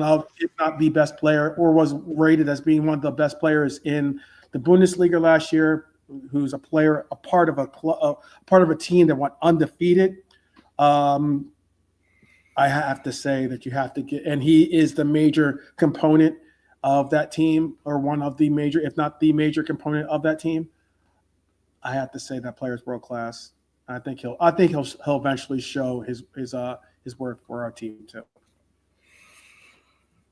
of, if not the best player, or was rated as being one of the best players in the Bundesliga last year, who's a part of a team that went undefeated. I have to say that you have to get, and he is the major component of that team, or one of the major, if not the major component of that team. I have to say that player is world class. I think he'll eventually show his worth for our team too.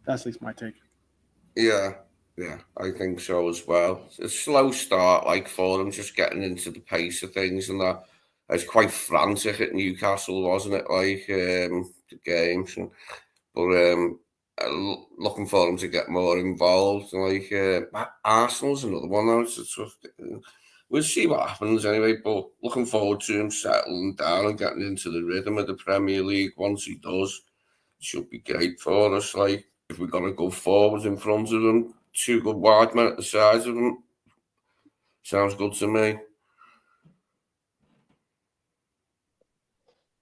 That's at least my take. Yeah, I think so as well. It's a slow start, like for them, just getting into the pace of things, and that it's quite frantic at Newcastle, wasn't it? Like the games, but looking for them to get more involved. Like Arsenal's another one now. It's a tough. We'll see what happens anyway. But looking forward to him settling down and getting into the rhythm of the Premier League. Once he does, it should be great for us. Like if we're gonna go forward in front of them, two good wide men at the sides of them. Sounds good to me.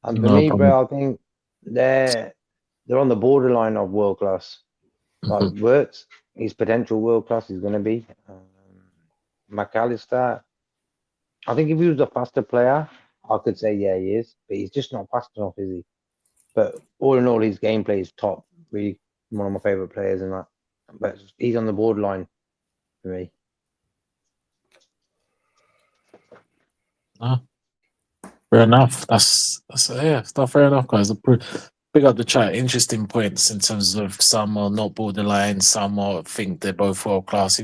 And for me, bro, I think they're on the borderline of world class. Like Wirtz, his potential world class is going to be. McAllister, I think if he was a faster player, I could say yeah he is, but he's just not fast enough, is he? But all in all, his gameplay is top. Really, one of my favorite players in that. But he's on the borderline for me. Fair enough. That's not fair enough, guys. Big up the chat. Interesting points in terms of some are not borderline, some are think they're both world class.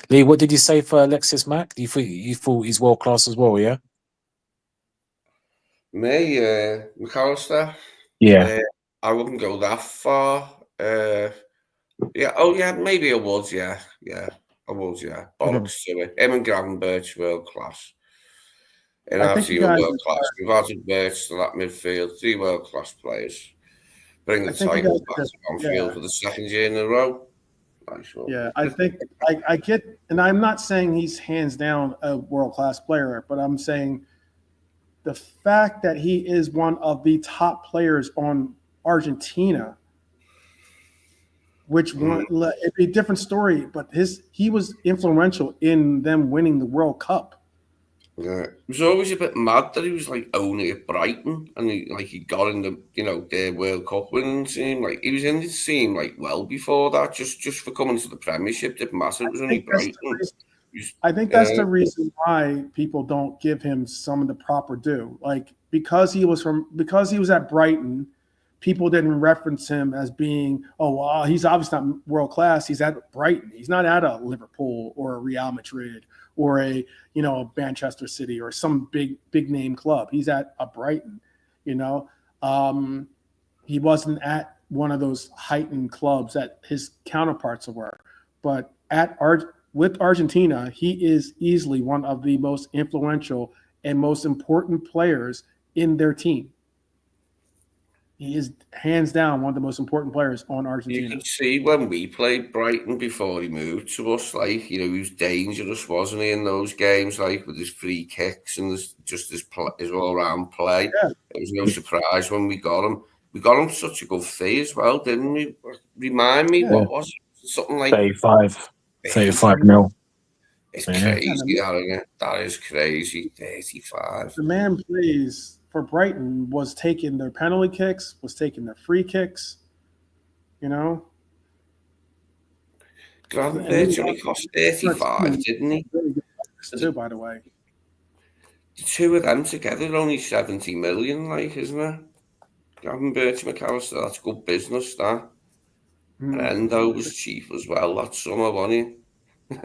Lee, what did you say for Alexis Mack? You thought he's world class as well, yeah? Me, McAllister. Yeah. I wouldn't go that far. Maybe I would. Yeah, I would. Yeah, bollocks to it. Him and Gravenberch world class. In our team, world class. We've added Birch to that midfield. 3 world class players. Bring the title back to Anfield for the second year in a row. Nice one. Yeah, I think I get, and I'm not saying he's hands down a world class player, but I'm saying the fact that he is one of the top players on Argentina, which it'd be a different story, but he was influential in them winning the World Cup. Yeah, it was always a bit mad that he was like only at Brighton, and he got in the their World Cup winning team. Like he was in the team like well before that, just for coming to the Premiership. Didn't matter. It was only Brighton. I think that's the reason why people don't give him some of the proper due. Like because he was at Brighton, people didn't reference him as being, he's obviously not world class. He's at Brighton. He's not at a Liverpool or a Real Madrid or a Manchester City or some big name club. He's at a Brighton. He wasn't at one of those heightened clubs that his counterparts were. But with Argentina, he is easily one of the most influential and most important players in their team. He is hands down one of the most important players on Argentina. You can see when we played Brighton before he moved to us, he was dangerous, wasn't he, in those games, with his free kicks and his all-round play. Yeah. It was no surprise when we got him. We got him such a good fee as well, didn't we? Remind me, what was it? Something like 35 mil. It's crazy, that is crazy. 35. The man plays for Brighton was taking their penalty kicks, was taking their free kicks, Gravenberch only cost 35, didn't he? Really good players too, by the way. The two of them together are only 70 million, like, isn't it? Gravenberch, McAllister, that's good business, that. And Endo was cheap as well, that summer, wasn't he?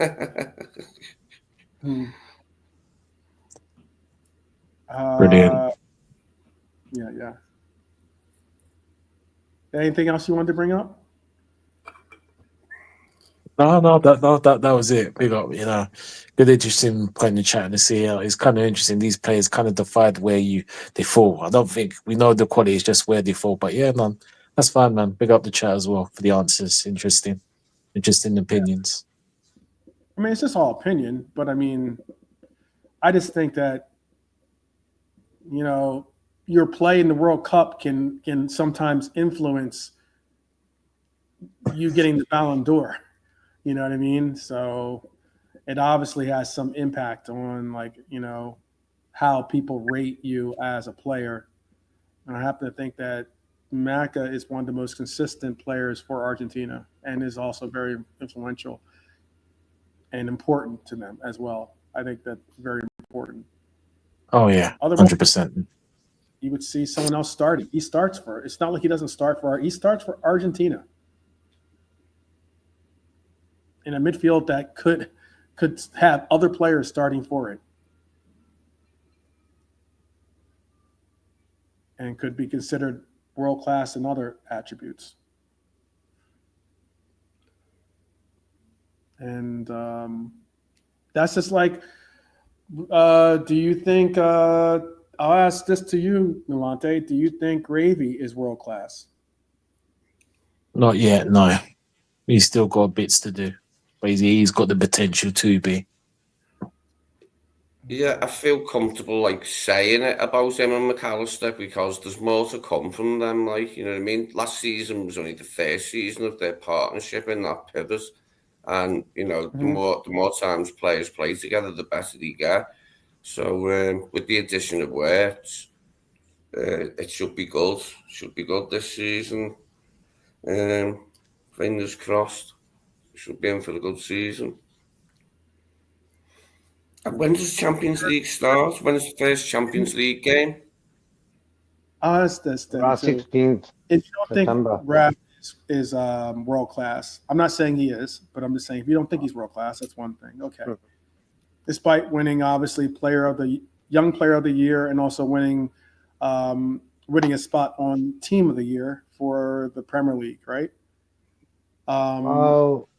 Brilliant. Yeah. Anything else you wanted to bring up? No, that was it. Big up, good interesting point in the chat to see. It's kind of interesting. These players kind of defied where they fall. I don't think we know the quality is just where they fall, but yeah, man, that's fine, man. Big up the chat as well for the answers. Interesting opinions. I mean, it's just all opinion, but I mean, I just think that your play in the World Cup can sometimes influence you getting the Ballon d'Or. You know what I mean? So it obviously has some impact on how people rate you as a player. And I happen to think that Maka is one of the most consistent players for Argentina and is also very influential and important to them as well. I think that's very important. Oh yeah, 100%. You would see someone else starting. He starts for. It's not like he doesn't start for. He starts for Argentina in a midfield that could have other players starting for it, and could be considered world class in other attributes. And that's just like. Do you think? I'll ask this to you, Milante. Do you think Gravy is world class? Not yet, no. He's still got bits to do, but he's got the potential to be. Yeah, I feel comfortable saying it about him and McAllister because there's more to come from them. You know what I mean? Last season was only the first season of their partnership in that pivot, and the more times players play together, the better they get. So with the addition of Wirtz, it should be good. Should be good this season. Fingers crossed. Should be in for a good season. And when does Champions League start? When is the first Champions League game? That's this thing. 16th. If you don't September. think Rav is world class, I'm not saying he is, but I'm just saying if you don't think he's world class, that's one thing. Okay. Despite winning, obviously, young player of the year, and also winning a spot on team of the year for the Premier League, right? Well,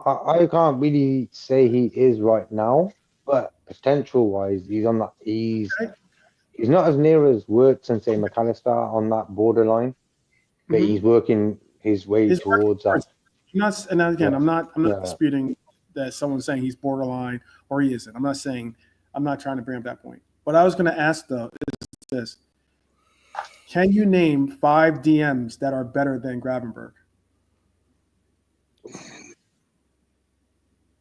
I can't really say he is right now, but potential-wise, he's on that. He's not as near as Wirtz and say McAllister on that borderline, but he's working his way towards that. I'm not disputing that someone's saying he's borderline or he isn't. I'm not trying to bring up that point. What I was going to ask though is this: can you name 5 DMs that are better than Gravenberch?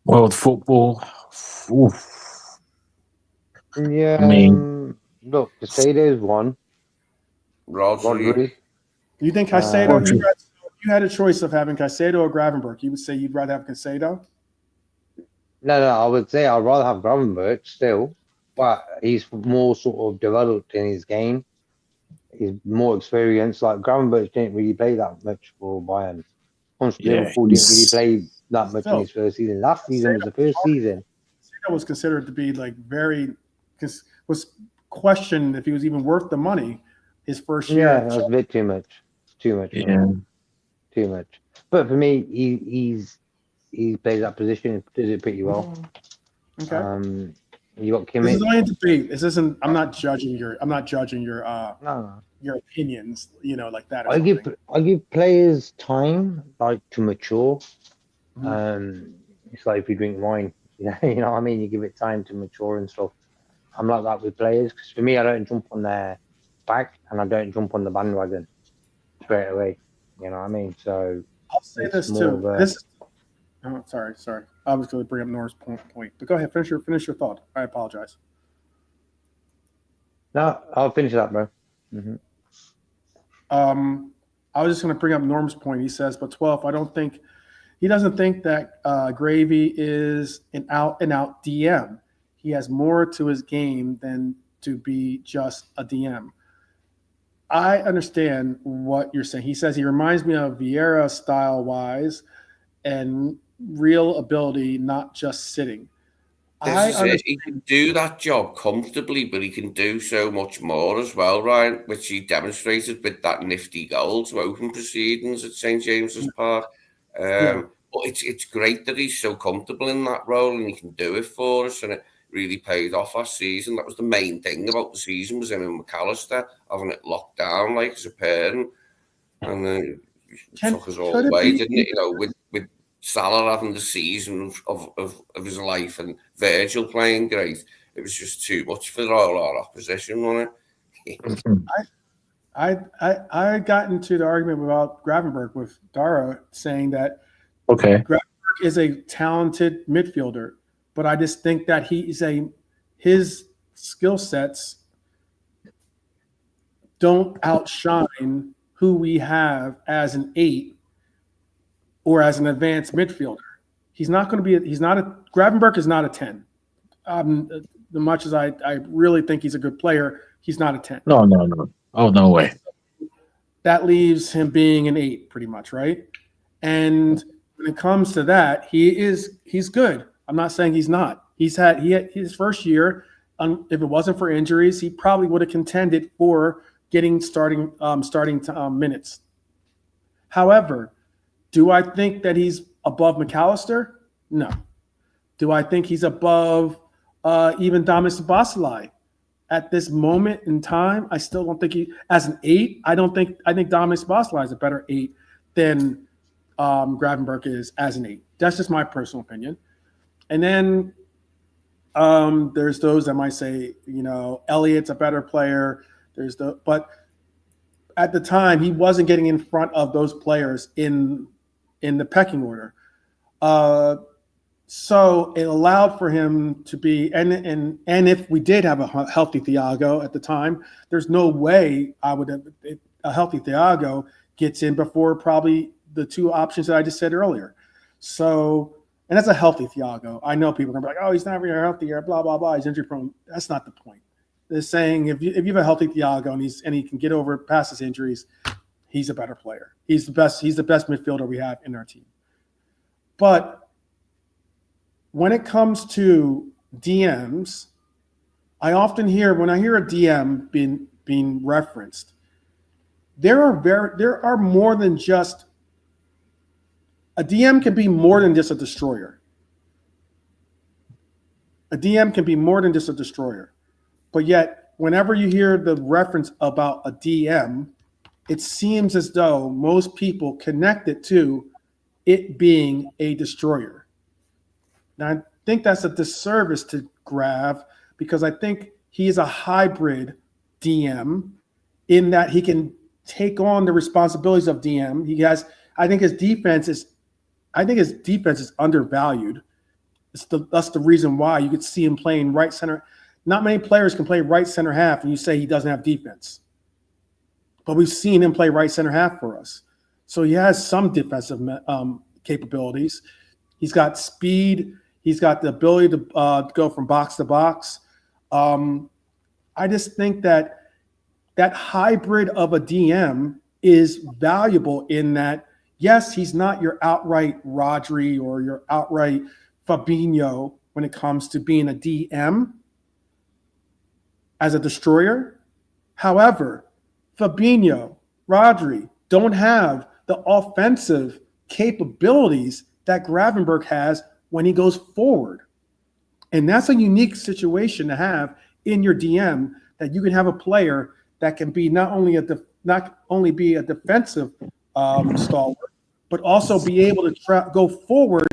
World football. Oof. Yeah. I mean, look, Casado is one. Rodri. You think Caicedo? You had a choice of having Caicedo or Gravenberch. You would say you'd rather have Caicedo? No, I would say I'd rather have Gravenberch still, but he's more sort of developed in his game. He's more experienced. Like Gravenberch didn't really play that much for Bayern. Liverpool didn't really play that much in his first season. Last season was the first season. Caicedo was considered to be was questioned if he was even worth the money his first year. Yeah, that was a bit too much. Too much. Yeah. Too much. But for me, he plays that position, does it pretty well. Okay. You got Kimmich. This is only a debate. This isn't. I'm not judging your No. your opinions. Like that. I give players time to mature. It's like if you drink wine, you know what I mean. You give it time to mature and stuff. I'm like that with players because for me, I don't jump on their back and I don't jump on the bandwagon straight away. You know what I mean? So I'll say this too. Sorry. I was going to bring up Nora's point, but go ahead. Finish your thought. I apologize. No, I'll finish that, bro. I was just going to bring up Norm's point. He says, but 12, I don't think He doesn't think that Gravy is an out-and-out DM. He has more to his game than to be just a DM. I understand what you're saying. He says he reminds me of Vieira style-wise and real ability, not just sitting. This is it. He can do that job comfortably, but he can do so much more as well, Ryan, which he demonstrated with that nifty goal to open proceedings at St James's Park. But it's great that he's so comfortable in that role and he can do it for us, and it really paid off last season. That was the main thing about the season, was him and McAllister having it locked down like as a parent, and then took us all away, didn't it? You know, with Salah having the season of his life and Virgil playing great, it was just too much for all our opposition, wasn't it? I got into the argument about Gravenberch with Dara, saying that Gravenberch is a talented midfielder, but I just think that his skill sets don't outshine who we have as an 8 or as an advanced midfielder. Gravenberch is not a 10. As much as I really think he's a good player, he's not a 10. No. Oh, no way. That leaves him being an 8 pretty much, right? And when it comes to that, he's good. I'm not saying he's not. He had his first year, if it wasn't for injuries, he probably would have contended for getting starting minutes. However, do I think that he's above McAllister? No. Do I think he's above even Domus Basilai? At this moment in time, I still don't think as an 8, I think Domus Basilai is a better 8 than Gravenberch is as an 8. That's just my personal opinion. And then there's those that might say, Elliott's a better player. But at the time, he wasn't getting in front of those players in the pecking order. So it allowed for him to be, and if we did have a healthy Thiago at the time, there's no way a healthy Thiago gets in before probably the 2 options that I just said earlier. So, and that's a healthy Thiago. I know people are going to be like, oh, he's not very healthy or blah, blah, blah. He's injury prone. That's not the point. They're saying if you have a healthy Thiago and he can get over past his injuries, he's a better player. He's the best midfielder we have in our team. But when it comes to DMs, I often hear, when I hear a DM being referenced, there are more than just a DM can be more than just a destroyer. A DM can be more than just a destroyer. But yet, whenever you hear the reference about a DM, it seems as though most people connect it to it being a destroyer. Now, I think that's a disservice to Grav, because I think he is a hybrid DM in that he can take on the responsibilities of DM. I think his defense is undervalued. That's the reason why you could see him playing right center. Not many players can play right center half and you say he doesn't have defense. But we've seen him play right center half for us. So he has some defensive capabilities. He's got speed. He's got the ability to go from box to box. I just think that hybrid of a DM is valuable in that, yes, he's not your outright Rodri or your outright Fabinho when it comes to being a DM as a destroyer. However, Fabinho, Rodri don't have the offensive capabilities that Gravenberch has when he goes forward. And that's a unique situation to have in your DM, that you can have a player that can be not only be a defensive stalwart, but also be able to go forward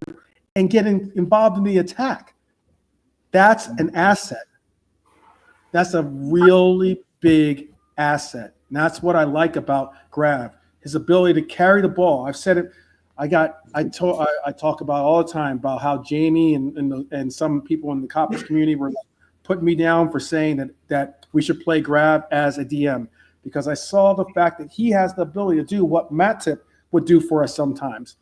and get involved in the attack. That's an asset. That's a really big asset. And that's what I like about Grav, his ability to carry the ball. I've said it. I talk about all the time about how Jamie and some people in the Coppers community were putting me down for saying that we should play Grav as a DM, because I saw the fact that he has the ability to do what Matip would do for us sometimes.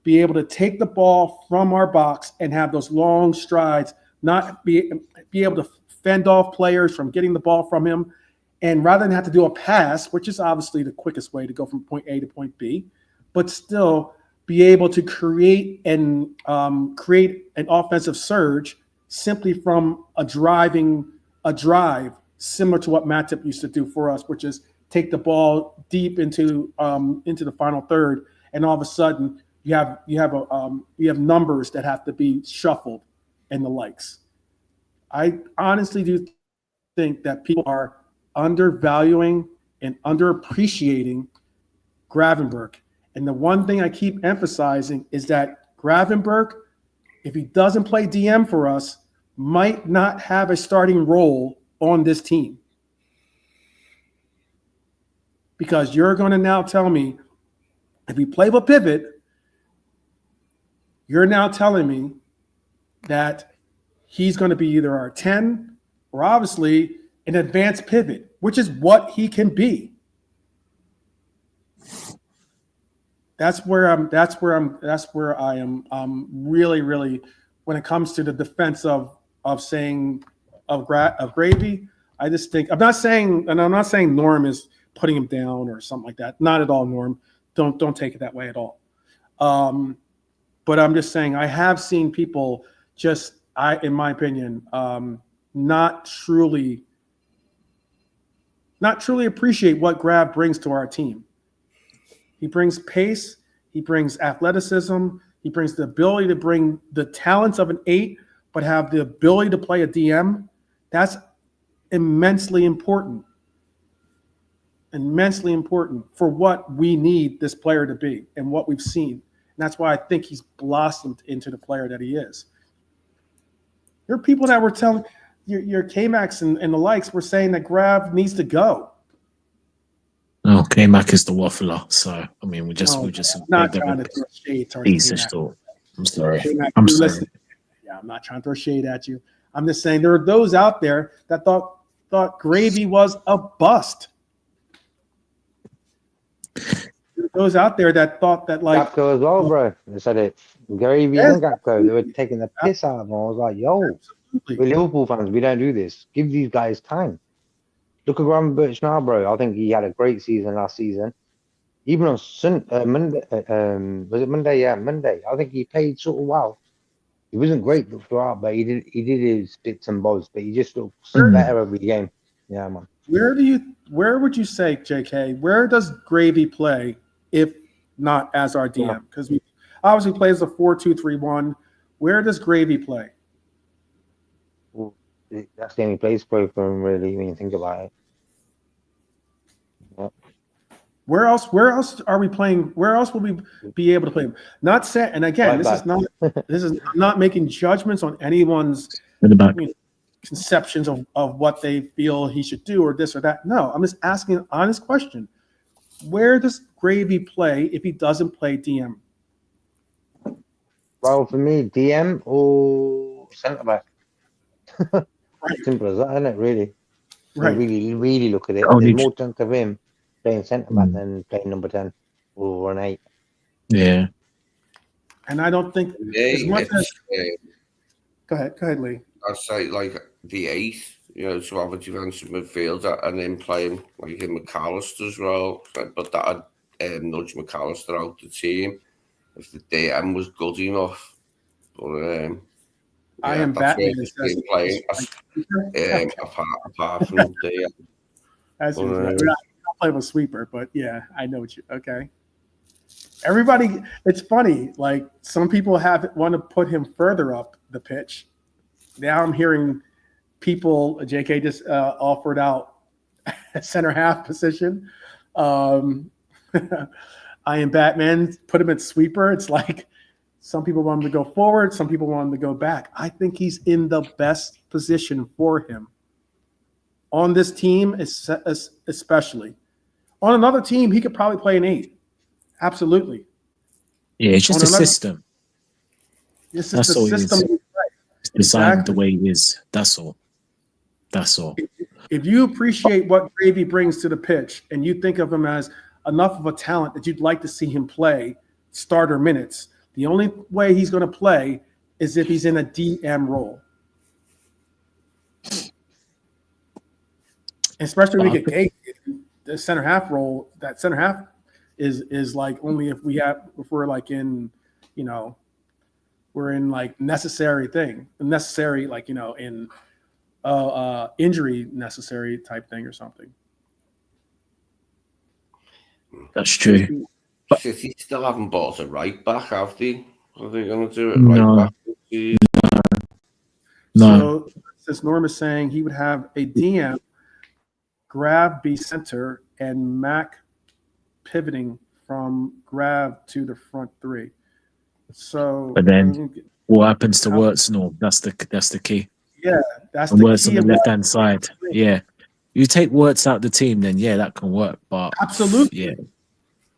be able to take the ball from our box and have those long strides, not be able to fend off players from getting the ball from him. And rather than have to do a pass, which is obviously the quickest way to go from point A to point B, but still be able to create an offensive surge simply from a drive similar to what Matip used to do for us, which is take the ball deep into the final third, and all of a sudden you have numbers that have to be shuffled and the likes. I honestly do think that people are undervaluing and underappreciating Gravenberch. And the one thing I keep emphasizing is that Gravenberch, if he doesn't play DM for us, might not have a starting role on this team. Because you're going to now tell me, if we play with pivot, you're now telling me that he's going to be either our 10 or obviously an advanced pivot, which is what he can be. That's where I am really, really, when it comes to the defense of Gravy. I just think I'm not saying Norm is putting him down or something like that. Not at all, Norm. Don't take it that way at all. But I'm just saying I have seen people in my opinion, not truly appreciate what Grav brings to our team. He brings pace. He brings athleticism. He brings the ability to bring the talents of an 8, but have the ability to play a DM. That's immensely important. Immensely important for what we need this player to be and what we've seen. And that's why I think he's blossomed into the player that he is. There are people that were telling your K-Max and the likes were saying that Grav needs to go. Oh, K-Mac is the waffler. So, I mean, we just not trying to throw shade towards K-Mac. I'm sorry. K-Mac, I'm sorry. Yeah, I'm not trying to throw shade at you. I'm just saying there are those out there that thought Gravy was a bust. Those out there that thought that like Gapco as well, bro. They said it. Gravy and Gapco, they were taking the piss out of him. I was like, yo, we're Liverpool fans. We don't do this. Give these guys time. Look at Gravenberch now, bro. I think he had a great season last season. Even on Monday, was it Monday? Yeah, Monday. I think he played sort of well. He wasn't great throughout, but he did his bits and bobs. But he just looks better every game. Yeah, man. Where would you say, JK? Where does Gravy play if not as our DM? Because we obviously plays a 4-2-3-1. Where does Gravy play? Well, that's the only place for him, really, when you think about it. Yeah. Where else are we playing? Where else will we be able to play him? Not set. And again, this is I'm not making judgments on anyone's conceptions of what they feel he should do or this or that. No, I'm just asking an honest question. Where does Gravy play if he doesn't play DM? Well, for me, DM or centre back. Right. Simple as that, isn't it? Really. Right. You really look at it. There's more chance of him playing centre back than playing number 10 or an 8. Yeah. And I don't think as much as go ahead, Lee. I'd say like the 8, to have a defensive midfielder and then playing like in McAllister as well. But that'd nudge McAllister out the team if the DM was good enough. But I am Batman. Playing apart from the as I'll play with sweeper, but yeah, I know what you. Okay. Everybody, it's funny. Like some people want to put him further up the pitch. Now I'm hearing people. JK just offered out a center half position. I am Batman. Put him at sweeper. It's like some people want him to go forward. Some people want him to go back. I think he's in the best position for him on this team, especially. On another team, he could probably play an 8. Absolutely. Yeah, it's just a system. This is the system. It's designed the way it is. That's all. If you appreciate what Gravy brings to the pitch and you think of him as enough of a talent that you'd like to see him play starter minutes, The only way he's going to play is if he's in a DM role. Especially when we get Gay, the center half role, that center half is like only if we're like in, you know, we're in like necessary, like, you know, in injury necessary type thing or something. That's true. City still haven't bought a right back, have they? Are they going to do it No. right back? No. So since Norm is saying he would have a DM, Grav be center, and Mac pivoting from Grav to the front three. So, But then what happens to Wirtz? No, that's the key. Yeah, that's And the Wirtz key. on the left hand side. Yeah, you take Wirtz out the team, then yeah, that can work. But absolutely, yeah,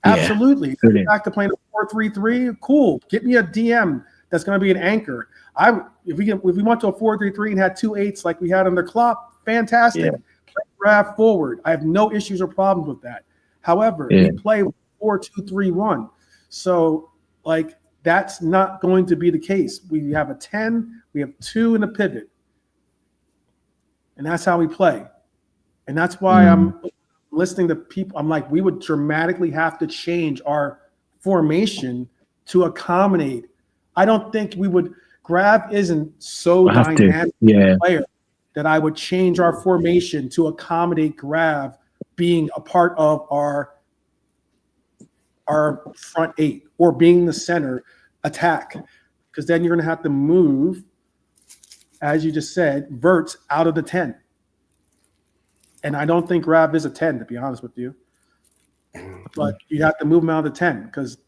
absolutely. Brilliant. Back to playing a 4-3-3. Cool. Get me a DM that's going to be an anchor. If we went to a 4-3-3 and had 2 8s like we had under Klopp, fantastic. Yeah. Play Grav forward. I have no issues or problems with that. However, we play 4-2-3-1. So like that's not going to be the case. We have a 10, we have 2 in the pivot. And that's how we play. And that's why I'm listening to people. I'm like, we would dramatically have to change our formation to accommodate. I don't think we would. Grav isn't so dynamic a player that I would change our formation to accommodate Grav being a part of our front 8 or being the center attack. Because then you're going to have to move, as you just said, Wirtz out of the 10. And I don't think Grav is a 10, to be honest with you. But you have to move him out of the 10 because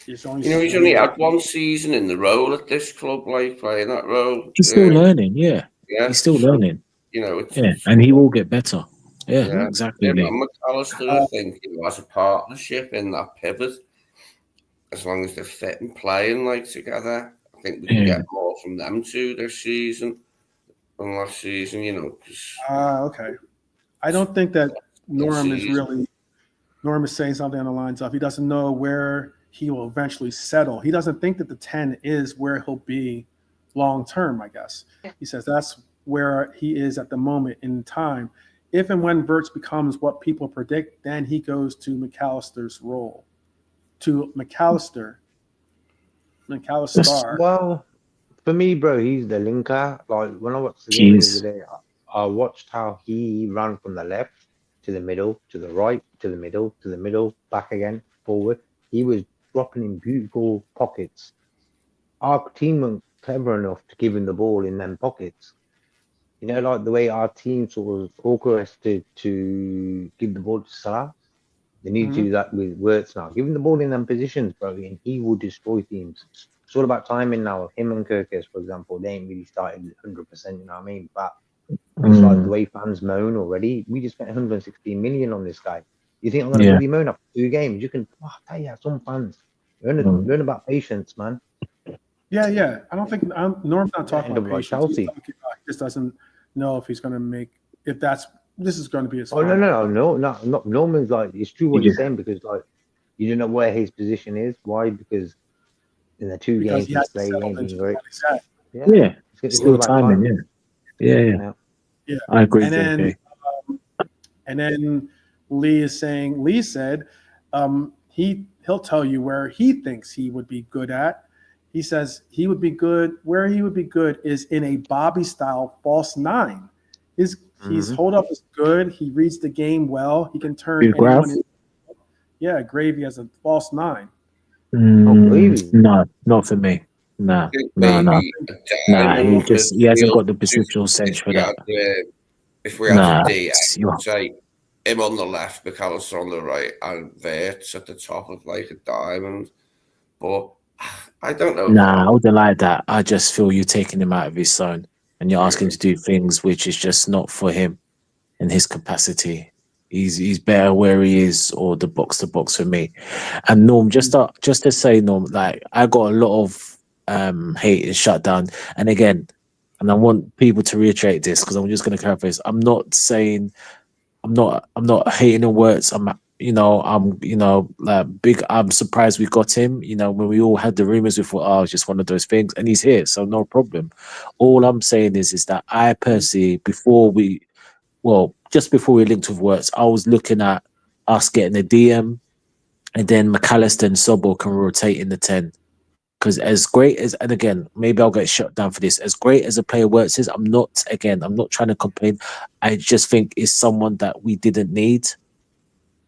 he's only had one season in the role at this club, like playing that role. He's still learning, yeah. He's still learning. You know, and he will get better. Yeah. Exactly. Him and McAllister, I think, as a partnership in that pivot, as long as they're fit and playing like together, I think we can get more from them too this season than last season. You know. Okay. I don't think that Norm is saying something on the lines of he doesn't know where he will eventually settle. He doesn't think that the 10 is where he'll be long term, I guess. He says that's where he is at the moment in time. If and when Wirtz becomes what people predict, then he goes to McAllister's role. To McAllister. Well, for me, bro, he's the linker. Like when I watched the game the other day, I watched how he ran from the left to the middle, to the right, to the middle, back again, forward. He was dropping in beautiful pockets. Our team weren't clever enough to give him the ball in them pockets. You know, like the way our team sort of orchestrated to give the ball to Salah. They need to do that with Wirtz now. Give him the ball in them positions, bro, and he will destroy teams. It's all about timing now. Him and Kirkes, for example, they ain't really started 100%, you know what I mean? But it's like the way fans moan already. We just spent 116 million on this guy. You think I'm going to really moan after 2 games? You can, tell you, some fans. Learn about patience, man. Yeah. I don't think Norm's not talking about patience. Chelsea. He just doesn't know if he's going to make this is going to be his. Oh no. Norman's like it's true what you're saying because like you don't know where his position is. Why? Because in the 2 games he's played, he ain't been great. Yeah. It's still timing. Yeah. I agree. And then Lee said he'll tell you where he thinks he would be good at. He says he would be good. Where he would be good is in a Bobby style false 9. His hold up is good. He reads the game well. He can turn anyone in. Yeah, Gravy as a false 9. No, not for me. No. He hasn't got the positional sense for that. If we have a D, say him on the left, McAllister on the right, and Wirtz at the top of like a diamond. But I don't know. Nah, I wouldn't like that. I just feel you're taking him out of his zone and you're asking him to do things which is just not for him in his capacity. He's better where he is or the box to box for me. And Norm, just to say, Norm, like I got a lot of hate and shut down. And again, and I want people to reiterate this because I'm just going to clarify this. I'm not hating on words. I'm surprised we got him. When we all had the rumors, we thought, oh, it's just one of those things, and he's here, so no problem. All I'm saying is that I personally, just before we linked with Works, I was looking at us getting a DM, and then McAllister and Sobel can rotate in the 10. Because as great as, and again, maybe I'll get shut down for this, as great as a player Works is, I'm not trying to complain. I just think it's someone that we didn't need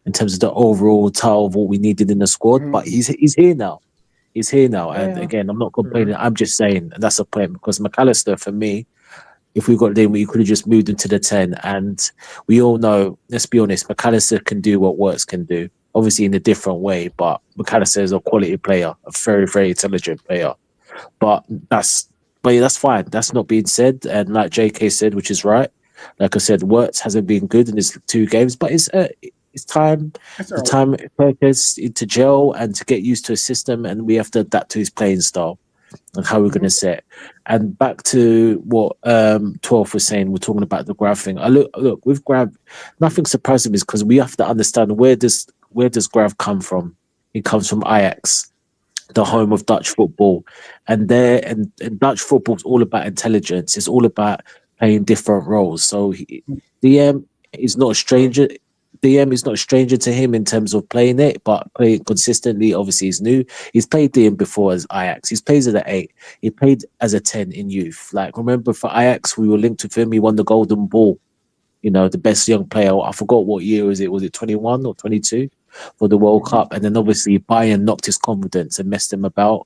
in terms of the overall tile of what we needed in the squad. But he's here now. He's here now. And again, I'm not complaining. I'm just saying that's a point, because McAllister, for me, if we got him, we could have just moved into the 10. And we all know, let's be honest, McAllister can do what Works can do. Obviously in a different way, but McAllister is a quality player, a very, very intelligent player. But that's fine. That's not being said. And like JK said, which is right, like I said, Works hasn't been good in his 2 games, but it's time. The time purpose to gel and to get used to a system, and we have to adapt to his playing style and how we're going to set. And back to what 12th was saying, we're talking about the Grav thing. Look with Grav, nothing surprises me, because we have to understand where does Grav come from. He comes from Ajax, the home of Dutch football, and Dutch football is all about intelligence. It's all about playing different roles. So DM is not a stranger. DM is not a stranger to him in terms of playing it, but playing consistently. Obviously, he's new. He's played DM before as Ajax. He's played as an 8. He played as a 10 in youth. Like, remember for Ajax, we were linked with him. He won the Golden Ball. The best young player. I forgot what year was it. Was it 21 or 22 for the World Cup? And then obviously Bayern knocked his confidence and messed him about.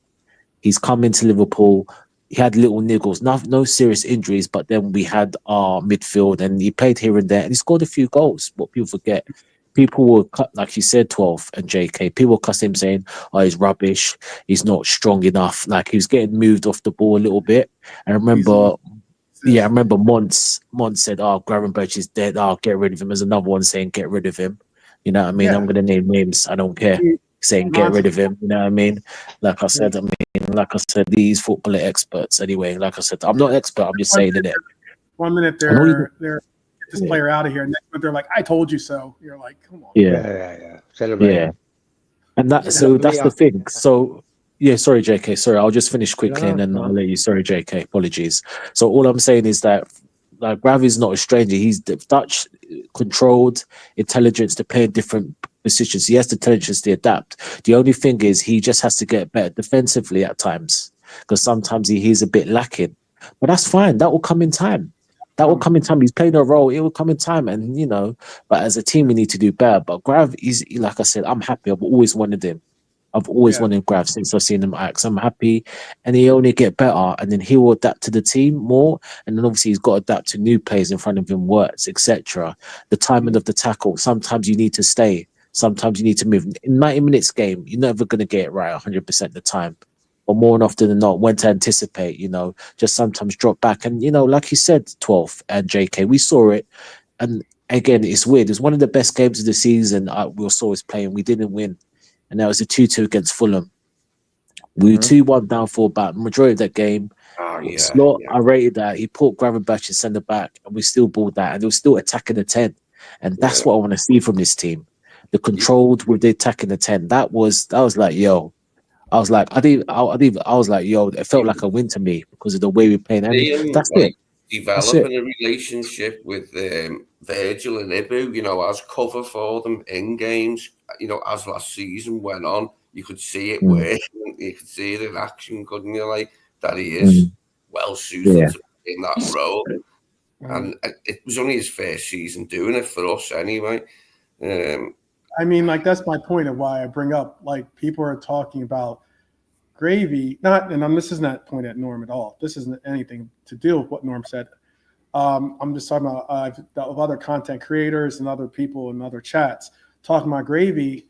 He's come into Liverpool. He had little niggles, no serious injuries, but then we had our midfield, and he played here and there, and he scored a few goals. What people forget, people will cut, like you said, 12 and JK. People will cuss him saying, "Oh, he's rubbish. He's not strong enough." Like, he was getting moved off the ball a little bit. I remember Mons said, "Oh, Gravenberch is dead. Oh, get rid of him." There's another one saying, "Get rid of him." You know what I mean? I'm going to name names. I don't care. Saying get rid of him. You know what I mean? Like I said, these footballer experts anyway. Like I said, I'm not expert. I'm just saying it. 1 minute they're get this player out of here. Next minute they're like, "I told you so." You're like, "Come on." Yeah. Celebrate. Yeah. And that's the thing. So yeah, sorry, JK. Sorry, I'll just finish quickly and then I'll let you. Sorry, JK. Apologies. So all I'm saying is that, like, Gravy's not a stranger. He's Dutch controlled intelligence to play in different positions. He has the intelligence to adapt. The only thing is he just has to get better defensively at times, because sometimes he's a bit lacking. But that's fine. That will come in time. He's playing a role. It will come in time, and But as a team, we need to do better. But Grav is, like I said, I'm happy. I've always wanted him. I've always wanted Grav since I've seen him act. I'm happy, and he only get better, and then he will adapt to the team more, and then obviously he's got to adapt to new players in front of him, Works, etc. The timing of the tackle. Sometimes you need to stay. Sometimes you need to move. In 90 minutes game, you're never going to get it right 100% of the time. But more often than not, when to anticipate, just sometimes drop back. And, like you said, 12th and JK, we saw it. And again, it's weird. It's one of the best games of the season we saw us playing. We didn't win. And that was a 2-2 against Fulham. We were 2-1 down for about the majority of that game. Slot, I rated that. He put Gravenberch in centre back, and we still balled that. And they were still attacking the 10. And that's what I want to see from this team. The controlled with the attacking the 10. That was like, yo. I was like, yo, it felt like a win to me because of the way we played. And that's it. Developing a relationship with Virgil and Ibu, as cover for them in games, as last season went on, you could see it working. You could see it in action, couldn't you? Like, that he is well suited to in that role. And it was only his first season doing it for us anyway. I mean, like, that's my point of why I bring up, like, people are talking about Gravy, this isn't that point at Norm at all. This isn't anything to do with what Norm said. I'm just talking about of other content creators and other people in other chats talking about Gravy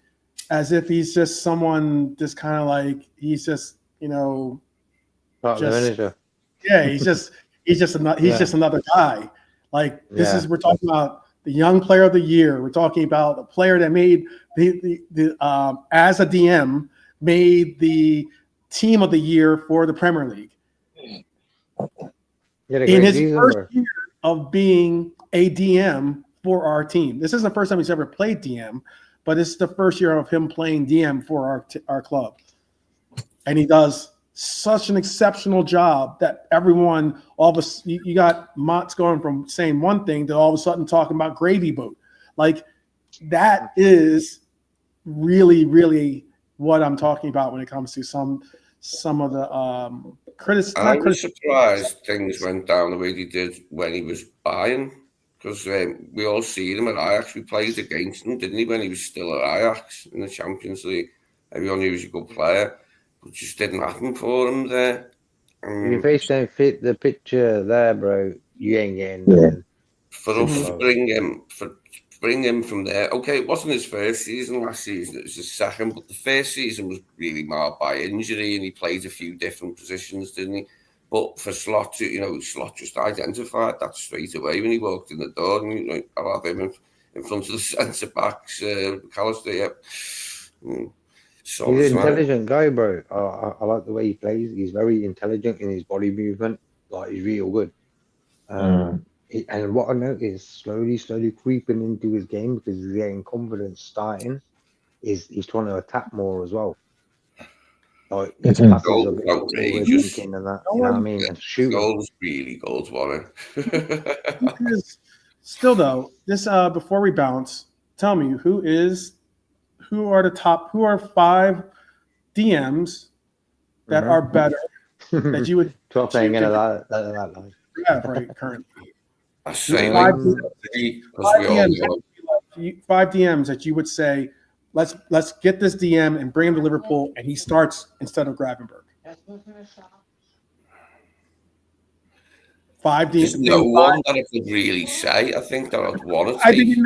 as if he's just someone just kind of like, he's just, he's just another guy. Like, we're talking about the young player of the year. We're talking about a player that made as a DM, made the team of the year for the Premier League. In his first year of being a DM for our team. This isn't the first time he's ever played DM, but it's the first year of him playing DM for our club. And he does such an exceptional job that everyone, all of a sudden, you got Mott's going from saying one thing to all of a sudden talking about gravy boat. Like, that is really, really what I'm talking about when it comes to some of the criticism. I was surprised things went down the way they did when he was buying, because we all see him at Ajax. We played against him, didn't he, when he was still at Ajax in the Champions League? Everyone knew he was a good player, but just didn't happen for him there. If your face don't fit the picture there, bro, you ain't getting nothing. For us to bring him from there. Okay, it wasn't his first season last season, it was his second, but the first season was really marked by injury and he played a few different positions, didn't he? But for Slot, Slot just identified that straight away when he walked in the door, and I'll have him in front of the centre backs, McAllister. He's an intelligent guy, bro. I like the way he plays. He's very intelligent in his body movement. Like, he's real good. And what I noticed, slowly creeping into his game, because he's getting confidence starting, is he's trying to attack more as well. Like, his passes are a bit outrageous and that, you know what I mean? And shooting. Goals, really goals, wasn't it? Still, though, this before we bounce, tell me who are 5 DMs that are better that you would 12 playing into that line. Yeah, right, currently. I say 5 DMs that you would say, let's get this DM and bring him to Liverpool, and he starts instead of Gravenberg. 5 DMs. There's no one that I could really say. I think that I'd want to take.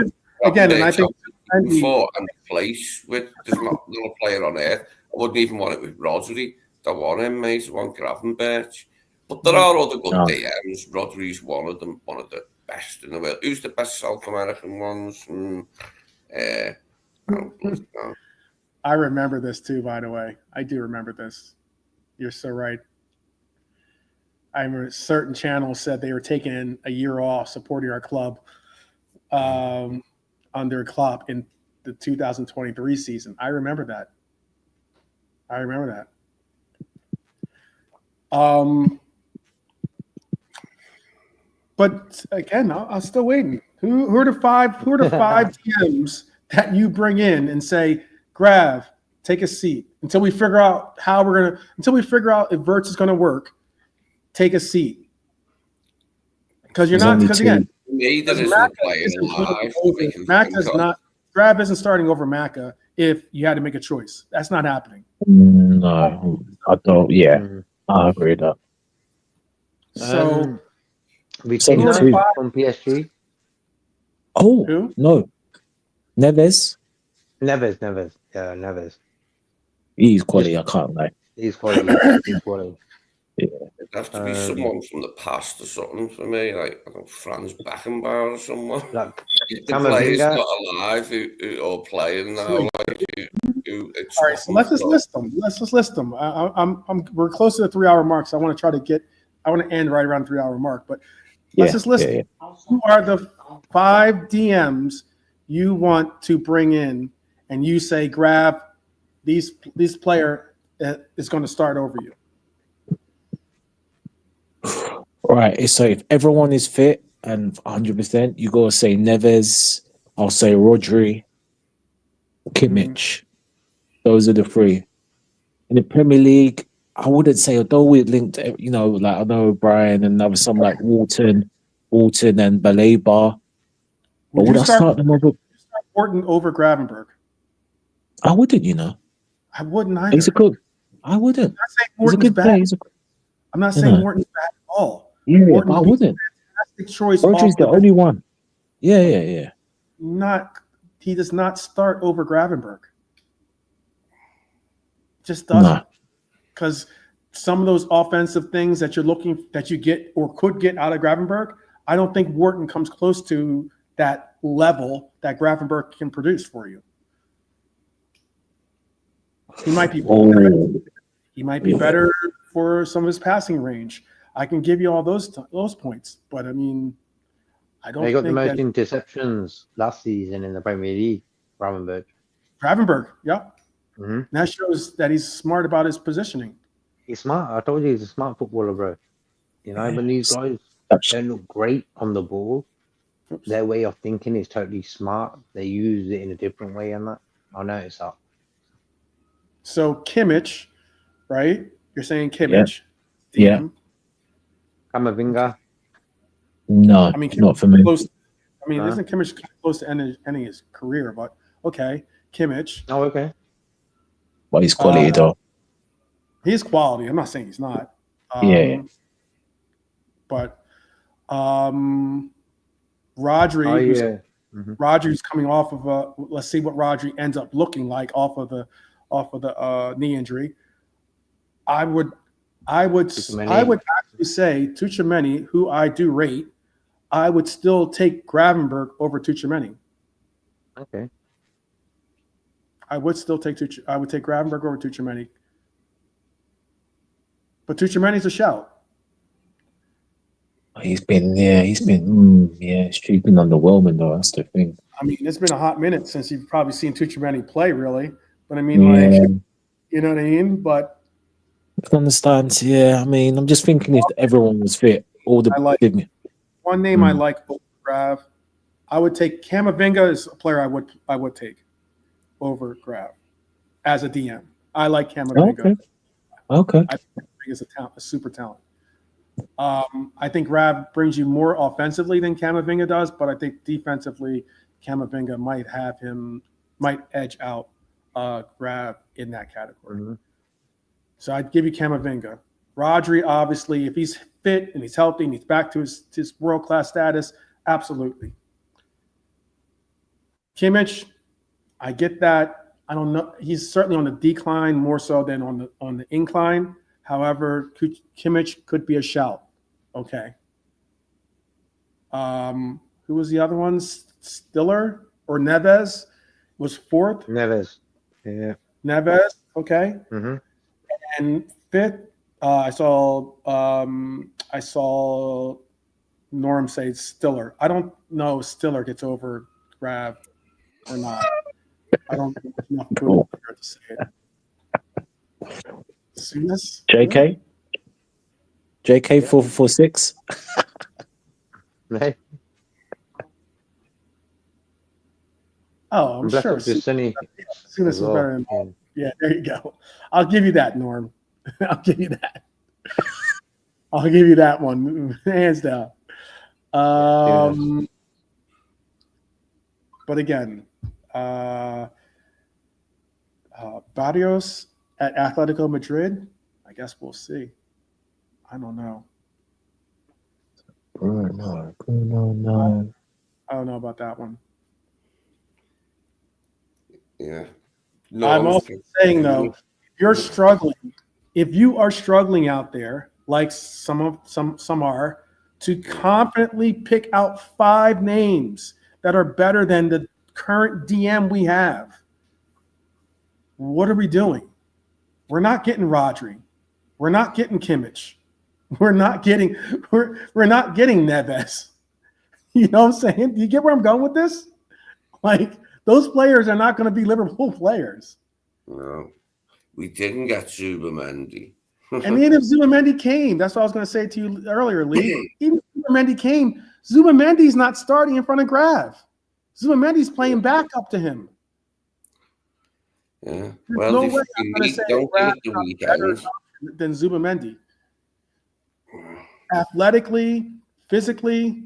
I think before and place with, there's not a player on earth. I wouldn't even want it with Rodri. I want him, mate. I want Gravenberg. But there are other good DMs. Rodri's one of them, one of the best in the world. Who's the best South American ones? I remember this too, by the way. I do remember this. You're so right. I remember certain channels said they were taking a year off supporting our club under Klopp in the 2023 season. I remember that. But again, I'm still waiting. Who are the 5 DMs that you bring in and say, Grav, take a seat until we figure out if Verts is gonna work. Take a seat. Because you're not, because again, Grav isn't starting over Macca if you had to make a choice. That's not happening. No, I don't. Yeah, I agree with that. So we've seen from PSG. Oh, who? No. Neves. Yeah, Neves. He's quality, I can't lie. He's quality. Yeah. It has to be someone from the past or something for me, like Franz Beckenbauer or someone. Like, the players not alive who are playing now. All right, so let's just list them. We're close to the 3-hour mark, so I want to end right around the 3-hour mark. But let's just list them. Who are the 5 DMs you want to bring in, and you say, Grab, this player is going to start over you? All right, so if everyone is fit and 100%, you got to say Neves, I'll say Rodri, Kimmich. Those are the 3. In the Premier League, I wouldn't say, although we linked, like I know Brian and there was some like Walton and Baleba. But would I start them over? Wharton over Gravenberg? I wouldn't, I wouldn't either. He's a good. I wouldn't. He's a good player. I'm not saying Wharton's bad at all. Yeah, but I wouldn't. Fantastic choice. Rodri's the only one. Yeah. He does not start over Gravenberg. Just doesn't. Because some of those offensive things that you get or could get out of Gravenberg, I don't think Wharton comes close to that level that Gravenberg can produce for you. He might be better. He might be better for some of his passing range. I can give you all those points, but I mean, I don't. He got the most interceptions last season in the Premier League, Gravenberg. Gravenberg, yeah. Mm-hmm. That shows that he's smart about his positioning. He's smart. I told you he's a smart footballer, bro. You know, when these guys don't look great on the ball, their way of thinking is totally smart. They use it in a different way, and that I noticed that. So Kimmich, right? You're saying Yeah. Kimmich. Yeah. DM. Kamavinga. No, I mean, not for me. close. I mean, Huh? isn't Kimmich close to ending his career? But okay, Kimmich. Oh, okay. But he's quality though. He's quality. I'm not saying he's not. Yeah. But Rodri, Oh, who's yeah. Mm-hmm. Rodri's coming off of a. Let's see what Rodri ends up looking like off of the knee injury. I would actually say Tchouaméni, who I do rate. I would still take Gravenberg over Tchouaméni. Okay. I would take Gravenberg over Tchouaméni. But Tchouaméni's a shout. He's been underwhelming though. That's the thing. I mean, it's been a hot minute since you've probably seen Tchouaméni play, really. But I mean, like, you know what I mean? But I can understand. Yeah, I mean, I'm just thinking if everyone was fit, all the one name I like over Grav. I would take Camavinga as a player I would take over Grav as a DM. I like Camavinga. Okay. I think he's a super talent. I think Grav brings you more offensively than Camavinga does, but I think defensively, Camavinga might edge out Grav in that category. Mm-hmm. So I'd give you Camavinga. Rodri, obviously, if he's fit and he's healthy and he's back to his world-class status, absolutely. Kimmich, I get that. I don't know. He's certainly on the decline more so than on the incline. However, Kimmich could be a shout. Okay. Who was the other one? Stiller or Neves was fourth. Neves. Yeah. Neves. Okay. Mm-hmm. And fifth, I saw Norm say Stiller. I don't know if Stiller gets over Grav or not. I don't think there's enough proof to say it. Soonest? JK 446. Hey. Oh, I'm sure. Soonest is better than all. Yeah, there you go. I'll give you that, Norm. I'll give you that. I'll give you that one, hands down. But again, Barrios at Atletico Madrid, I guess we'll see. I don't know. No. I don't know about that one. Yeah. No, I'm also saying, though, if you are struggling out there, like some are, to confidently pick out 5 names that are better than the current DM we have, what are we doing? We're not getting Rodri. We're not getting Kimmich. We're not getting Neves. You know what I'm saying? Do you get where I'm going with this? Like, those players are not going to be Liverpool players. No, we didn't get Zubamendi. And even if Zubamendi came, that's what I was going to say to you earlier, Lee. Even if Zubamendi came, Zubamendi's not starting in front of Grav. Zubamendi's playing back up to him. Yeah. There's no way I'm going to say Grav is better than Zubamendi. Athletically, physically,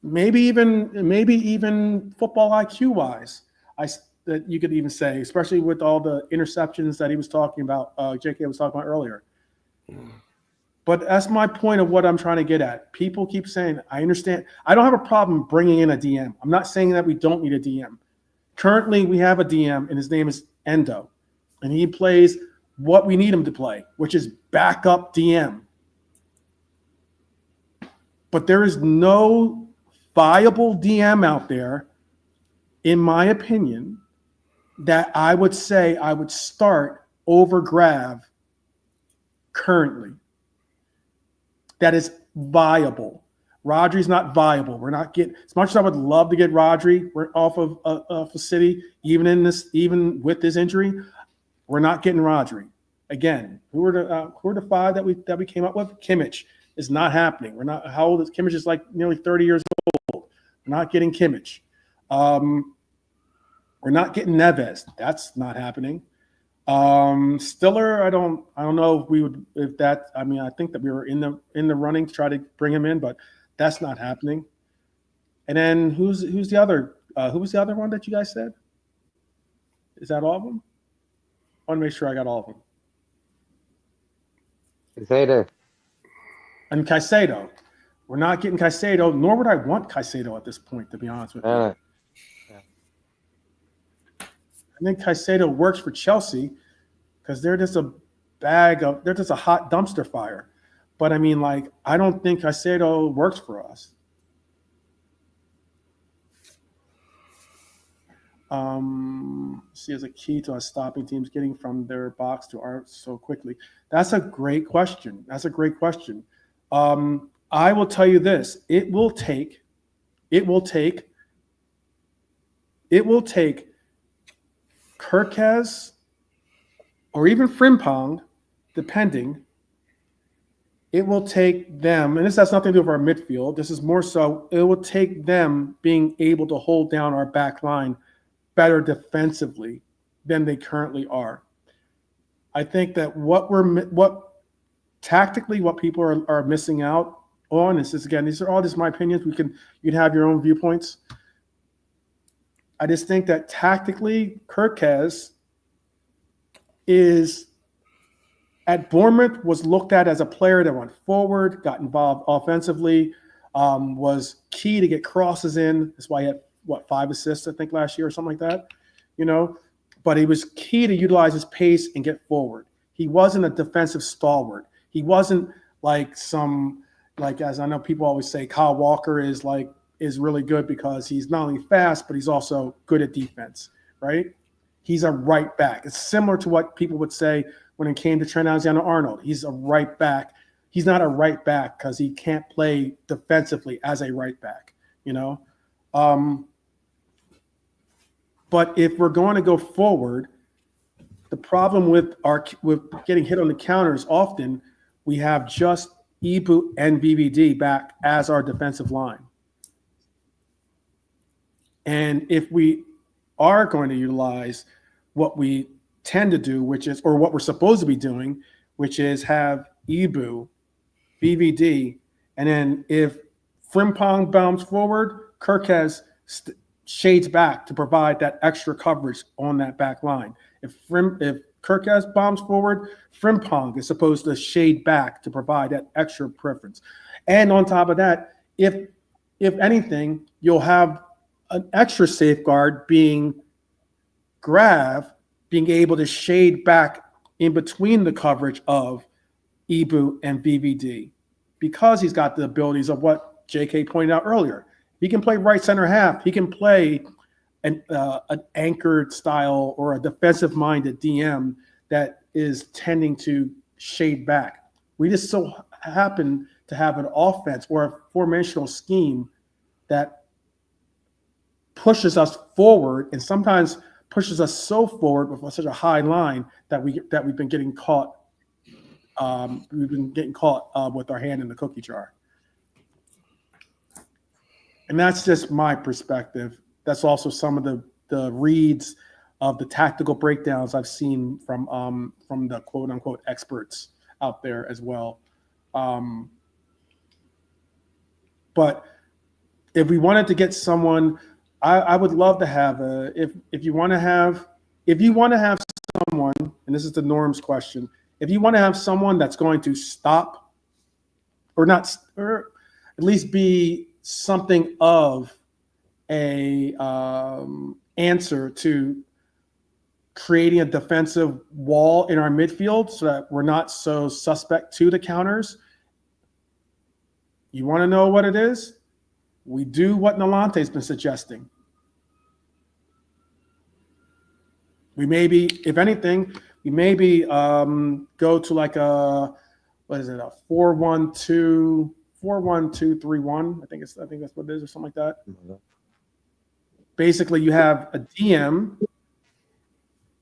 maybe even football IQ wise, that you could even say, especially with all the interceptions that he was talking about, JK was talking about earlier. But that's my point of what I'm trying to get at. People keep saying, I understand. I don't have a problem bringing in a DM. I'm not saying that we don't need a DM. Currently, we have a DM, and his name is Endo. And he plays what we need him to play, which is backup DM. But there is no viable DM out there, in my opinion, that I would say I would start over Grav currently. That is viable. Rodri's not viable. We're not getting, as much as I would love to get Rodri, we're off of City, even with this injury, we're not getting Rodri. Again, who are the five that we came up with? Kimmich is not happening. We're not. How old is Kimmich? Is like nearly 30 years old. We're not getting Kimmich. We're not getting Neves. That's not happening. Stiller, I don't know if we would, if that, I mean, I think that we were in the running to try to bring him in, but that's not happening. And then who's the other, who was the other one that you guys said? Is that all of them? I want to make sure I got all of them. Caicedo. And Caicedo. We're not getting Caicedo, nor would I want Caicedo at this point, to be honest with you. No. I think Caicedo works for Chelsea because they're just a hot dumpster fire. But I mean, like, I don't think Caicedo works for us. See, as a key to us stopping teams getting from their box to ours so quickly. That's a great question. I will tell you this: it will take Kirkez or even Frimpong, depending. It will take them, and this has nothing to do with our midfield. This is more so, it will take them being able to hold down our back line better defensively than they currently are. I think that what people are missing out on is this, again, these are all just my opinions. You'd have your own viewpoints. I just think that tactically, Kirkez is at Bournemouth was looked at as a player that went forward, got involved offensively, was key to get crosses in. That's why he had 5 assists, I think, last year or something like that. But he was key to utilize his pace and get forward. He wasn't a defensive stalwart. He wasn't as I know people always say, Kyle Walker is really good because he's not only fast, but he's also good at defense, right? He's a right back. It's similar to what people would say when it came to Trent Alexander-Arnold. He's a right back. He's not a right back because he can't play defensively as a right back, But if we're going to go forward, the problem with getting hit on the counters often, we have just Ibu and VVD back as our defensive line. And if we are going to utilize what we tend to do, or what we're supposed to be doing, which is have Ibu, VVD, and then if Frimpong bounds forward, Kirkez shades back to provide that extra coverage on that back line. If Kirkez bombs forward, Frimpong is supposed to shade back to provide that extra preference. And on top of that, if anything, you'll have an extra safeguard being Grav being able to shade back in between the coverage of Ibu and VVD because he's got the abilities of what JK pointed out earlier. He can play right center half. He can play an anchored style or a defensive-minded DM that is tending to shade back. We just so happen to have an offense or a formational scheme that pushes us forward and sometimes pushes us so forward with such a high line that we've been getting caught. With our hand in the cookie jar. And that's just my perspective. That's also some of the reads of the tactical breakdowns I've seen from the quote unquote experts out there as well. But if we wanted to get someone, I would love to have if you want to have someone, and this is the Norm's question, if you want to have someone that's going to stop or at least be something of a answer to creating a defensive wall in our midfield so that we're not so suspect to the counters. You want to know what it is? We do what Nalante's been suggesting. We maybe, if anything, go to like a 4-1-2, 4-1-2-3-1. I think that's what it is, or something like that. Basically, you have a DM,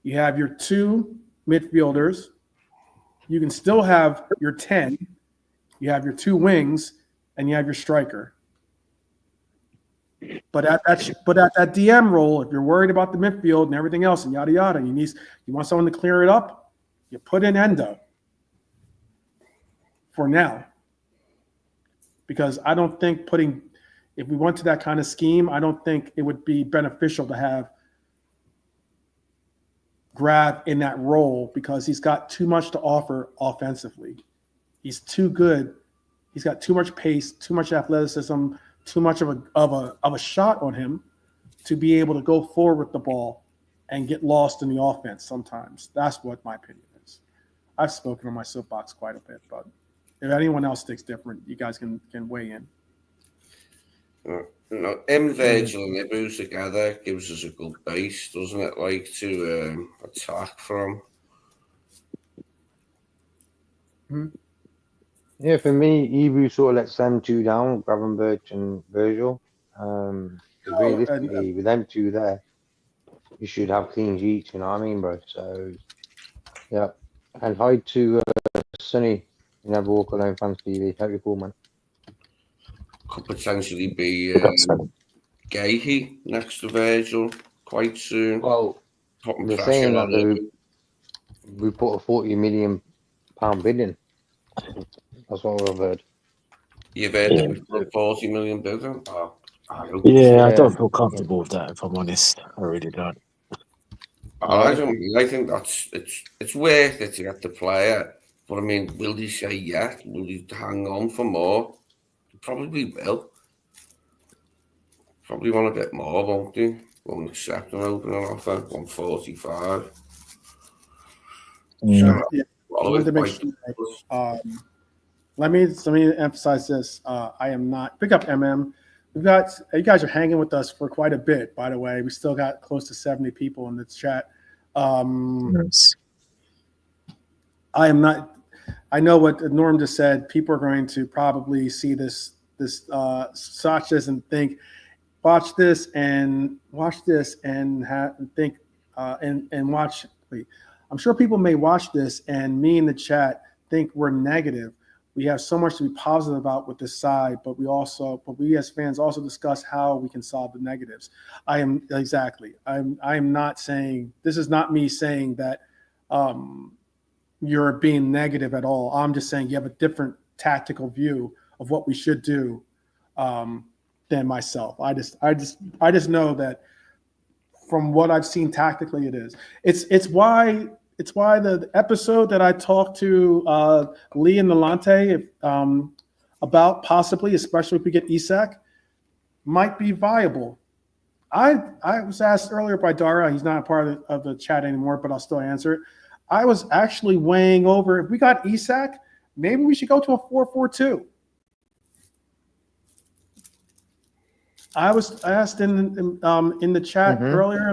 you have your 2 midfielders, you can still have your 10, you have your 2 wings, and you have your striker. But at that DM role, if you're worried about the midfield and everything else and yada yada, you want someone to clear it up, you put in Endo for now. Because I don't think if we went to that kind of scheme, I don't think it would be beneficial to have Grab in that role because he's got too much to offer offensively. He's too good. He's got too much pace, too much athleticism, too much of a shot on him to be able to go forward with the ball and get lost in the offense sometimes. That's what my opinion is. I've spoken on my soapbox quite a bit, but if anyone else thinks different, you guys can weigh in. Virgil and Ibu together gives us a good base, doesn't it? Like to attack from. Yeah, for me, Ibu sort of lets them 2 down, Gravenberch and Virgil. Realistically, with them 2 there, you should have clean sheets, you know what I mean, bro? So, yeah. And hi to Sonny, Never Walk Alone Fans TV. Hope you're cool, man. Could potentially be Gahey next to Virgil quite soon. Well, they're saying that we put a £40 million bid in. That's what I've heard. You've heard that we put 40 million bid in? Oh, I don't feel comfortable with that, if I'm honest. I really don't. I think it's worth it to get the player. But I mean, will he say yeah? Will he hang on for more? He probably will. Probably want a bit more, won't he? Won't accept an opening offer, 145. Yeah. Let me emphasize this. I am not pick up MM. You guys are hanging with us for quite a bit, by the way. We still got close to 70 people in the chat. Yes. I am not. I know what Norm just said. People are going to probably see this Sachas and think, watch this and think and watch. I'm sure people may watch this and me in the chat think we're negative. We have so much to be positive about with this side, but we as fans also discuss how we can solve the negatives. I am not saying, this is not me saying that you're being negative at all. I'm just saying you have a different tactical view of what we should do than myself. I just know that from what I've seen tactically, it is. It's why the episode that I talked to Lee and Nalante about possibly, especially if we get Isak, might be viable. I was asked earlier by Dara. He's not a part of the chat anymore, but I'll still answer it. I was actually weighing over, if we got Isak, maybe we should go to a 4-4-2. I was asked in the chat earlier,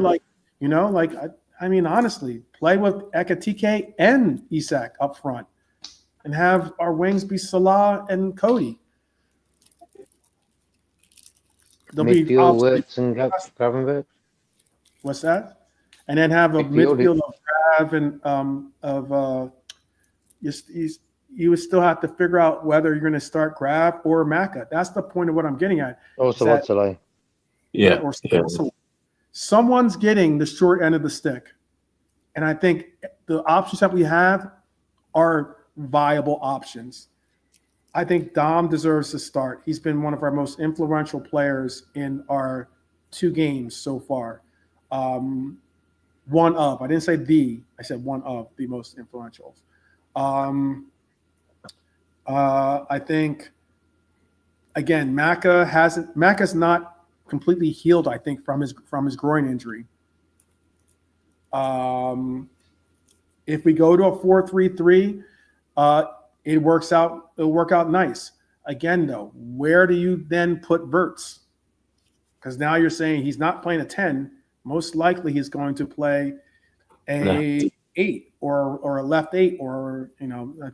I mean, honestly, play with Ekatike and Isak up front and have our wings be Salah and Cody. Midfield Wirtz and Gravenberch. What's that? And then have a midfield of Grav and you would still have to figure out whether you're going to start Grav or Maka. That's the point of what I'm getting at. Oh, so what's the Yeah. Someone's getting the short end of the stick. And I think the options that we have are viable options. I think Dom deserves to start. He's been one of our most influential players in our 2 games so far. One of, I didn't say the, I said one of the most influential. I think, again, Maka's not completely healed, I think, from his groin injury. If we go to a 4-3-3, it'll work out nice. Again, though, where do you then put Wirtz? Because now you're saying he's not playing a 10. Most likely he's going to play a 8 or a left 8, or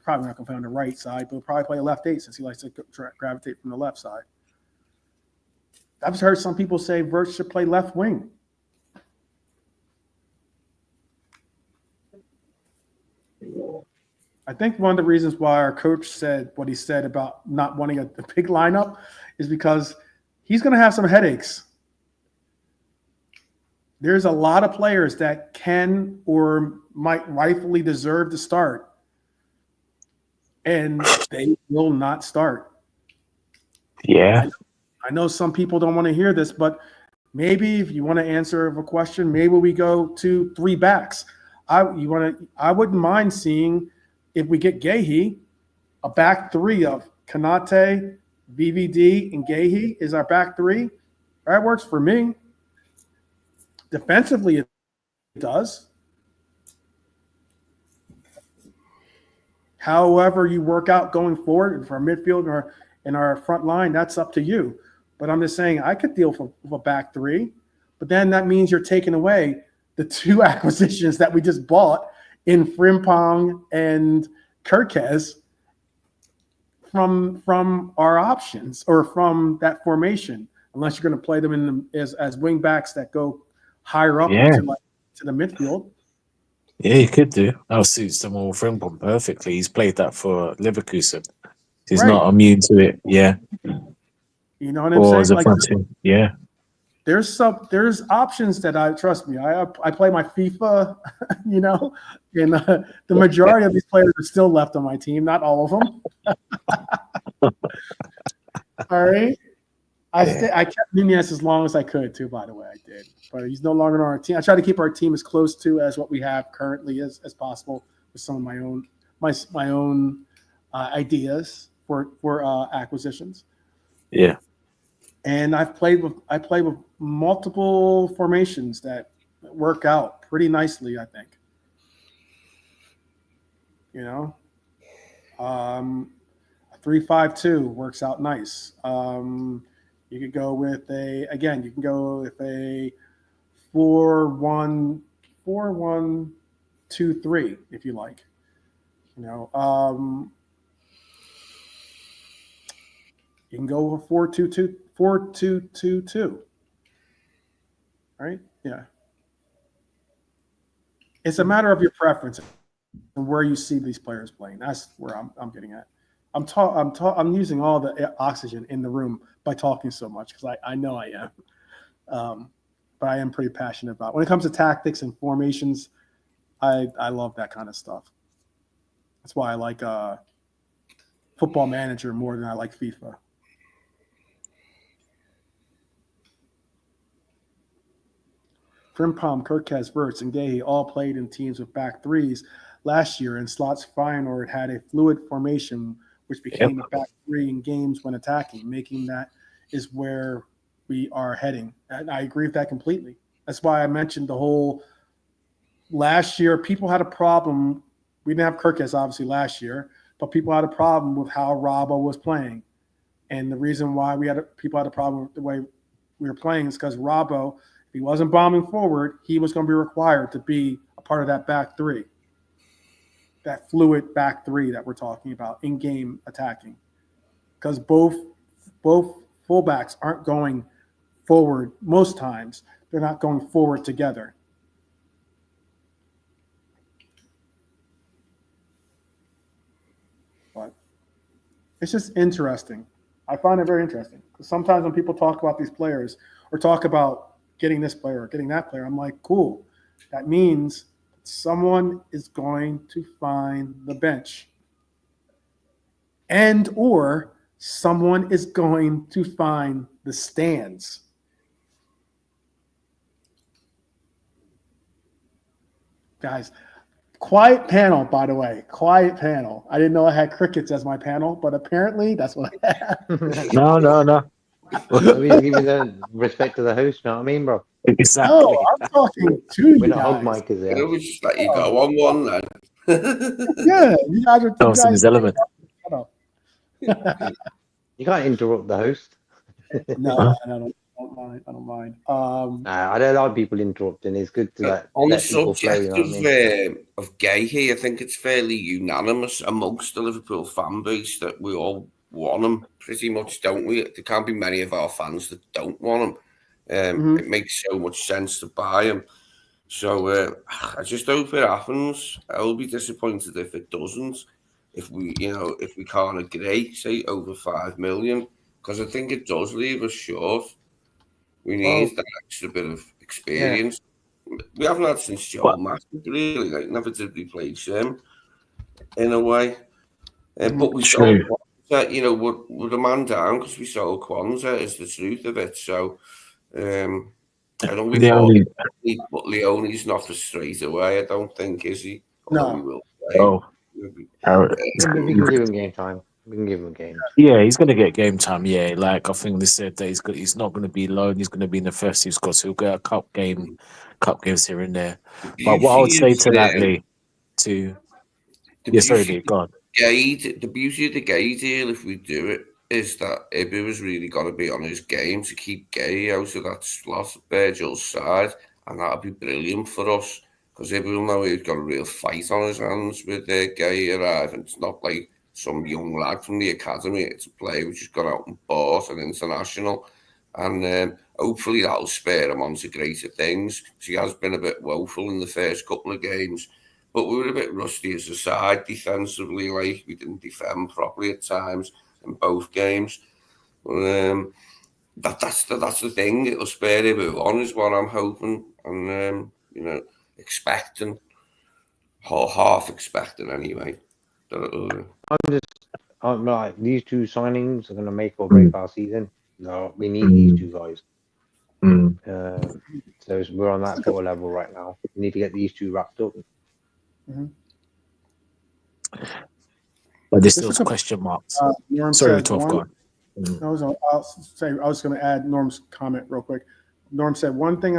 probably not going to play on the right side, but he'll probably play a left 8 since he likes to gravitate from the left side. I've heard some people say Wirtz should play left wing. I think one of the reasons why our coach said what he said about not wanting a big lineup is because he's going to have some headaches. There's a lot of players that can or might rightfully deserve to start, and they will not start. Yeah. I know some people don't want to hear this, but maybe if you want to answer a question, maybe we go to 3 backs. I wouldn't mind seeing, if we get Guéhi, a back 3 of Konate, VVD, and Guéhi is our back 3. That works for me. Defensively, it does. However you work out going forward for our midfield and our front line, that's up to you. But I'm just saying I could deal with a back 3, but then that means you're taking away the 2 acquisitions that we just bought in Frimpong and Kirkez from our options or from that formation, unless you're going to play them as wing backs that go higher up to the midfield. Yeah, you could do. That suits them all Frimpong perfectly. He's played that for Leverkusen. He's not immune to it. Yeah. You know what I'm saying? Like, yeah. There's options that trust me. I play my FIFA, and the majority of these players are still left on my team. Not all of them. All right. I kept Nunez as long as I could too. By the way, I did, but he's no longer on our team. I try to keep our team as close to as what we have currently as possible with some of my own ideas for acquisitions. Yeah. And I played with multiple formations that work out pretty nicely, I think. 3-5-2 works out nice. You could go with a 4-1-2-3 if you like. You can go with a 4-2-2, right? Yeah. It's a matter of your preference and where you see these players playing. That's where I'm getting at. I'm using all the oxygen in the room by talking so much because I know I am. But I am pretty passionate about it. When it comes to tactics and formations, I love that kind of stuff. That's why I like Football Manager more than I like FIFA. Frimpong, Kirkez, Wirtz, and Guéhi all played in teams with back 3s last year, and Slots Feyenoord had a fluid formation, which became a back 3 in games when attacking, making that is where we are heading. And I agree with that completely. That's why I mentioned the whole last year. People had a problem. We didn't have Kirkez, obviously, last year, but people had a problem with how Robbo was playing. And the reason why people had a problem with the way we were playing is because Robbo, if he wasn't bombing forward, he was going to be required to be a part of that back 3. That fluid back 3 that we're talking about in game attacking, because both fullbacks aren't going forward most times. They're not going forward together. But it's just interesting. I find it very interesting because sometimes when people talk about these players or talk about getting this player or getting that player, I'm like, cool. That means someone is going to find the bench, and or someone is going to find the stands. Guys, quiet panel, by the way. Quiet panel. I didn't know I had crickets as my panel, but apparently that's what I had. No. We give you the respect to the host, you know what I mean, bro? Exactly. No, I'm talking to you We're not hog guys. micers It here. was just let you go on one then. Yeah, you guys are That was in his element. Shut up. You can't interrupt the host. No. I don't mind. I don't like people interrupting. It's good to On the let people flow. You subject know what I mean? of Gay here, I think it's fairly unanimous amongst the Liverpool fan base that we all want him pretty much, don't we? There can't be many of our fans that don't want him. It makes so much sense to buy him. So I just hope it happens. I'll be disappointed if it doesn't. If we can't agree, say over 5 million, because I think it does leave us short. We need that extra bit of experience. Yeah. We haven't had since Joel Matip, really. Like, never did replace him in a way. But we sold Kwanzaa, we're a man down because we sold Kwanzaa, is the truth of it. So I don't we but Leone's not for straight away, I don't think, is he? No. We will we can give him game time. We can give him game. Yeah, he's going to get game time. Yeah, like I think they said that he's not going to be loan. He's going to be in the first team squad. So he'll get a cup games here and there. But what I would say to that, Lee, Lee, go on. The beauty of the Gay deal, if we do it, is that Ibu has really got to be on his game to keep Gay out of that slot, Virgil's side, and that'll be brilliant for us because Ibu will know he's got a real fight on his hands with Gay arriving. It's not like some young lad from the academy. It's a player which has gone out and bought an international, and hopefully that'll spur him on to greater things. He has been a bit woeful in the first couple of games, but we were a bit rusty as a side defensively. Like, we didn't defend properly at times in both games. That's the thing. It'll spur him on, is what I'm hoping, and expecting, half expecting anyway. I'm like, these two signings are going to make or break our season. No, we need these two guys. So we're on that sort of level right now. We need to get these two wrapped up. But there's still question marks. Sorry, 12 gone. I was going to add Norm's comment real quick. Norm said one thing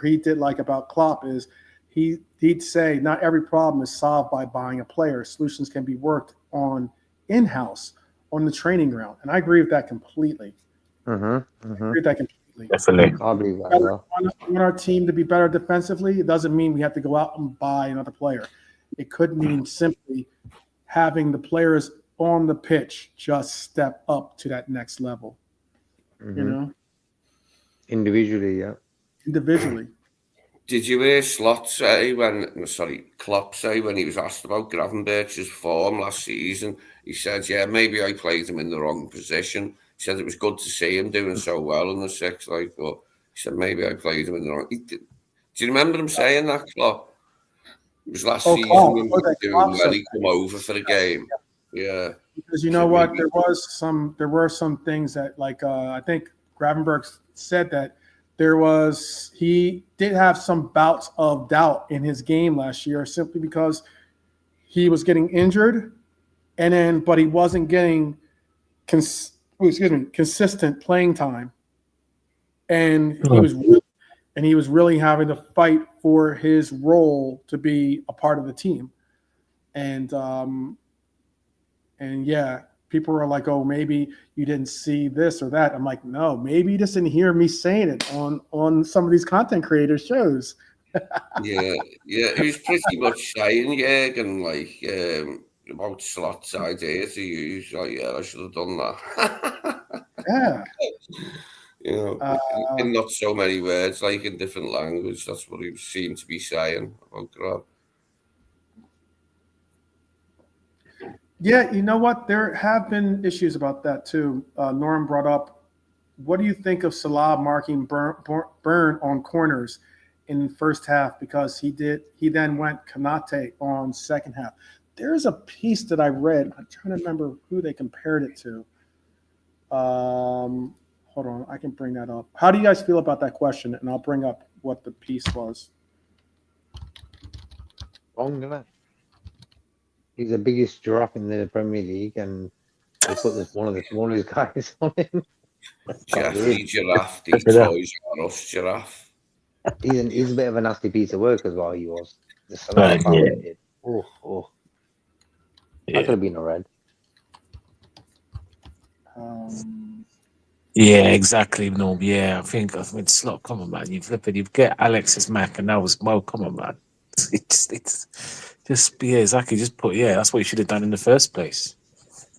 he did like about Klopp is he'd say not every problem is solved by buying a player. Solutions can be worked on in-house on the training ground, and I agree with that completely. I agree with that completely. Definitely, I believe that. Want our team to be better defensively. It doesn't mean we have to go out and buy another player. It could mean simply having the players on the pitch just step up to that next level. Individually, yeah. Individually. Did you hear Klopp say when he was asked about Gravenberch's form last season? He said, "Yeah, maybe I played him in the wrong position." He said it was good to see him doing so well in the sixth, but he said maybe I played him in the wrong. Do you remember him saying that, Klopp? It was last season when we were doing well. He come over for the game. Yeah. Because you know what, there were some things that, like, I think Gravenberch said that he did have some bouts of doubt in his game last year simply because he was getting injured, but he wasn't getting consistent playing time, and he was really having to fight for his role to be a part of the team, and yeah. People are like, "Oh, maybe you didn't see this or that." I'm like, "No, maybe you just didn't hear me saying it on some of these content creator shows." yeah, he was pretty much saying, and about Slot's idea to use. Like, I should have done that. Yeah. In not so many words, like in different language. That's what he seemed to be saying about Grab. Yeah, you know what? There have been issues about that too. Norm brought up, what do you think of Salah marking Burn on corners in the first half because he then went Konate on second half? There's a piece that I read. I'm trying to remember who they compared it to. Hold on, I can bring that up. How do you guys feel about that question? And I'll bring up what the piece was. He's the biggest giraffe in the Premier League, and they put one of the smallest guys on him. Giraffe, the Toys R Us giraffe. He's a bit of a nasty piece of work as well. He was. The that could have been a red. Yeah, exactly, Norm. Yeah, I mean, Slot, come on, man. You've get Alexis Mack, and that was Mo. Come on, man. Yeah, exactly. Just put, yeah, that's what you should have done in the first place.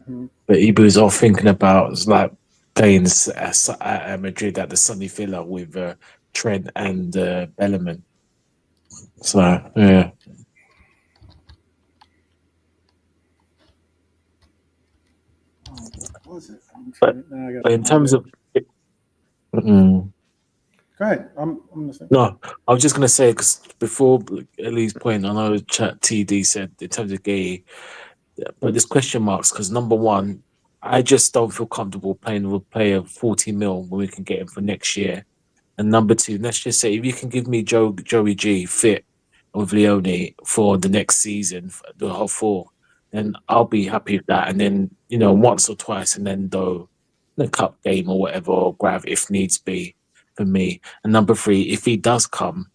Mhm. But Ibu's all thinking about like playing at Madrid at the Sunny Villa with Trent and Belleman. So yeah, What was it? I'm but trying. Now I got but to in find terms it. of mm, Go ahead. I'm listening. no, I was just gonna say because before Ellie's point, I know Chat TD said in terms of Gay, but there's question marks because number one, I just don't feel comfortable playing with a player 40 mil when we can get him for next year. And number two, let's just say if you can give me Joey G fit with Leone for the next season, for the whole four, then I'll be happy with that. And then, once or twice, and then though the cup game or whatever, or grab if needs be for me. And number three, if he does come,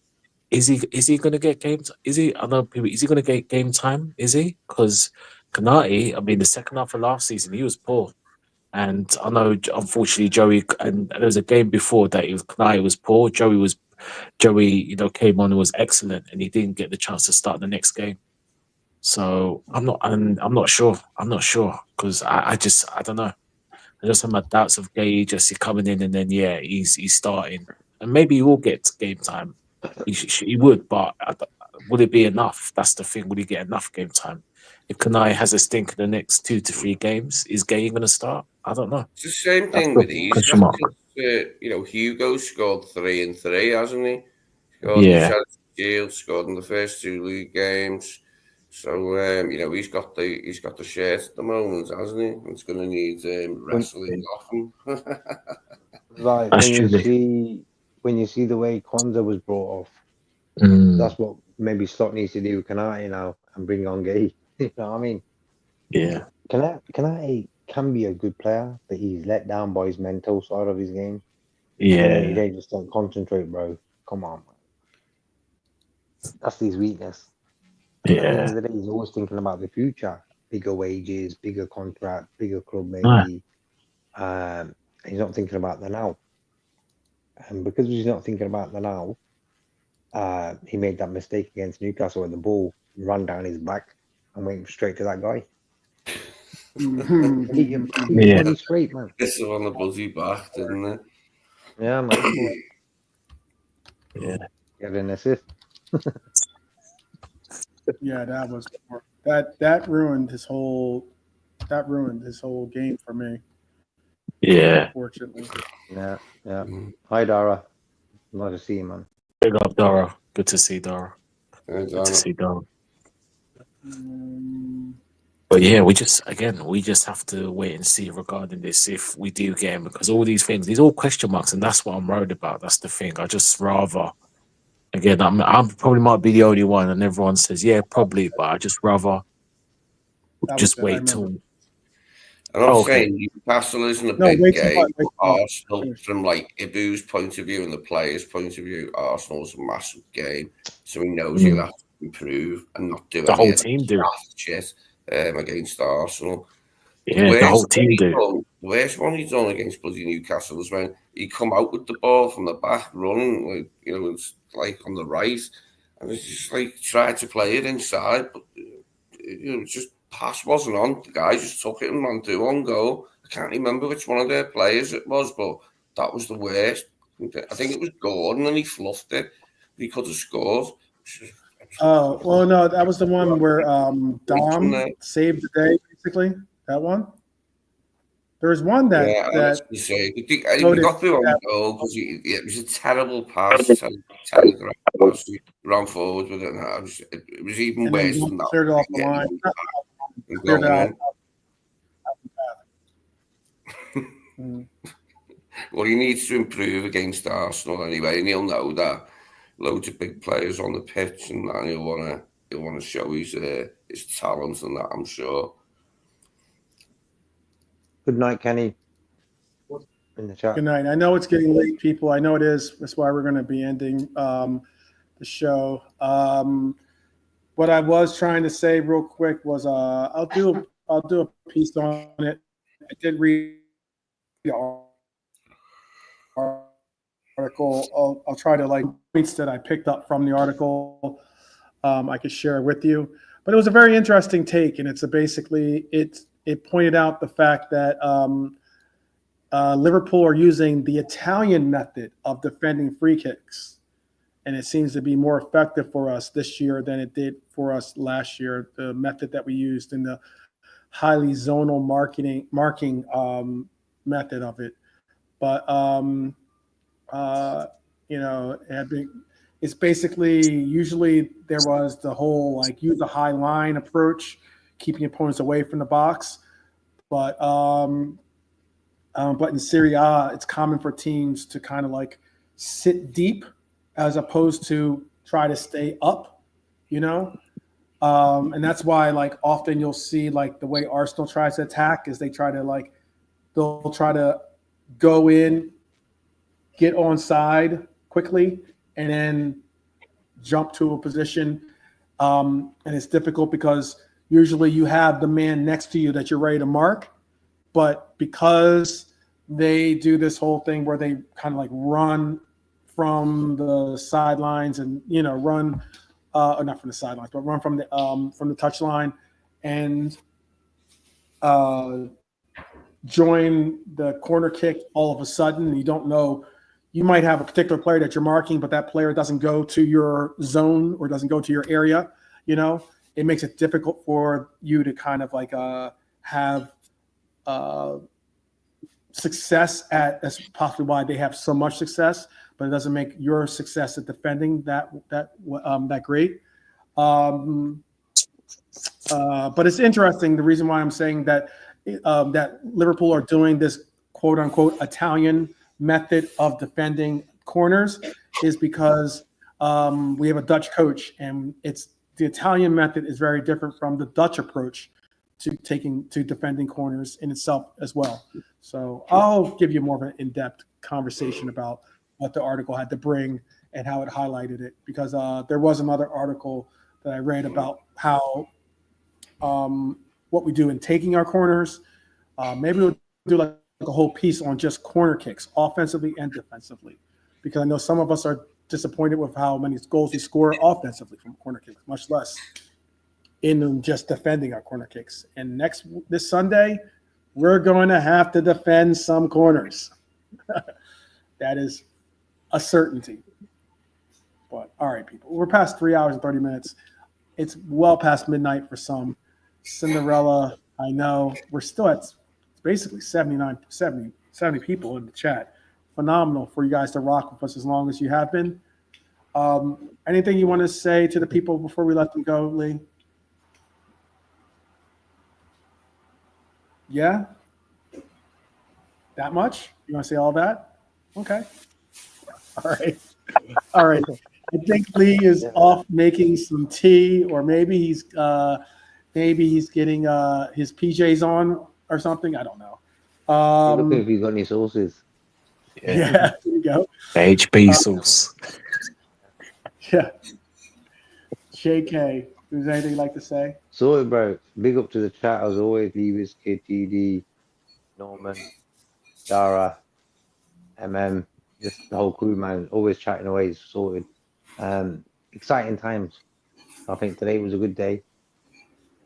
is he going to get game? Is he? I know people. Is he going to get game time? Is he? Because Kanati, I mean, the second half of last season, he was poor. And I know, unfortunately, Joey, and there was a game before that Kanai was poor. Joey, came on and was excellent, and he didn't get the chance to start the next game. So I'm not sure. I'm not sure because I don't know. I just have my doubts of Gay just coming in and then he's starting, and maybe he will get game time. He would, but would it be enough? That's the thing. Would he get enough game time? If Kanai has a stink in the next 2 to 3 games, is Gay going to start? I don't know. It's the same That's thing the with question Isak. mark. Hugo scored 3 and 3, hasn't he? Scored in the Yeah, Charity Shield, scored in the first 2 league games. So he's got the shirt at the moment, hasn't he? It's going to need When, wrestling off him. like that's true. when you see the way Kwanzaa was brought off, Mm, that's what maybe Slot needs to do with Kanate now and bring on Gay. You know what I mean? yeah, Kanate can be a good player, but he's let down by his mental side of his game. At the end of the yeah, day, just don't concentrate, bro. Come on, man. That's his weakness. And at the end yeah. of the day, he's always thinking about the future. Bigger wages, bigger contract, bigger club No, maybe. He's not thinking about the now. And because he's not thinking about the now, he made that mistake against Newcastle where the ball ran down his back and went straight to that guy. Get your yeah, body straight, man. This is on the buzzy back, didn't it? Yeah, man. yeah, Get an assist. Yeah, that ruined his whole game for me. yeah. Unfortunately. Yeah, yeah. Hi, Dara. Nice to see you, man. Big up, Dara. Good to see Dara. And, Good to see Dara. Um, But yeah, we just have to wait and see regarding this if we do get him because all these things, these all question marks, and that's what I'm worried about. That's the thing. I just rather again, I'm probably might be the only one, and everyone says yeah, probably, but I just rather that was just it. I wait remember. till. I'm not Oh, okay. saying Newcastle isn't a No, big wait till game, what? but Wait till what? Arsenal, from like Ibu's point of view and the players' point of view, Arsenal's a massive game. So he knows he'll have to improve and not do The any whole of the team do. daft shit against Arsenal. The Yeah, the whole team do. worst one he done against bloody Newcastle was when he come out with the ball from the back, running, it's like on the right, and it's just like tried to play it inside, but just pass wasn't on. The guy just took it and ran through on goal. I can't remember which one of their players it was, but that was the worst. I think it was Gordon, and he fluffed it. He could have scored. Oh, well, no, that was the one where Dom Yeah, saved the day, basically. That one. There was one I that was going to say, he noted got through on that, goal because it was a terrible pass, telegraph pass. He ran forward with it, and it was even and then worse Dom than that. cleared it off the line. And Cleared it going out. in. Well, he needs to improve against Arsenal anyway, and he'll know that. Loads of big players on the pitch, and that he'll want to show his talent and that, I'm sure. Good night, Kenny. In the chat. Good night. I know it's getting late, people. I know it is. That's why we're going to be ending the show. What I was trying to say real quick was I'll do a piece on it. I did read article. I'll try to like points that I picked up from the article. I could share with you, but it was a very interesting take, and it's basically it pointed out the fact that Liverpool are using the Italian method of defending free kicks, and it seems to be more effective for us this year than it did for us last year. The method that we used in the highly zonal marking method of it, but it's basically usually there was the whole like use a high line approach, keeping opponents away from the box, but in Serie A, it's common for teams to kind of like sit deep as opposed to try to stay up, and that's why like often you'll see like the way Arsenal tries to attack is they'll try to go in, get onside quickly, and then jump to a position. And it's difficult because usually you have the man next to you that you're ready to mark, but because they do this whole thing where they kind of like run from the sidelines and run or not from the sidelines, but run from the touch line and join the corner kick all of a sudden. You don't know, you might have a particular player that you're marking, but that player doesn't go to your zone or doesn't go to your area. It makes it difficult for you to kind of like have success that's possibly why they have so much success, but it doesn't make your success at defending that great. But it's interesting. The reason why I'm saying that that Liverpool are doing this quote unquote Italian method of defending corners is because we have a Dutch coach, and the Italian method is very different from the Dutch approach to defending corners in itself as well. So I'll give you more of an in-depth conversation about what the article had to bring and how it highlighted it, because there was another article that I read about how what we do in taking our corners. Maybe we'll do like a whole piece on just corner kicks, offensively and defensively, because I know some of us are disappointed with how many goals we score offensively from corner kicks, much less in just defending our corner kicks. And this Sunday, we're going to have to defend some corners. That is a certainty. But all right, people, we're past 3 hours and 30 minutes. It's well past midnight for some. Cinderella, I know. We're still at basically 70 people in the chat. Phenomenal for you guys to rock with us as long as you have been. Anything you want to say to the people before we let them go, Lee? Yeah? That much? You want to say all that? Okay. All right. All right. I think Lee is off making some tea, or maybe he's getting his PJs on or something. I don't know. Look if he's got any sauces. Yeah, there you go. HB sauce. Yeah. JK, is there anything you'd like to say? Sorted, bro. Big up to the chat as always. Levis, KTD, Norman, Dara, MM, just the whole crew, man. Always chatting away. Sorted. Exciting times. I think today was a good day.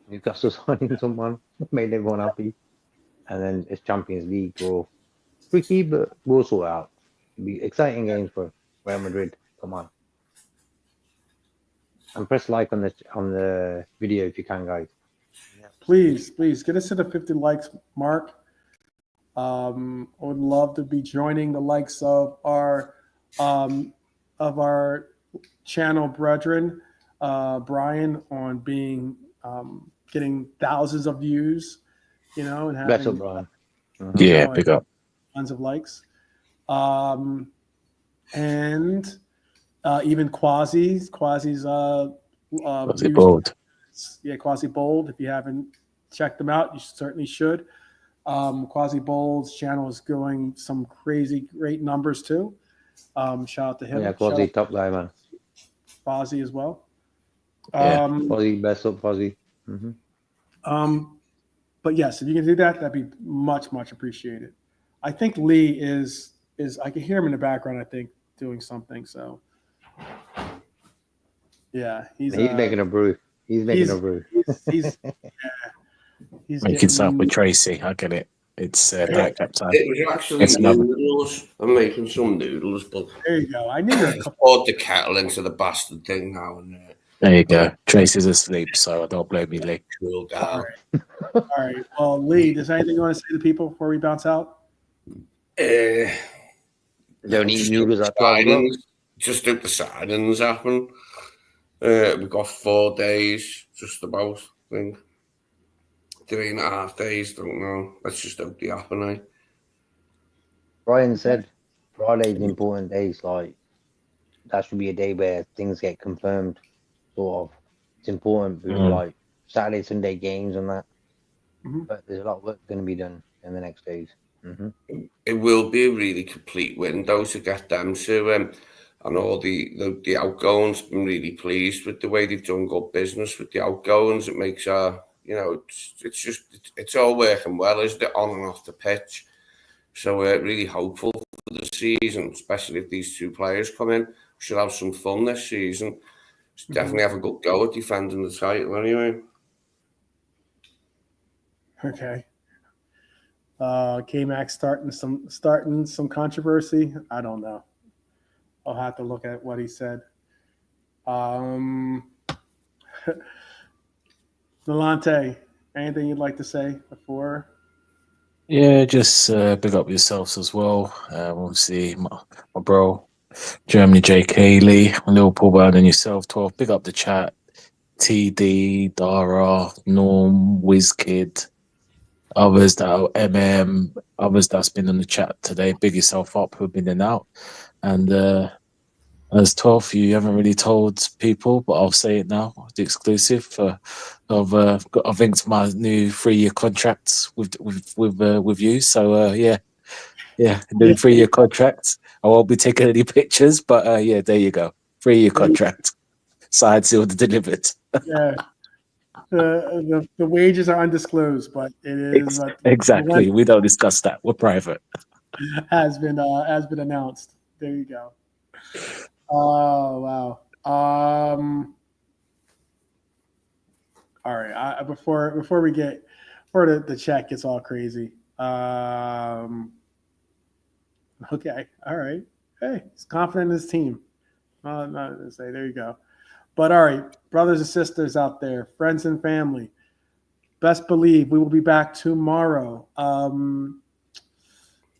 Newcastle signing someone, made everyone happy. And then it's Champions League draw. Tricky, but we'll sort it out. It'll be exciting games for Real Madrid. Come on. And press like on the video if you can, guys. Please get us to the 50 likes mark. I would love to be joining the likes of our channel brethren, Brian, on getting thousands of views, and having Bless up, Brian. Yeah, big up. Tons of likes, and even Quasi's Quasi bold. Yeah, Quasi Bold. If you haven't checked them out, you certainly should. Quasi Bold's channel is going some crazy great numbers too. Shout out to him. Yeah, Quasi top guy, man. Quasi as well. Yeah. Quasi, best up, Quasi. But yes, if you can do that, that'd be much, much appreciated. I think Lee is I can hear him in the background. I think doing something. So yeah, he's making a brew. He's making a brew. He's Making something getting, with Tracy. I get it. It's nightcap time. It was actually It's another. noodles. I'm making some noodles, but there you go. I knew you. I poured the kettle into the bastard thing now and There you go. Tracy's asleep, so I don't blame you, Lee. cool All down. right. All right. Well, Lee, does anything you want to say to people before we bounce out? Don't eat Just noodles hope at 12 o'clock. Just hope the signings happen. We've got 4 days, just about, I think. 3.5 days, don't know. Let's just hope they happen, eh? Brian said Friday's important days. Like, that should be a day where things get confirmed, sort of. It's important because, like, Saturday, Sunday games and that. But there's a lot of work going to be done in the next days. It will be a really complete window to get them to, and all the outgoings. I'm really pleased with the way they've done good business with the outgoings. It makes it's all working well, isn't it, on and off the pitch? So we're really hopeful for the season, especially if these 2 players come in. We should have some fun this season. Definitely have a good go at defending the title anyway. Okay. K-Max starting some controversy. I don't know. I'll have to look at what he said. Delante, anything you'd like to say before? Yeah, just big up yourselves as well. Obviously, my bro, Germany, JK, Lee, Liverpool, Burn, and yourself, 12. Big up the chat. TD, Dara, Norm, WizKid, others that are others that's been on the chat today. Big yourself up who've been in and out. And as 12, you haven't really told people, but I'll say it now. The exclusive I think it's my new 3-year contract with you. So new 3-year contract. I won't be taking any pictures, but there you go. 3-year contract. Signed, sealed, delivered. Yeah. The wages are undisclosed, but it is exactly. We don't discuss that. We're private. Has been announced. There you go. Oh wow. All right. Before the chat gets all crazy. Okay. All right. Hey, he's confident in his team. Not to say. There you go. But all right, brothers and sisters out there, friends and family, best believe we will be back tomorrow.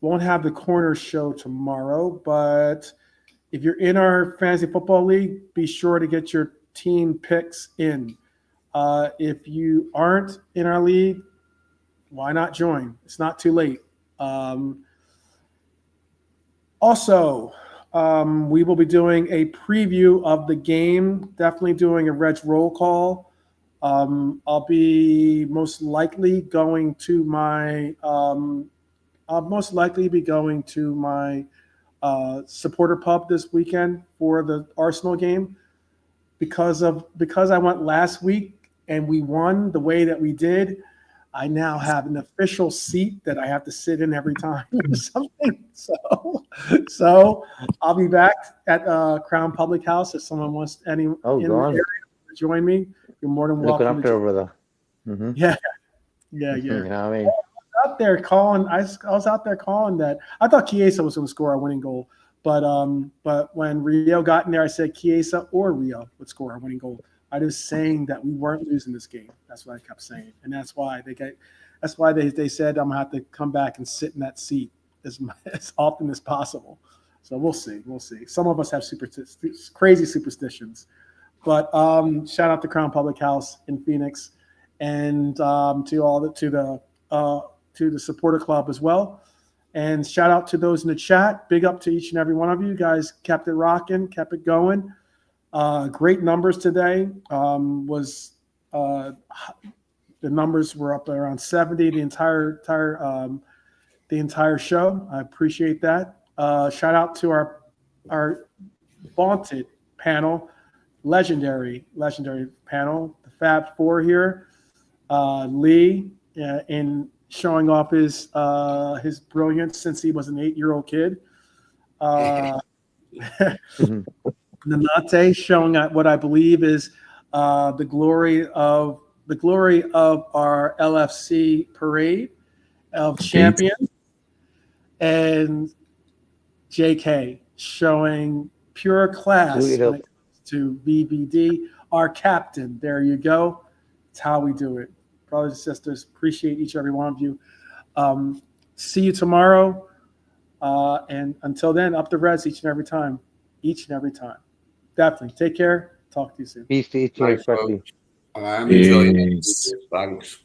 Won't have the corner show tomorrow, but if you're in our fantasy football league, be sure to get your team picks in. If you aren't in our league, why not join? It's not too late. Also, we will be doing a preview of the game, definitely doing a Reg roll call. I'll be most likely going to my supporter pub this weekend for the Arsenal game because I went last week and we won the way that we did. I now have an official seat that I have to sit in every time or something. So I'll be back at Crown Public House if someone wants in the area to join me. You're more than welcome. Looking after brother. Yeah. You know what I mean? I was out there calling that. I thought Chiesa was going to score a winning goal, but when Rio got in there, I said Chiesa or Rio would score a winning goal. I was saying that we weren't losing this game. That's what I kept saying, and that's why they said I'm gonna have to come back and sit in that seat as often as possible. So we'll see. Some of us have crazy superstitions, but shout out to Crown Public House in Phoenix, and to the supporter club as well. And shout out to those in the chat. Big up to each and every one of you. You guys kept it rocking, kept it going. Great numbers today. The numbers were up around 70 the entire show. I appreciate that. Shout out to our vaunted panel, legendary panel, the Fab Four here. Lee in showing off his brilliance since he was an 8-year-old kid. Nanate showing what I believe is the glory of our LFC parade of champions, and JK showing pure class when it comes to VBD. Our captain, there you go. It's how we do it. Brothers and sisters, appreciate each and every one of you. See you tomorrow. And until then, up the Reds each and every time. Each and every time. Definitely. Take care. Talk to you soon. Peace to each other. I'm enjoying it. Thanks.